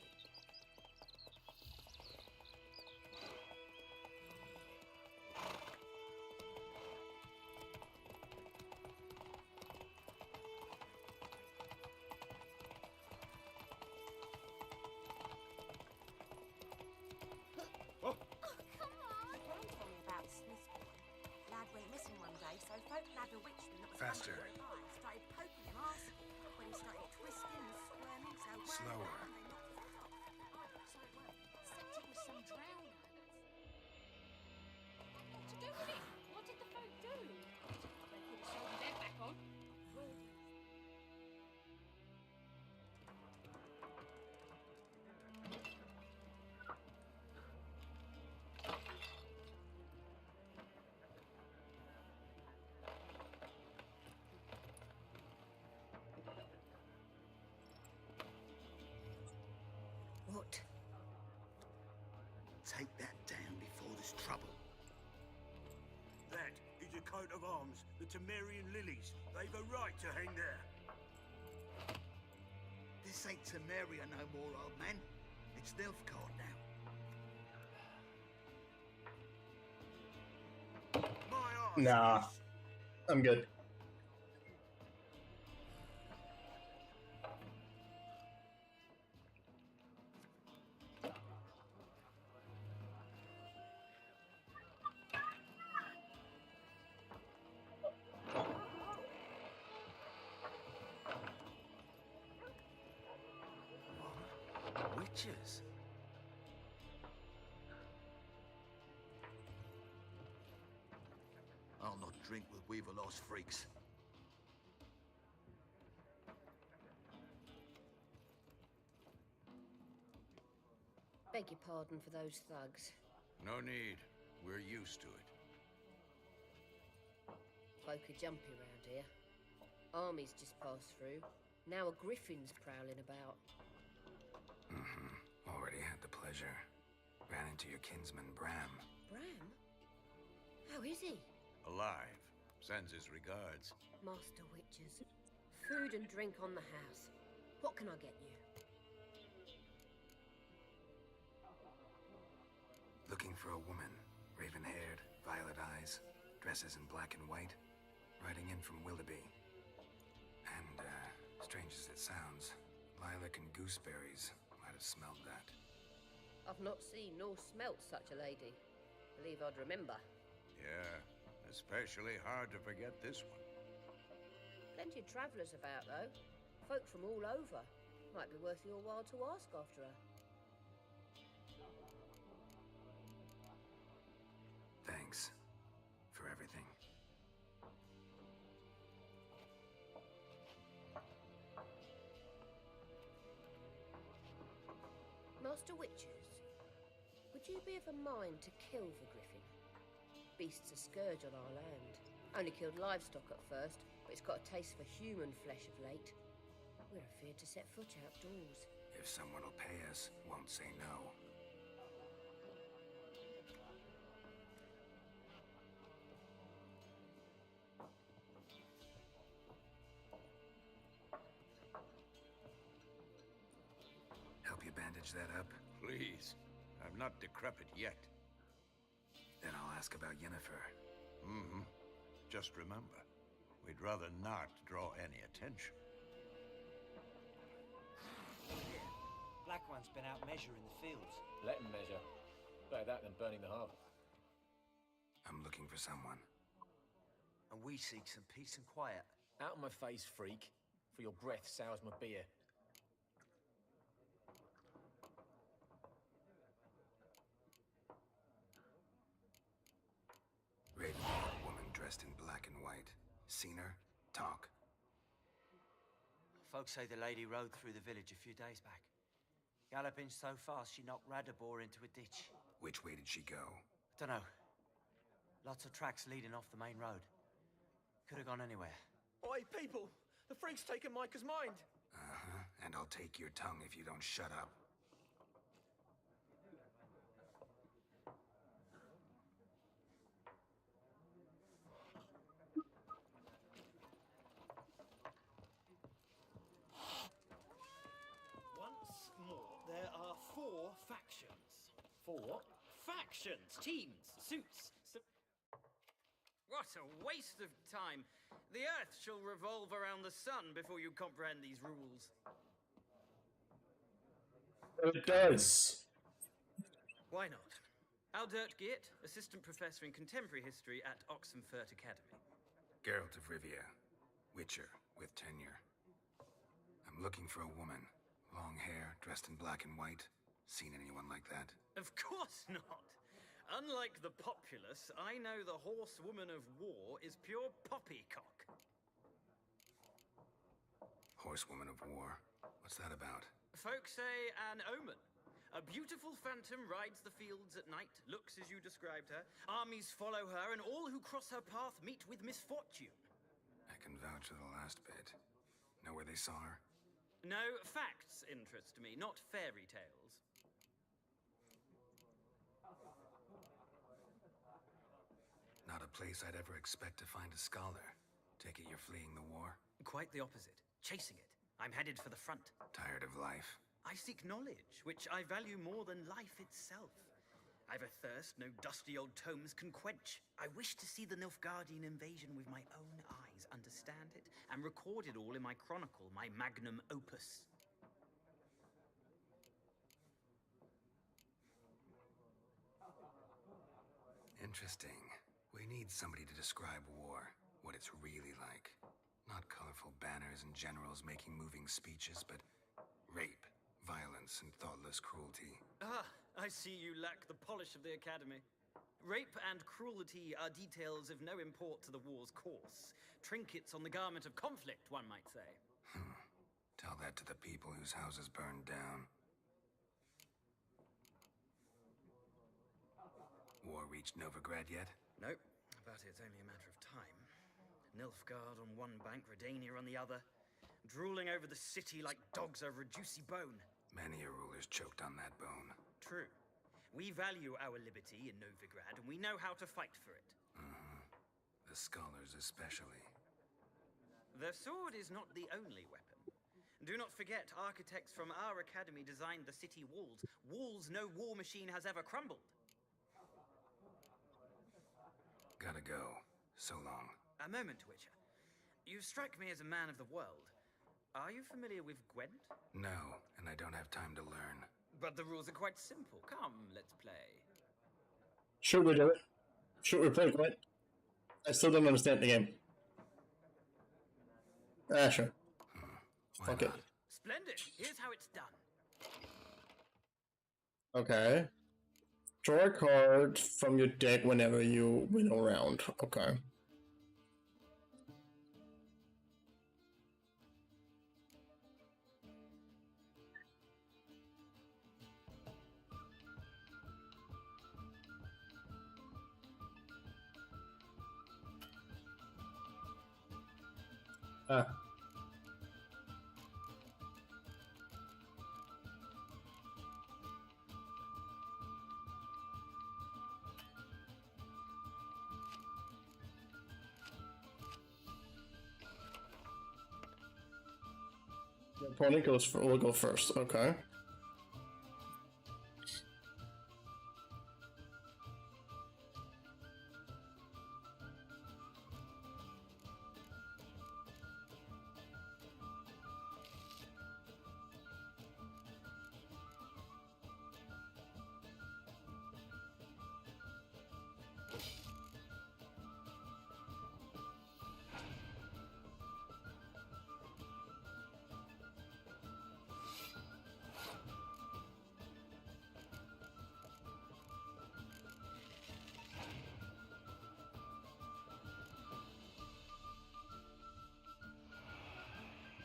Faster. Started poking him off when he started twisting and squirming, so Slower. Except it was some drowners. What to do with it? What did the folk do? They put a salt and dead back on. What? Take that down before there's trouble. That is a coat of arms, the Temerian lilies. They've a right to hang there. This ain't Temeria no more, old man. It's Nilfgaard now. My arse Nah, I'm good. Witches? I'll not drink with Weaver-lost freaks. Beg your pardon for those thugs. No need. We're used to it. Folk are jumpy round here. Armies just passed through. Now a griffin's prowling about. Already had the pleasure. Ran into your kinsman, Bram. Bram? How is he? Alive. Sends his regards. Master Witches. Food and drink on the house. What can I get you? Looking for a woman. Raven-haired, violet eyes, dresses in black and white. Riding in from Willoughby. And, strange as it sounds, lilac and gooseberries might have smelled that. I've not seen nor smelt such a lady. Believe I'd remember. Yeah, especially hard to forget this one. Plenty of travellers about, though. Folk from all over. Might be worth your while to ask after her. Thanks for everything. Master Witches, would you be of a mind to kill the griffin? Beast's a scourge on our land. Only killed livestock at first, but it's got a taste for human flesh of late. We're afeard to set foot outdoors. If someone will pay us, won't say no. Help you bandage that up? Please. I'm not decrepit yet. Then I'll ask about Yennefer. Mm-hmm. Just remember, we'd rather not draw any attention. Black One's been out measuring the fields. Let him measure. Better that than burning the harbour. I'm looking for someone. And we seek some peace and quiet. Out of my face, freak. For your breath sours my beer. Raven-haired woman dressed in black and white. Seen her? Talk. Folks say the lady rode through the village a few days back. Galloping so fast she knocked Radabor into a ditch. Which way did she go? Dunno. Lots of tracks leading off the main road. Could have gone anywhere. Oi, people! The freak's taken Micah's mind! Uh-huh. And I'll take your tongue if you don't shut up. Once more, there are 4 factions. 4 what? Factions, teams, suits. What a waste of time. The Earth shall revolve around the sun before you comprehend these rules. It does. Why not? Aldert Geert, Assistant Professor in Contemporary History at Oxenfurt Academy. Geralt of Rivia. Witcher, with tenure. I'm looking for a woman. Long hair, dressed in black and white. Seen anyone like that? Of course not. Unlike the populace, I know the horsewoman of war is pure poppycock. Horsewoman of war? What's that about? Folk say an omen. A beautiful phantom rides the fields at night, looks as you described her. Armies follow her, and all who cross her path meet with misfortune. I can vouch for the last bit. Know where they saw her? No, facts interest me, not fairy tales. Not a place I'd ever expect to find a scholar. Take it you're fleeing the war? Quite the opposite. Chasing it. I'm headed for the front. Tired of life? I seek knowledge, which I value more than life itself. I've a thirst no dusty old tomes can quench. I wish to see the Nilfgaardian invasion with my own eyes, understand it, and record it all in my chronicle, my magnum opus. Interesting. We need somebody to describe war, what it's really like. Not colorful banners and generals making moving speeches, but rape, violence, and thoughtless cruelty. Ah, I see you lack the polish of the Academy. Rape and cruelty are details of no import to the war's course. Trinkets on the garment of conflict, one might say. Tell that to the people whose houses burned down. War reached Novigrad yet? Nope, but it's only a matter of time. Nilfgaard on one bank, Redania on the other, drooling over the city like dogs over a juicy bone. Many a ruler's choked on that bone. True. We value our liberty in Novigrad, and we know how to fight for it. The scholars especially. The sword is not the only weapon. Do not forget, architects from our academy designed the city walls. Walls no war machine has ever crumbled. Gotta go. So long. A moment, Witcher. You strike me as a man of the world. Are you familiar with Gwent? No, and I don't have time to learn. But the rules are quite simple. Come, let's play. Should we do it? Should we play Gwent? I still don't understand the game. Ah, sure. Fuck it. Splendid. Here's how it's done. Okay. Draw a card from your deck whenever you win a round. Okay. Ah. The opponent will go first. Okay.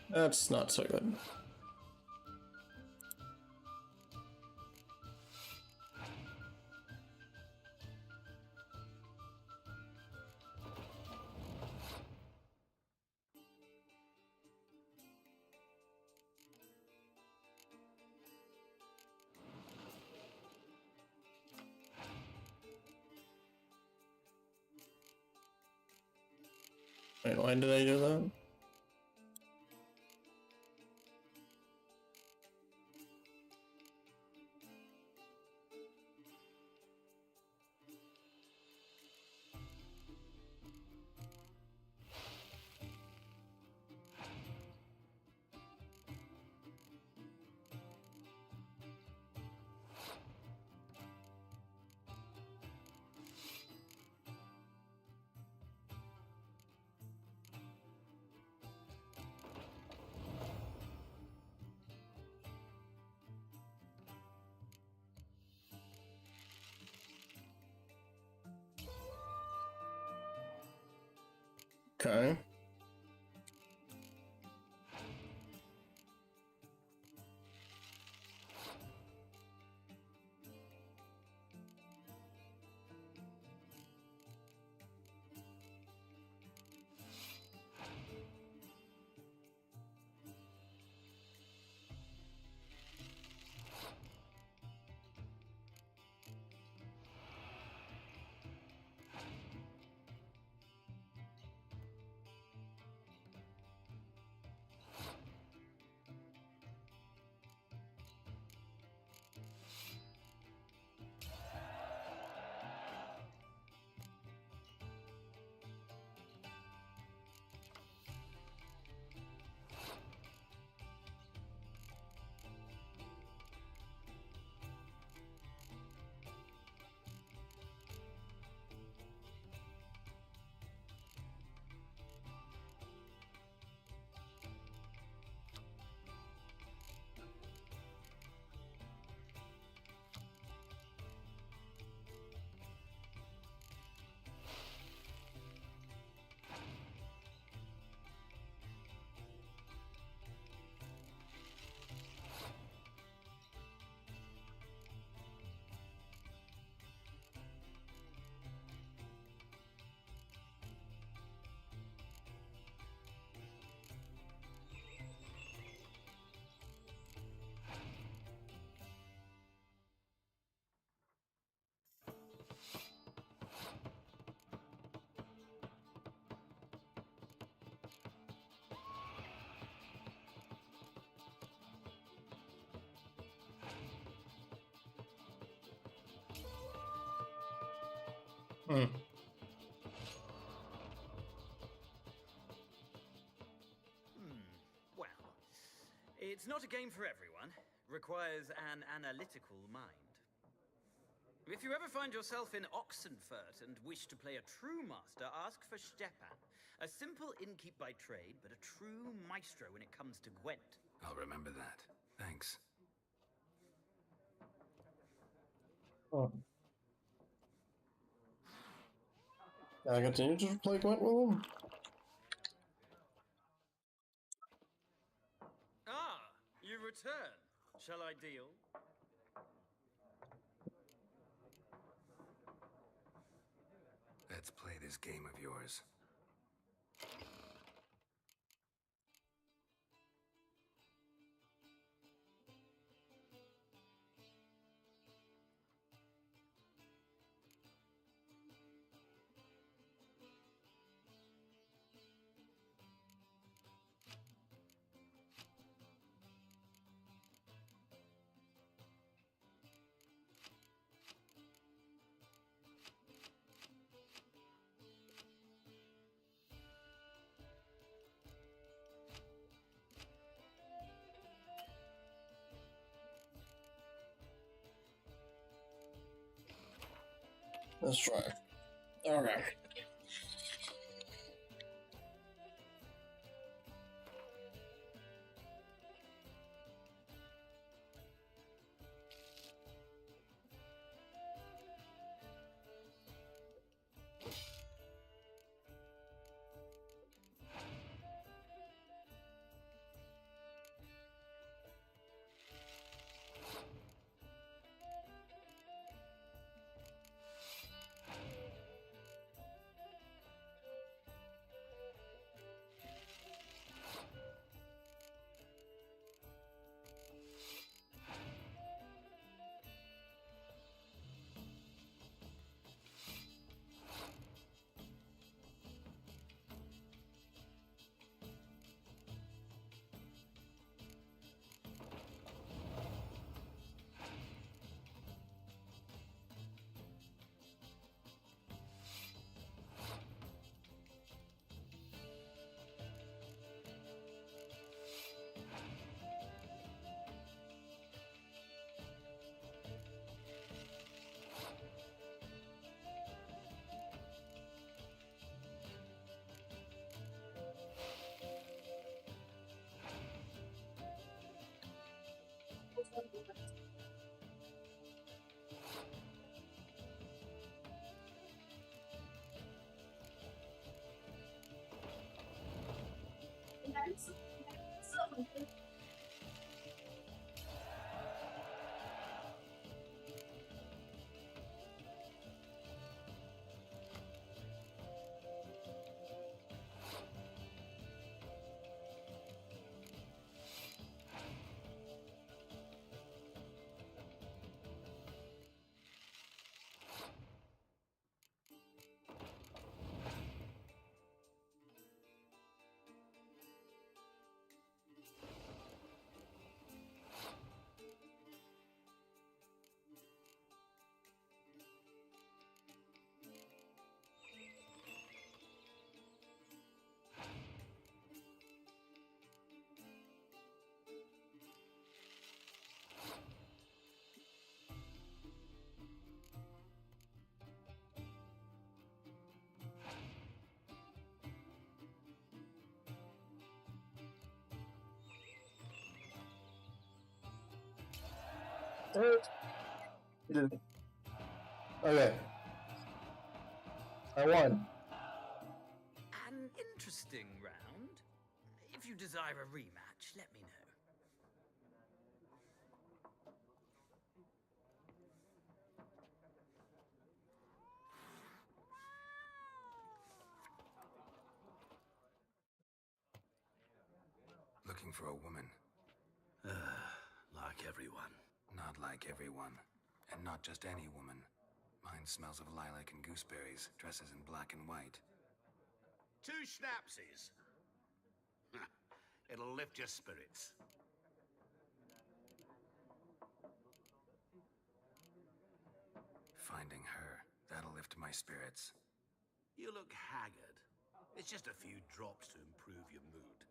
That's not so good. Wait, why did I do that? Okay. Well, it's not a game for everyone. Requires an analytical mind. If you ever find yourself in Oxenfurt and wish to play a true master, ask for Stepan. A simple innkeep by trade, but a true maestro when it comes to Gwent. I'll remember that. Thanks. Oh. Can I continue to play Gwent with him? Ah, you return. Shall I deal? Let's play this game of yours. Let's try. Okay. Okay. I won. An interesting round. If you desire a rematch, let me know. Looking for a woman. Like everyone. Not like everyone. And not just any woman. Mine smells of lilac and gooseberries, dresses in black and white. 2 schnapsies. It'll lift your spirits. Finding her, that'll lift lift my spirits. You look haggard. It's just a few drops to improve your mood.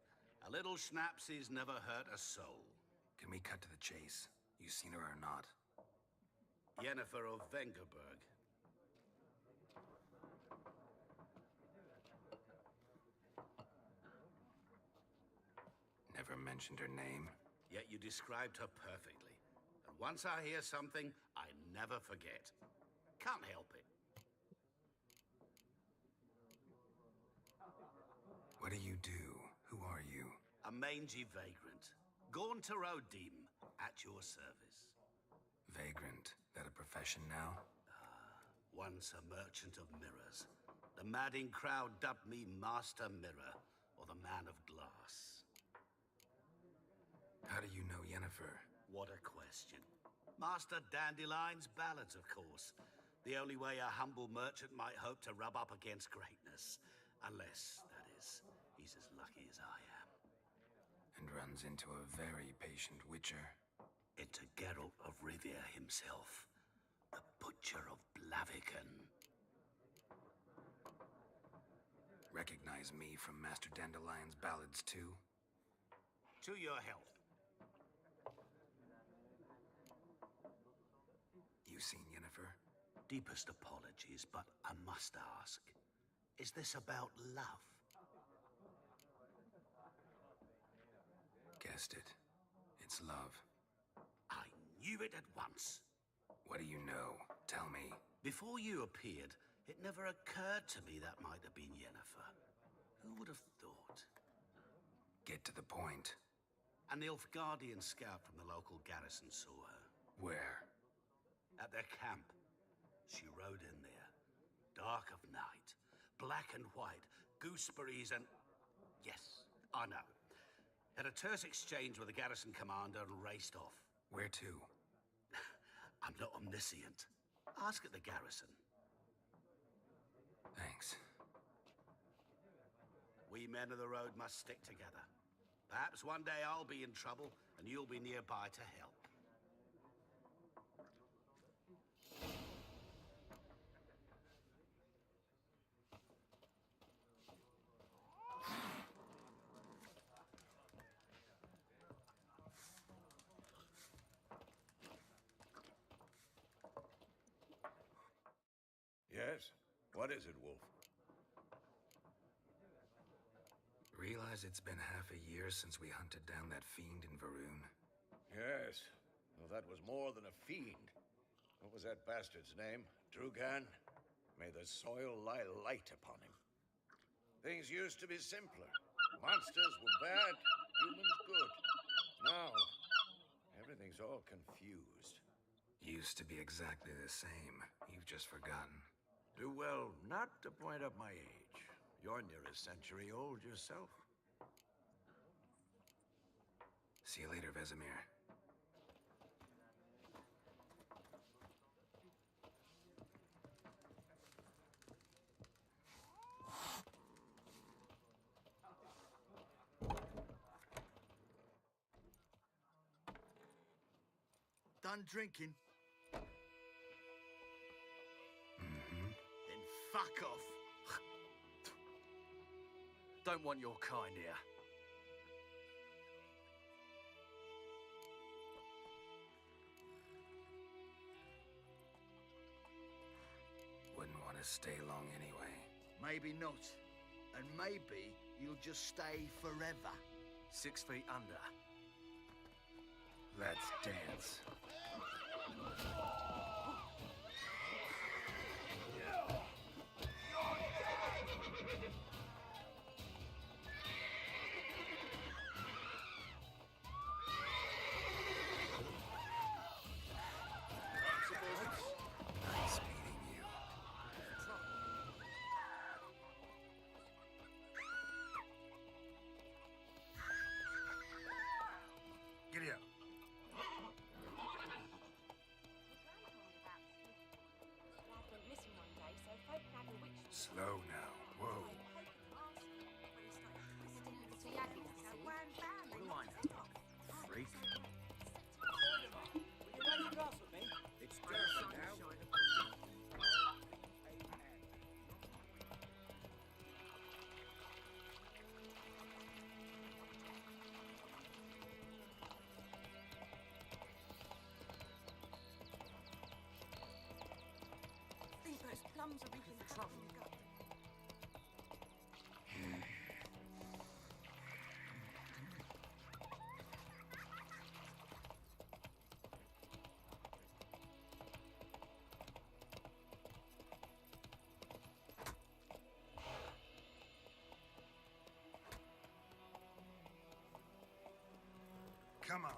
A little schnapsy's never hurt a soul. Can we cut to the chase? You seen her or not? Yennefer of Vengerberg. Never mentioned her name. Yet you described her perfectly. And once I hear something, I never forget. Can't help it. What do you do? Who are you? A mangy vagrant. Gone to Rodim, at your service. Vagrant. That a profession now? Once a merchant of mirrors. The madding crowd dubbed me Master Mirror, or the Man of Glass. How do you know Yennefer? What a question. Master Dandelion's ballads, of course. The only way a humble merchant might hope to rub up against greatness. Unless, that is, he's as lucky as I am. And runs into a very patient witcher. Into Geralt of Rivia himself. The Butcher of Blaviken. Recognize me from Master Dandelion's ballads, too? To your health. You seen Yennefer? Deepest apologies, but I must ask. Is this about love? Guessed it. It's love. I knew it at once. What do you know? Tell me. Before you appeared, it never occurred to me that might have been Yennefer. Who would have thought? Get to the point. An Nilfgaardian scout from the local garrison saw her. Where? At their camp. She rode in there. Dark of night. Black and white. Gooseberries and... Yes, I know. Had a terse exchange with the garrison commander and raced off. Where to? I'm not omniscient. Ask at the garrison. Thanks. We men of the road must stick together. Perhaps one day I'll be in trouble and you'll be nearby to help. Yes? What is it, Wolf? Realize it's been half a year since we hunted down that fiend in Varun? Yes. Well, that was more than a fiend. What was that bastard's name? Drugan? May the soil lie light upon him. Things used to be simpler. Monsters were bad, humans good. Now, everything's all confused. Used to be exactly the same. You've just forgotten. Do well not to point up my age. You're near a century old yourself. See you later, Vesemir. Done drinking? Mm-hmm. Then fuck off. Don't want your kind here. Wouldn't want to stay long anyway. Maybe not. And maybe you'll just stay forever. 6 feet under. Let's dance. Nice meeting you. Giddy up. Slow now. Whoa. What do I know? Freak. Would you like a glass with me? It's dirty now. Seems a reeking trouble. Come on.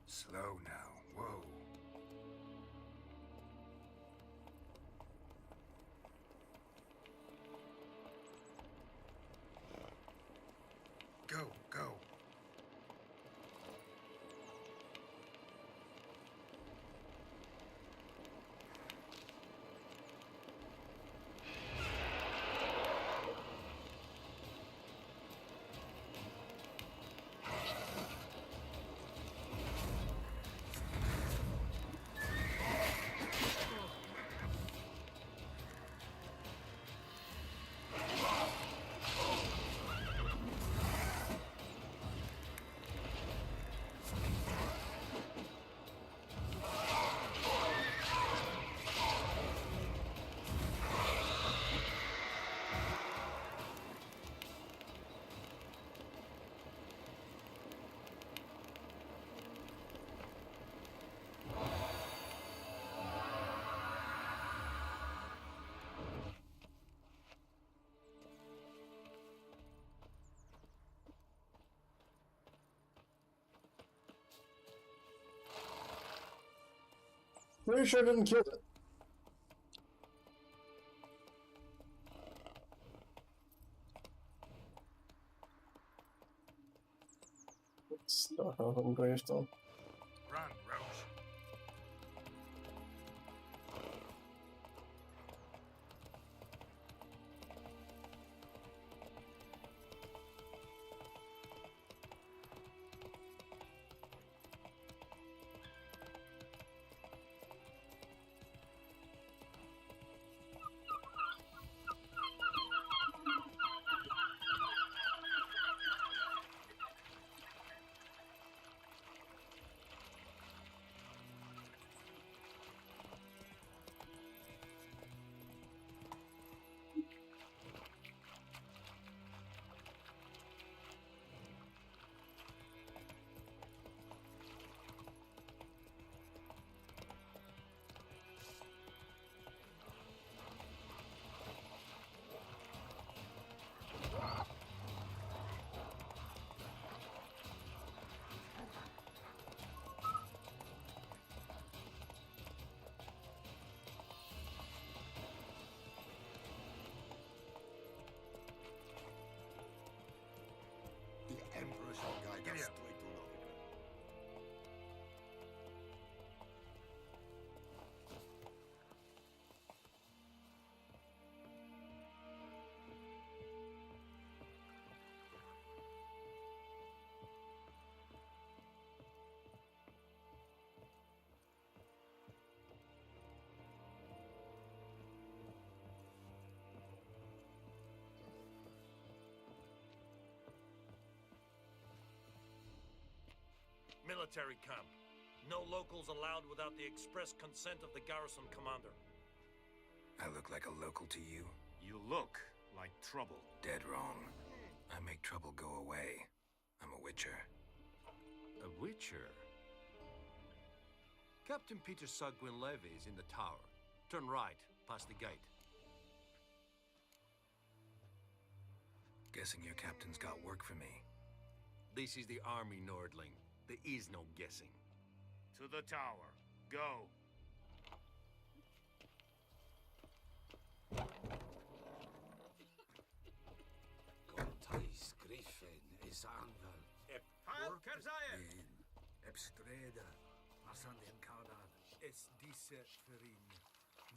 Slow now. Whoa. Go, go. Pretty sure I didn't kill it. Still have on gravestone. Run, Roach. The Emperor shall guide us straight to Nottingham. Military camp. No locals allowed without the express consent of the garrison commander. I look like a local to you? You look like trouble. Dead wrong. I make trouble go away. I'm a witcher. A witcher? Captain Peter Sagwin Levy is in the tower. Turn right, past the gate. Guessing your captain's got work for me. This is the army, Nordling. There is no guessing. To the tower. Go. Gontais Griffin is Angal. Heil Kerzaya! Ebstreda. Masandem Kaudan. Es diese Ferin.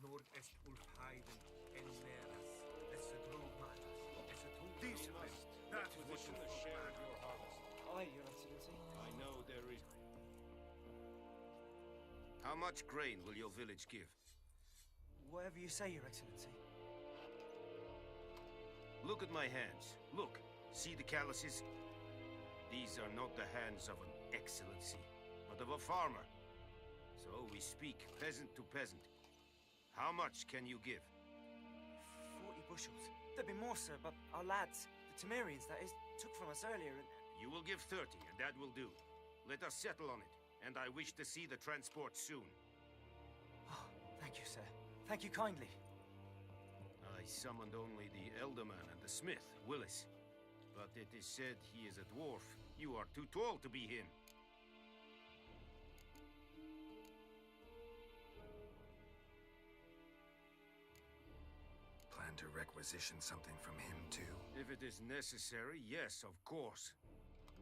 Nord est Ulfheiden. En Meras. Es a Drogmanas. Es a Dieselist. That is what you share of your harvest. Aye, Your Excellency. I know there is. How much grain will your village give? Whatever you say, Your Excellency. Look at my hands. Look. See the calluses? These are not the hands of an excellency, but of a farmer. So we speak peasant to peasant. How much can you give? 40 bushels. There'd be more, sir, but our lads, the Temerians, that is, took from us earlier and... You will give 30, and that will do. Let us settle on it, and I wish to see the transport soon. Oh, thank you, sir. Thank you kindly. I summoned only the Elderman and the smith, Willis. But it is said he is a dwarf. You are too tall to be him. Plan to requisition something from him, too? If it is necessary, yes, of course.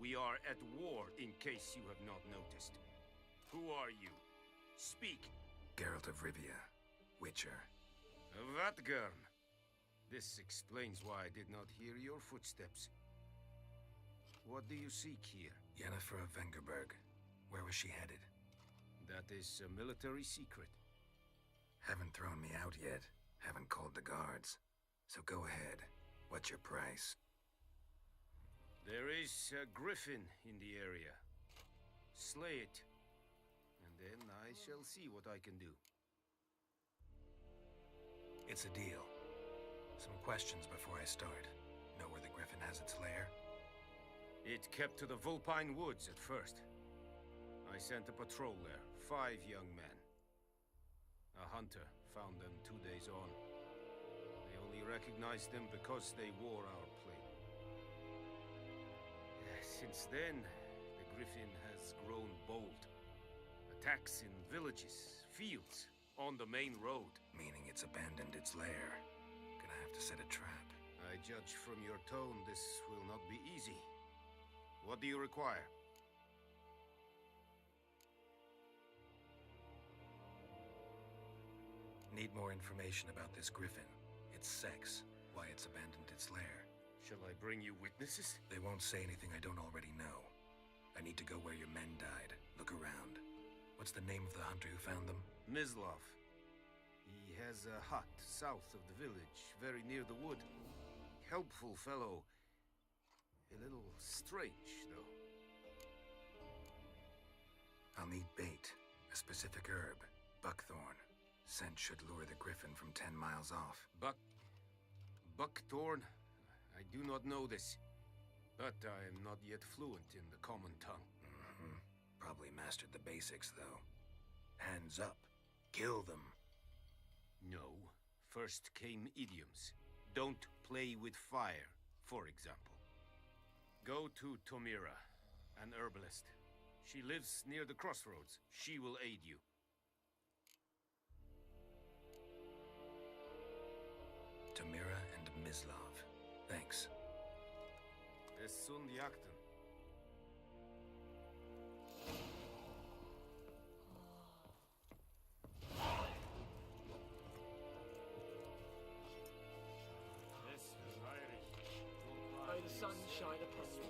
We are at war, in case you have not noticed. Who are you? Speak. Geralt of Rivia, Witcher. Vatgern. This explains why I did not hear your footsteps. What do you seek here? Yennefer of Vengerberg. Where was she headed? That is a military secret. Haven't thrown me out yet. Haven't called the guards. So go ahead. What's your price? There is a griffin in the area. Slay it. And then I shall see what I can do. It's a deal. Some questions before I start. Know where the griffin has its lair? It kept to the Vulpine Woods at first. I sent a patrol there, 5 young men. A hunter found them 2 days on. They only recognized them because they wore our plate. Since then, the griffin has grown bold. Attacks in villages, fields, on the main road. Meaning it's abandoned its lair. Gonna have to set a trap. I judge from your tone this will not be easy. What do you require? Need more information about this griffin. Its sex, why it's abandoned its lair. Shall I bring you witnesses? They won't say anything I don't already know. I need to go where your men died. Look around. What's the name of the hunter who found them? Mislav. He has a hut south of the village, very near the wood. Helpful fellow. A little strange, though. I'll need bait. A specific herb. Buckthorn. Scent should lure the griffin from 10 miles off. Buckthorn? I do not know this. But I am not yet fluent in the common tongue. Probably mastered the basics, though. Hands up. Kill them. No. First came idioms. Don't play with fire, for example. Go to Tomira, an herbalist. She lives near the crossroads. She will aid you. Tomira and Mislav. Thanks. Es sunt jakten. May the sun shine upon you.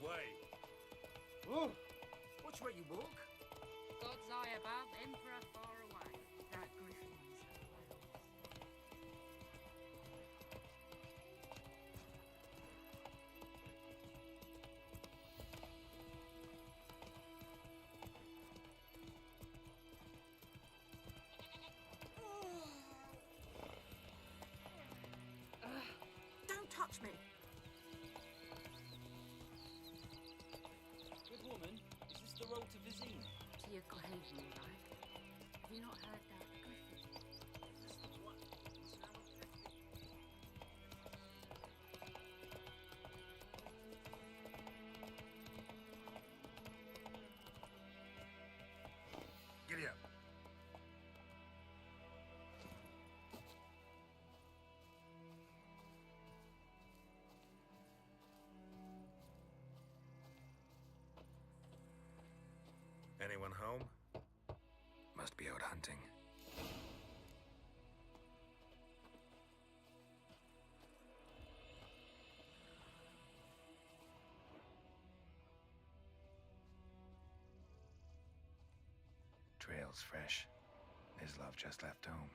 way. Ooh. Which way you walk? God's eye above, Emperor far away. That griffin's Don't touch me! Good woman, is this the road to Vizine? To your grave, more like. Have you not heard that, Griffin? Giddy up. Anyone home? Must be out hunting. Trail's fresh. Nislov just left home.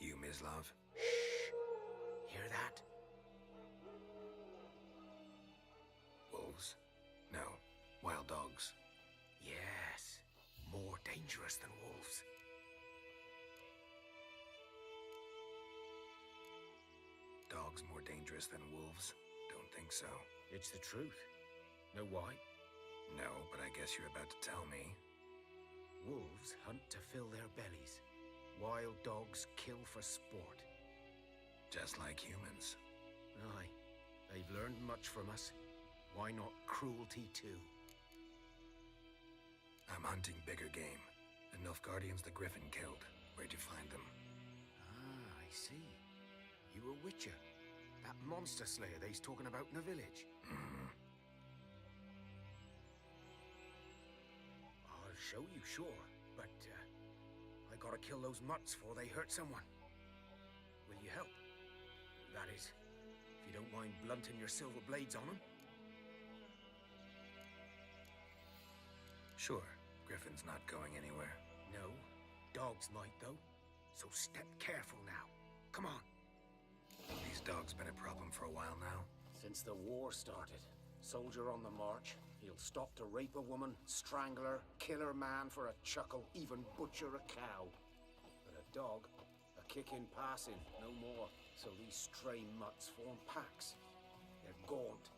You, Mislov? Hear that? Wolves? No. Wild dogs. Yes. More dangerous than wolves. Dogs more dangerous than wolves? Don't think so. It's the truth. Know why? No, but I guess you're about to tell me. Wolves hunt to fill their bellies. Wild dogs kill for sport. Just like humans. Aye. They've learned much from us. Why not cruelty too? I'm hunting bigger game. The Nilfgaardians the Griffin killed. Where'd you find them? Ah, I see. You a witcher. That monster slayer they's talking about in the village. I'll show you, sure. But, I gotta kill those mutts before they hurt someone. Will you help? That is, if you don't mind blunting your silver blades on them. Sure. Griffin's not going anywhere. No. Dogs might, though. So step careful now. Come on. These dogs been a problem for a while now? Since the war started. Soldier on the march. He'll stop to rape a woman, strangle her, kill her man for a chuckle, even butcher a cow. But a dog, a kick in passing, no more. So these stray mutts form packs. They're gaunt,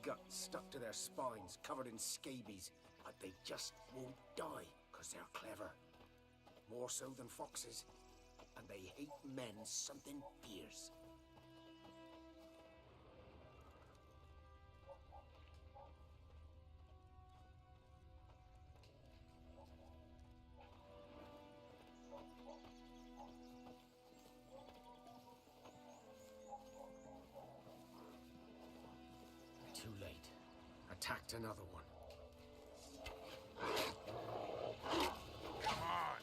guts stuck to their spines, covered in scabies. But they just won't die, because they're clever. More so than foxes. And they hate men something fierce. Too late. Attacked another one. Come on!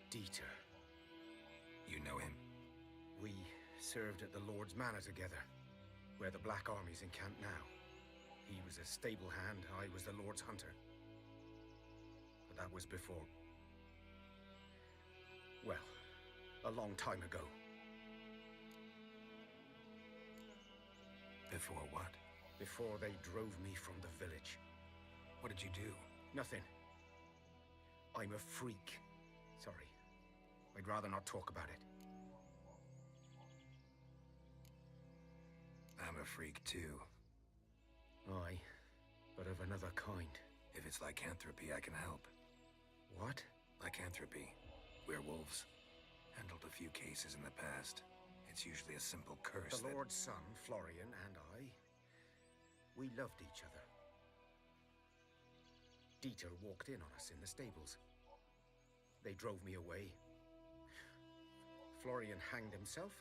Dieter. You know him? We served at the Lord's Manor together, where the Black Army's encamped now. He was a stable hand, I was the Lord's hunter. But that was before... well, a long time ago. Before what? Before they drove me from the village. What did you do? Nothing. I'm a freak. Sorry. I'd rather not talk about it. I'm a freak too. Aye, but of another kind. If it's lycanthropy, I can help. What? Lycanthropy. Werewolves. Handled a few cases in the past. It's usually a simple curse. The Lord's son, Florian, and I, we loved each other. Dieter walked in on us in the stables. They drove me away. Florian hanged himself.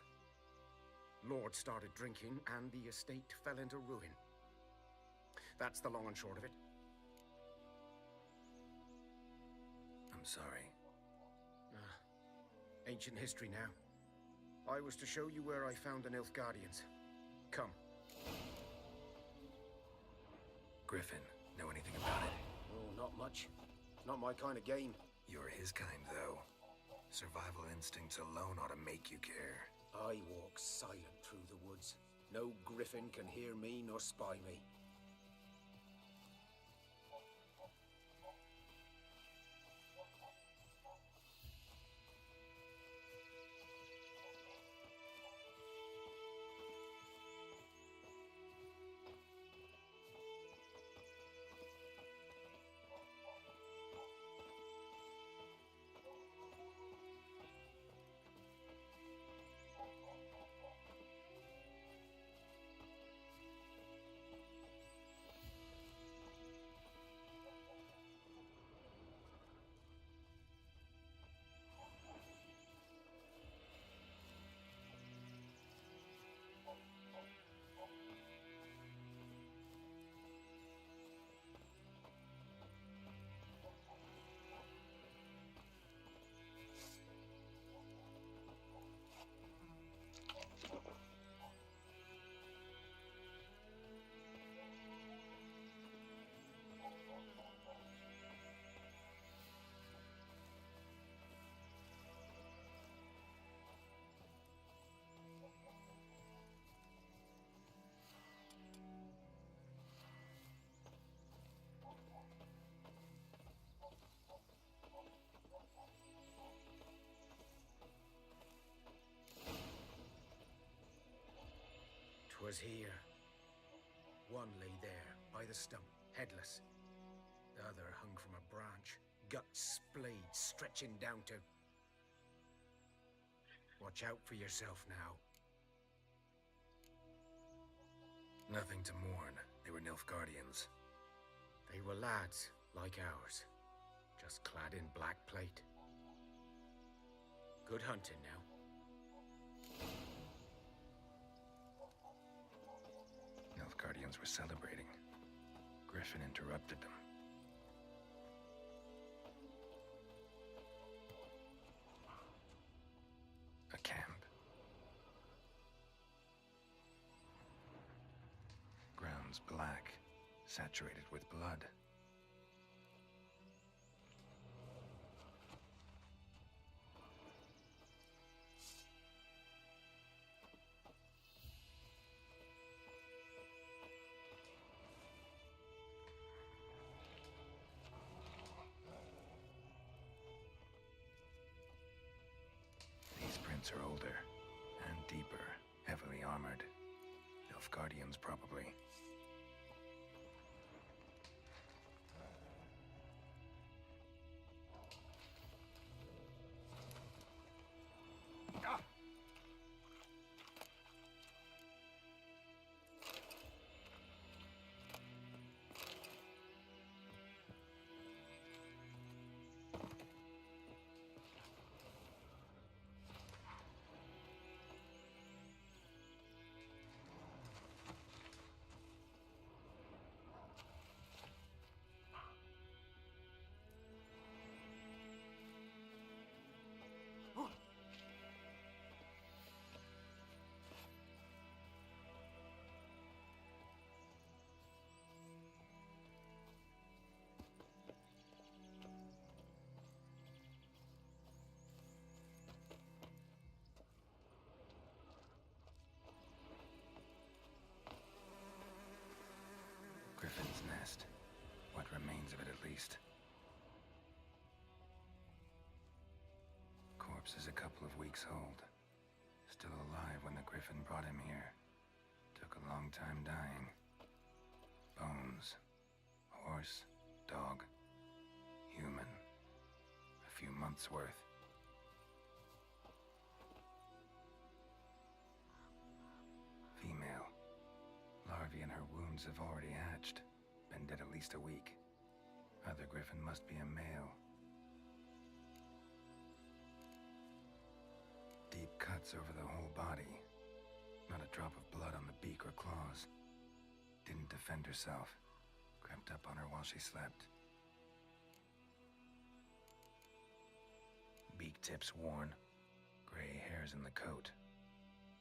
Lord started drinking, and the estate fell into ruin. That's the long and short of it. I'm sorry. Ancient history now. I was to show you where I found the Nilfgaardians. Come. Griffin, know anything about it? Oh, not much. Not my kind of game. You're his kind, though. Survival instincts alone ought to make you care. I walk silent through the woods. No griffin can hear me nor spy me. Was here. One lay there, by the stump, headless. The other hung from a branch, guts splayed, stretching down to... Watch out for yourself now. Nothing to mourn. They were Nilfgaardians. They were lads, like ours, just clad in black plate. Good hunting now. Nilfgaardians were celebrating. Griffin interrupted them. A camp. Grounds black, saturated with blood. Are older and deeper, heavily armored. Nilfgaardians, probably. signs of it at least. Corpse is a couple of weeks old. Still alive when the Griffin brought him here. Took a long time dying. Bones. Horse. Dog. Human. A few months' worth. Female. Larvae in her wounds have already hatched. Been dead at least a week. Other Griffin must be a male. Deep cuts over the whole body. Not a drop of blood on the beak or claws. Didn't defend herself. Crept up on her while she slept. Beak tips worn. Gray hairs in the coat.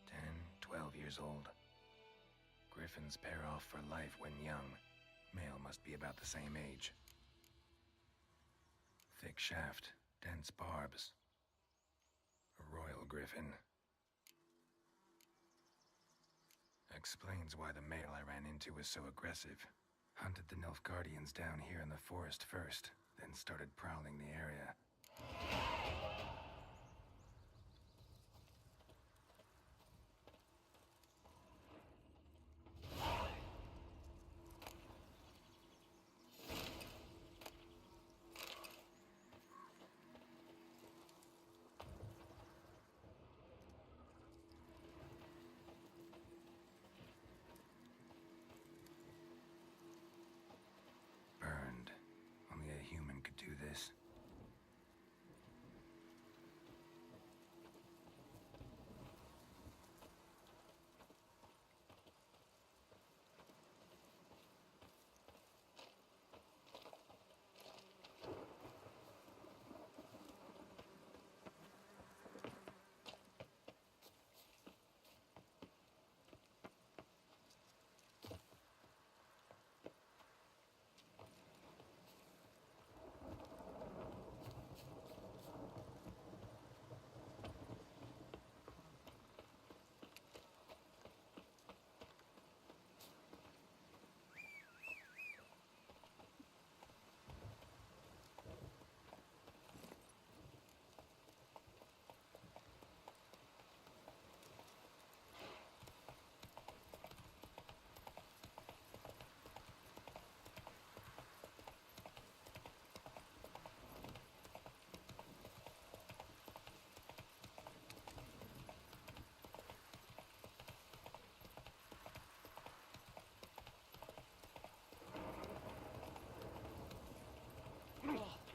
10, 12 years old. Griffins pair off for life when young. Male must be about the same age. Thick shaft, dense barbs. A royal griffin. Explains why the male I ran into was so aggressive. Hunted the Nilfgaardians down here in the forest first, then started prowling the area. Burned. Only a human could do this.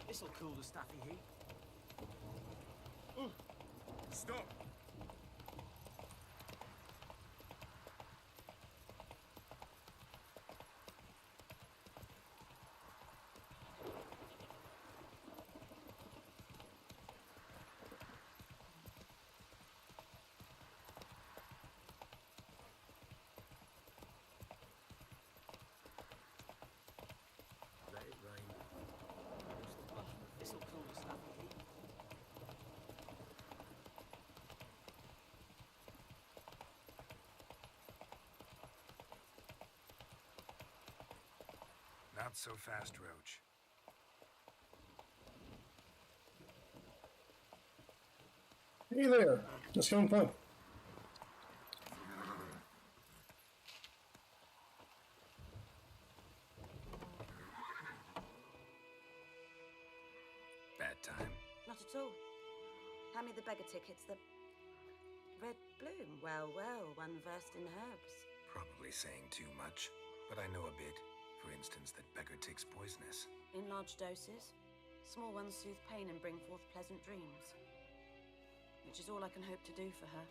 This'll cool the stuffy heat. Stop! Let it rain. This'll cool the stuffy heat. Not so fast, Roach. Hey there. Just having fun. Bad time. Not at all. Hand me the beggar tickets, the red bloom. Well, well, one versed in herbs. Probably saying too much, but I know a bit. For instance, that beggar tick's poisonous. In large doses. Small ones soothe pain and bring forth pleasant dreams. Which is all I can hope to do for her.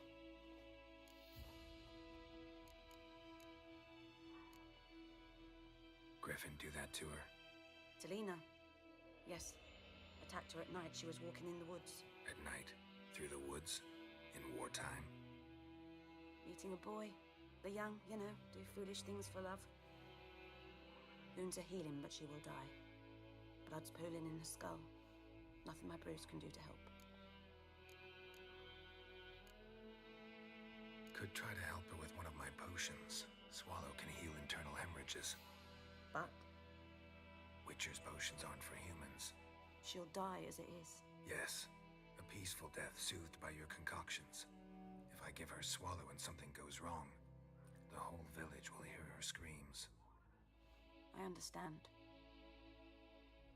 Griffin do that to her? Delina. Yes. Attacked her at night. She was walking in the woods. At night? Through the woods? In wartime? Meeting a boy. The young, you know, do foolish things for love. Wounds are healing, but she will die. Blood's pooling in her skull. Nothing my bruise can do to help. Could try to help her with one of my potions. Swallow can heal internal hemorrhages. But? Witcher's potions aren't for humans. She'll die as it is. Yes, a peaceful death soothed by your concoctions. If I give her swallow and something goes wrong, the whole village will hear her screams. I understand.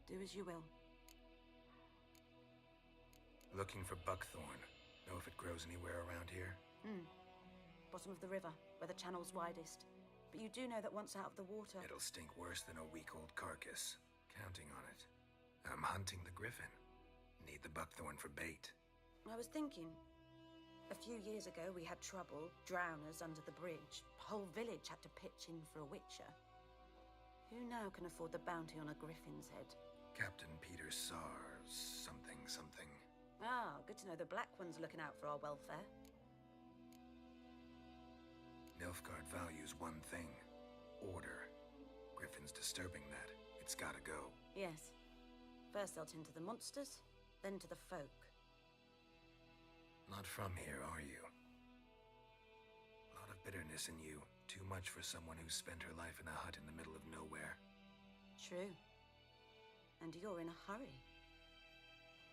Do as you will. Looking for buckthorn. Know if it grows anywhere around here? Bottom of the river, where the channel's widest. But you do know that once out of the water... It'll stink worse than a week-old carcass. Counting on it. I'm hunting the griffin. Need the buckthorn for bait. I was thinking... A few years ago, we had trouble, drowners under the bridge. The whole village had to pitch in for a witcher. Who now can afford the bounty on a griffin's head? Captain Peter Sars, something. Ah, good to know the Black One's looking out for our welfare. Nilfgaard values one thing. Order. Griffin's disturbing that. It's gotta go. Yes. First they'll tend to the monsters, then to the folk. Not from here, are you? A lot of bitterness in you. Too much for someone who spent her life in a hut in the middle of nowhere. True. And you're in a hurry.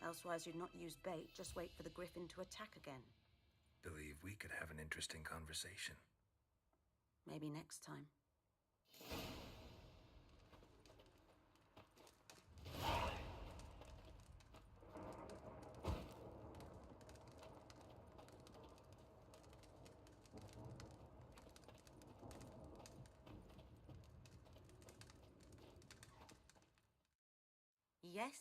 Elsewise you'd not use bait, just wait for the griffin to attack again. Believe we could have an interesting conversation. Maybe next time. Yes?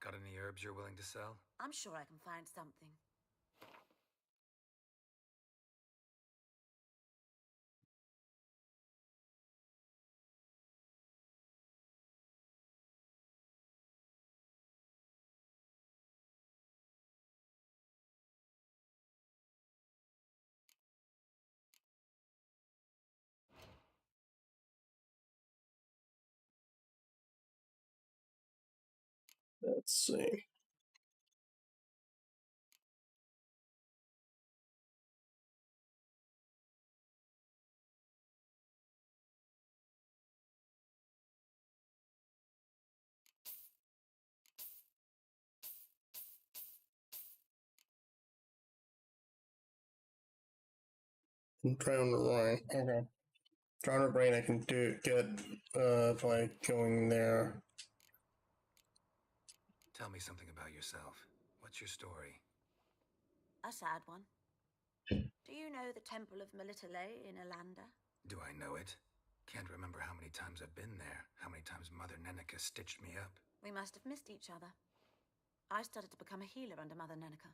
Got any herbs you're willing to sell? I'm sure I can find something. Let's see. I'm trying to brain. Okay. Trying to brain I can get by going there. Tell me something about yourself. What's your story? A sad one. Do you know the Temple of Melitele in Alanda? Do I know it? Can't remember how many times I've been there. How many times Mother Neneka stitched me up. We must have missed each other. I started to become a healer under Mother Neneka.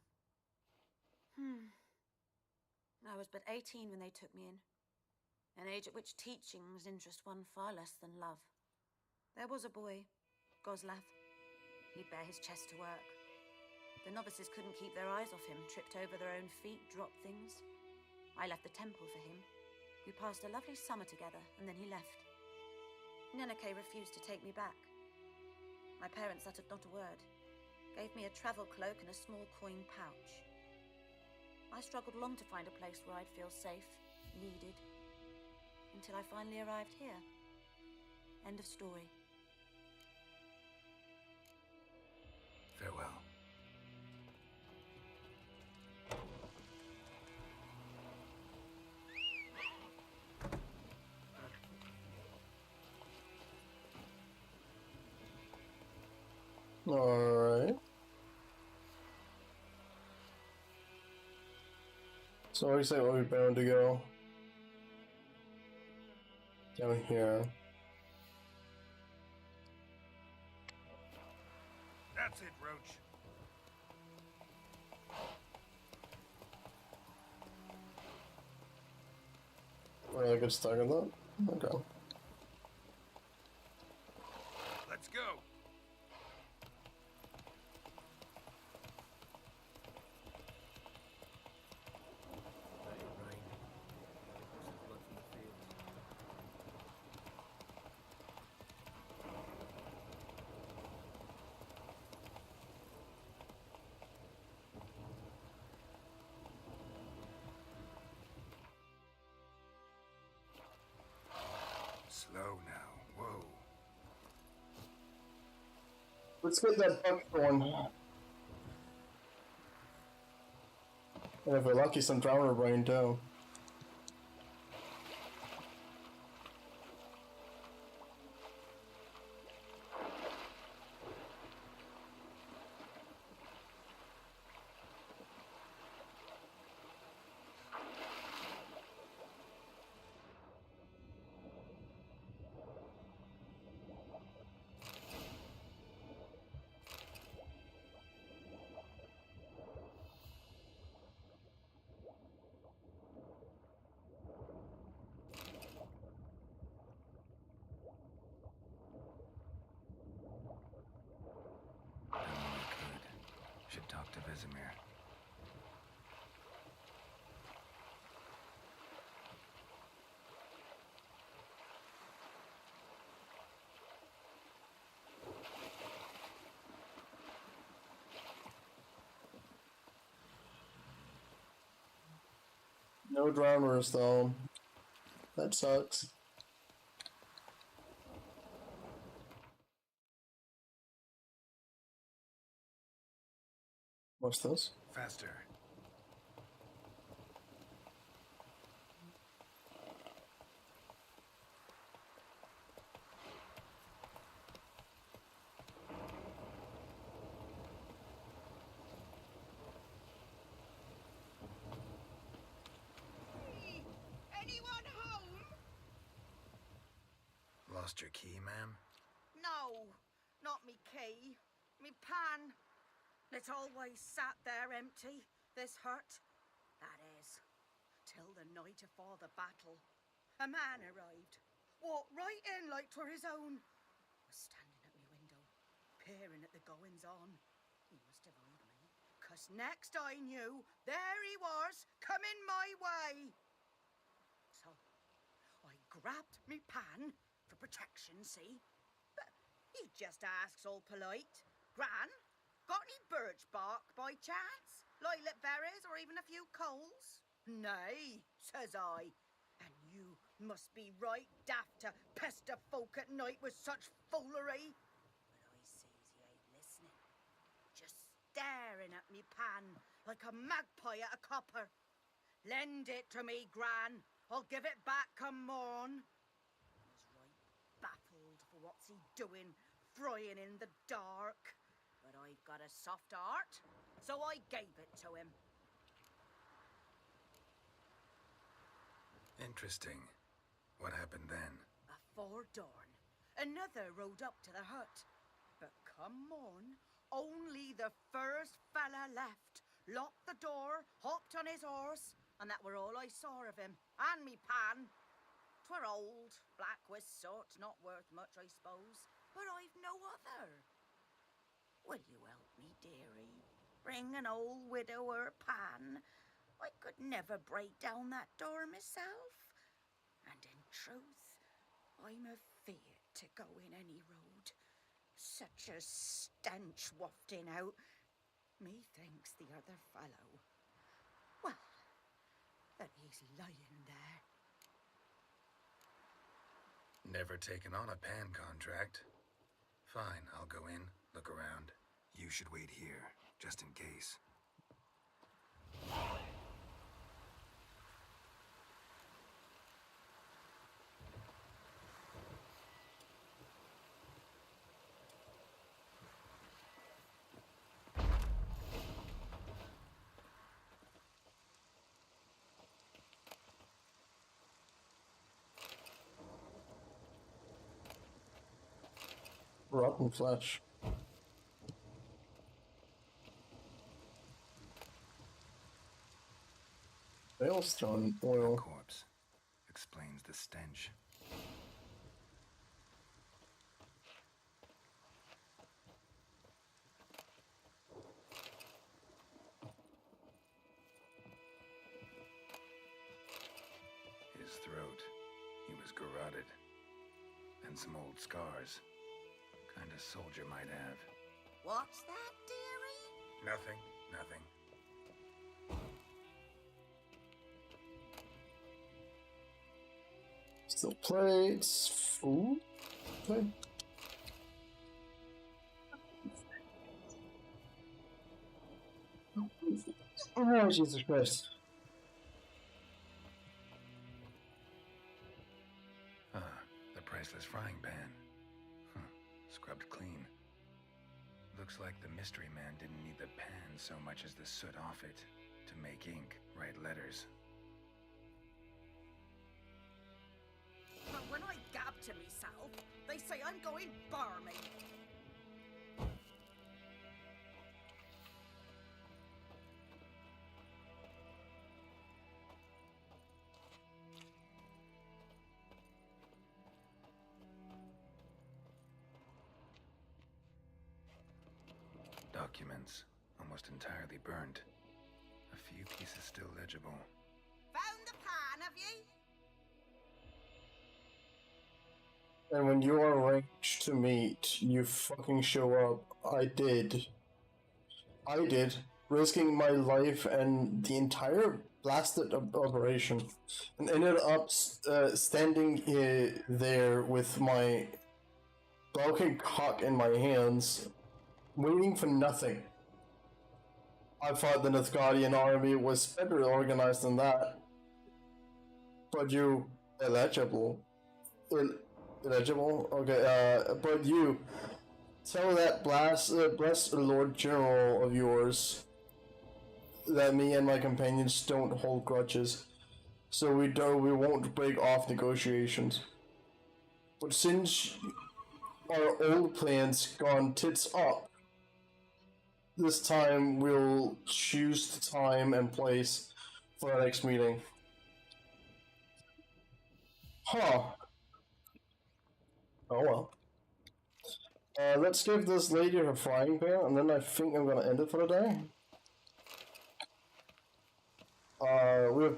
I was but 18 when they took me in. An age at which teachings interest one far less than love. There was a boy, Goslav. He'd bare his chest to work. The novices couldn't keep their eyes off him, tripped over their own feet, dropped things. I left the temple for him. We passed a lovely summer together, and then he left. Neneke refused to take me back. My parents uttered not a word, gave me a travel cloak and a small coin pouch. I struggled long to find a place where I'd feel safe, needed, until I finally arrived here. End of story. Farewell. Alright. So I say we're bound to go down here. That's it, Roach. Really get stuck in that? Okay. Let's go. Let's get that buckthorn. And if we're lucky, some drowner brain too. Should talk to Vesemir. No drowners though. That sucks. What's this? Faster. Anyone home? Lost your key, ma'am? No, not me key. Me pan. It's always sat there empty, this hut. That is, till the night afore the battle. A man arrived, walked right in like 'twere his own. Was standing at me window, peering at the goings-on. He must have eyed me, 'cause next I knew, there he was, coming my way. So, I grabbed me pan, for protection, see? But he just asks all polite, Gran, got any birch bark by chance? Lilac berries or even a few coals? Nay, says I. And you must be right daft to pester folk at night with such foolery. But I sees he ain't listening. Just staring at me pan like a magpie at a copper. Lend it to me, Gran. I'll give it back come morn. He's right baffled for what's he doing, frying in the dark. But I've got a soft heart, so I gave it to him. Interesting. What happened then? Afore dawn, another rode up to the hut. But come morn, only the first fella left, locked the door, hopped on his horse, and that were all I saw of him, and me pan. 'Twere old, black with soot, not worth much, I suppose, but I've no other. Will you help me, dearie? Bring an old widower pan. I could never break down that door myself. And in truth, I'm afeard to go in any road. Such a stench wafting out. Methinks the other fellow, well, that he's lying there. Never taken on a pan contract. Fine, I'll go in, look around. You should wait here, just in case. Rotten flesh. Hailstone oil. Corpse. Explains the stench. His throat. He was garroted. And some old scars. Kind of soldier might have. What's that, dearie? Nothing, nothing. Still plates. Food. Okay. Oh, Jesus Christ. The priceless frying pan. Scrubbed clean. Looks like the mystery man didn't need the pan so much as the soot off it to make ink, write letters. But when I gab to myself, they say I'm going barmy. Documents, almost entirely burned. A few pieces still legible. Found the pan, have ye? And when you are arranged to meet, you fucking show up. I did, risking my life and the entire blasted operation, and ended up standing there with my broken cock in my hands, waiting for nothing. I thought the Nilfgaardian army was better organized than that. But you, illegible? Okay, but you, tell that blessed Lord General of yours that me and my companions don't hold grudges, so we won't break off negotiations. But since our old plan's gone tits up, this time we'll choose the time and place for our next meeting. Huh. Oh well. Let's give this lady her frying pan, and then I think I'm gonna end it for the day. We've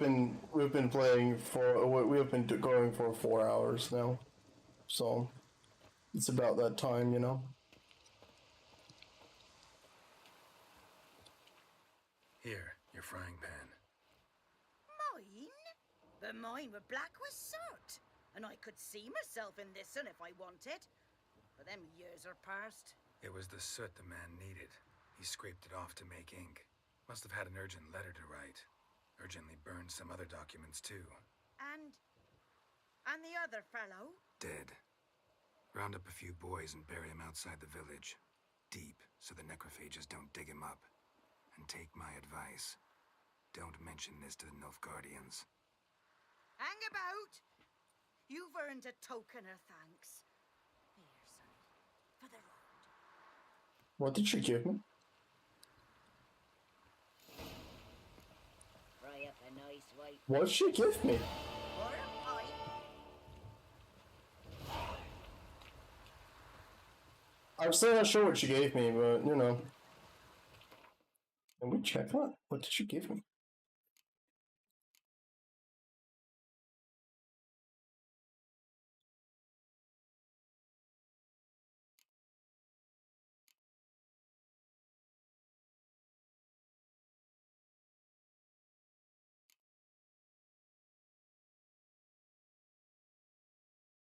been playing for we've been going for 4 hours now, so it's about that time, you know. Here, your frying pan. Mine? But mine were black with soot, and I could see myself in this one if I wanted. But them years are past. It was the soot the man needed. He scraped it off to make ink. Must have had an urgent letter to write. Urgently burned some other documents too. And the other fellow? Dead. Round up a few boys and bury him outside the village. Deep, so the necrophages don't dig him up. And take my advice. Don't mention this to the Nilfgaardians. Hang about! You've earned a token of thanks. Here, sonny, for the road. What did she give me? Fry up a nice white. What did she give me? Or a pie. I'm still not sure what she gave me, but you know. Can we check that? What did she give me?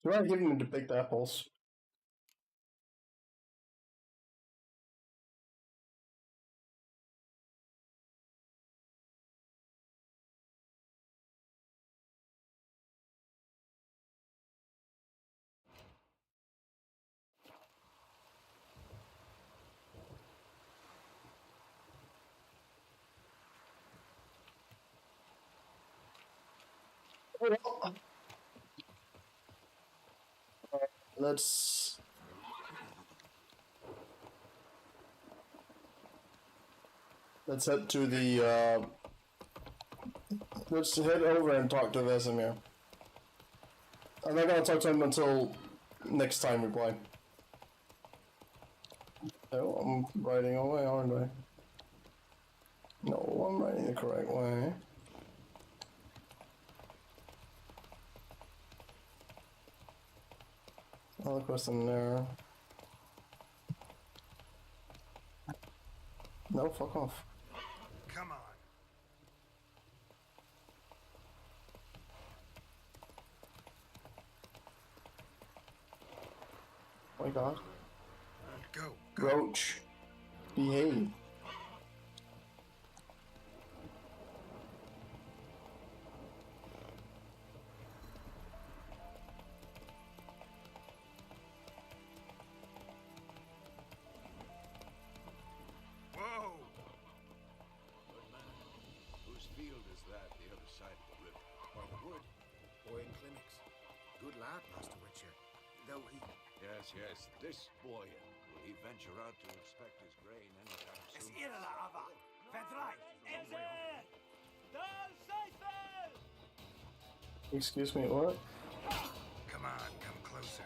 You're not giving me the baked apples. Let's head to the let's head over and talk to Vesemir. I'm not gonna talk to him until next time we play. Oh, I'm writing away, aren't I? No, I'm writing the correct way. I'll question there. No, fuck off. Come on. Oh my god. Go. Roach. Behave. field is that the other side of the river? By the wood. Boy in clinics. Good lad, Master Witcher. Though he... Yes, yes. This boy, will he venture out to inspect his grain anytime soon? Excuse me, what? Come on, come closer.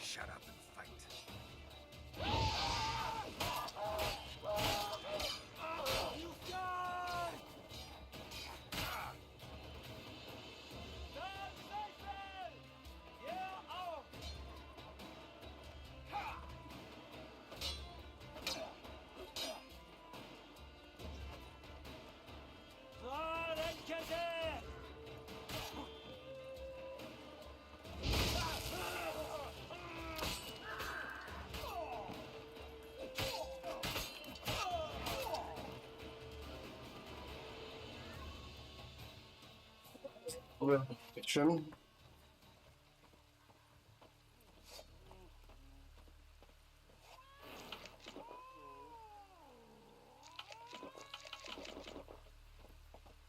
Shut up and fight. Fiction.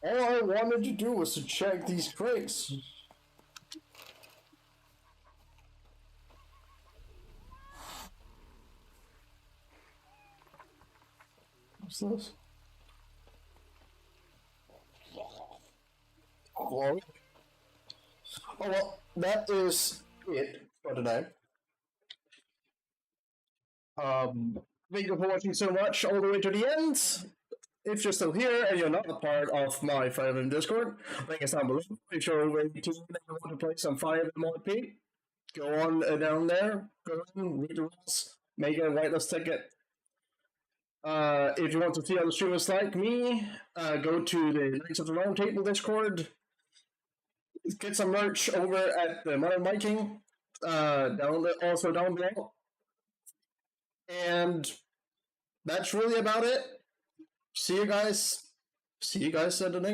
All I wanted to do was to check these crates. What's this? Glory. Oh well, that is it for today. Thank you for watching so much all the way to the end. If you're still here and you're not a part of my Fire Emblem Discord, link is down below. If you're over 18 and you want to play some Fire Emblem RP, go on down there, go in, read the rules, make a whitelist ticket. If you want to see other streamers like me, go to the Knights of the Round Table Discord. Get some merch over at the Modern Viking, also down below. And that's really about it. See you guys at the next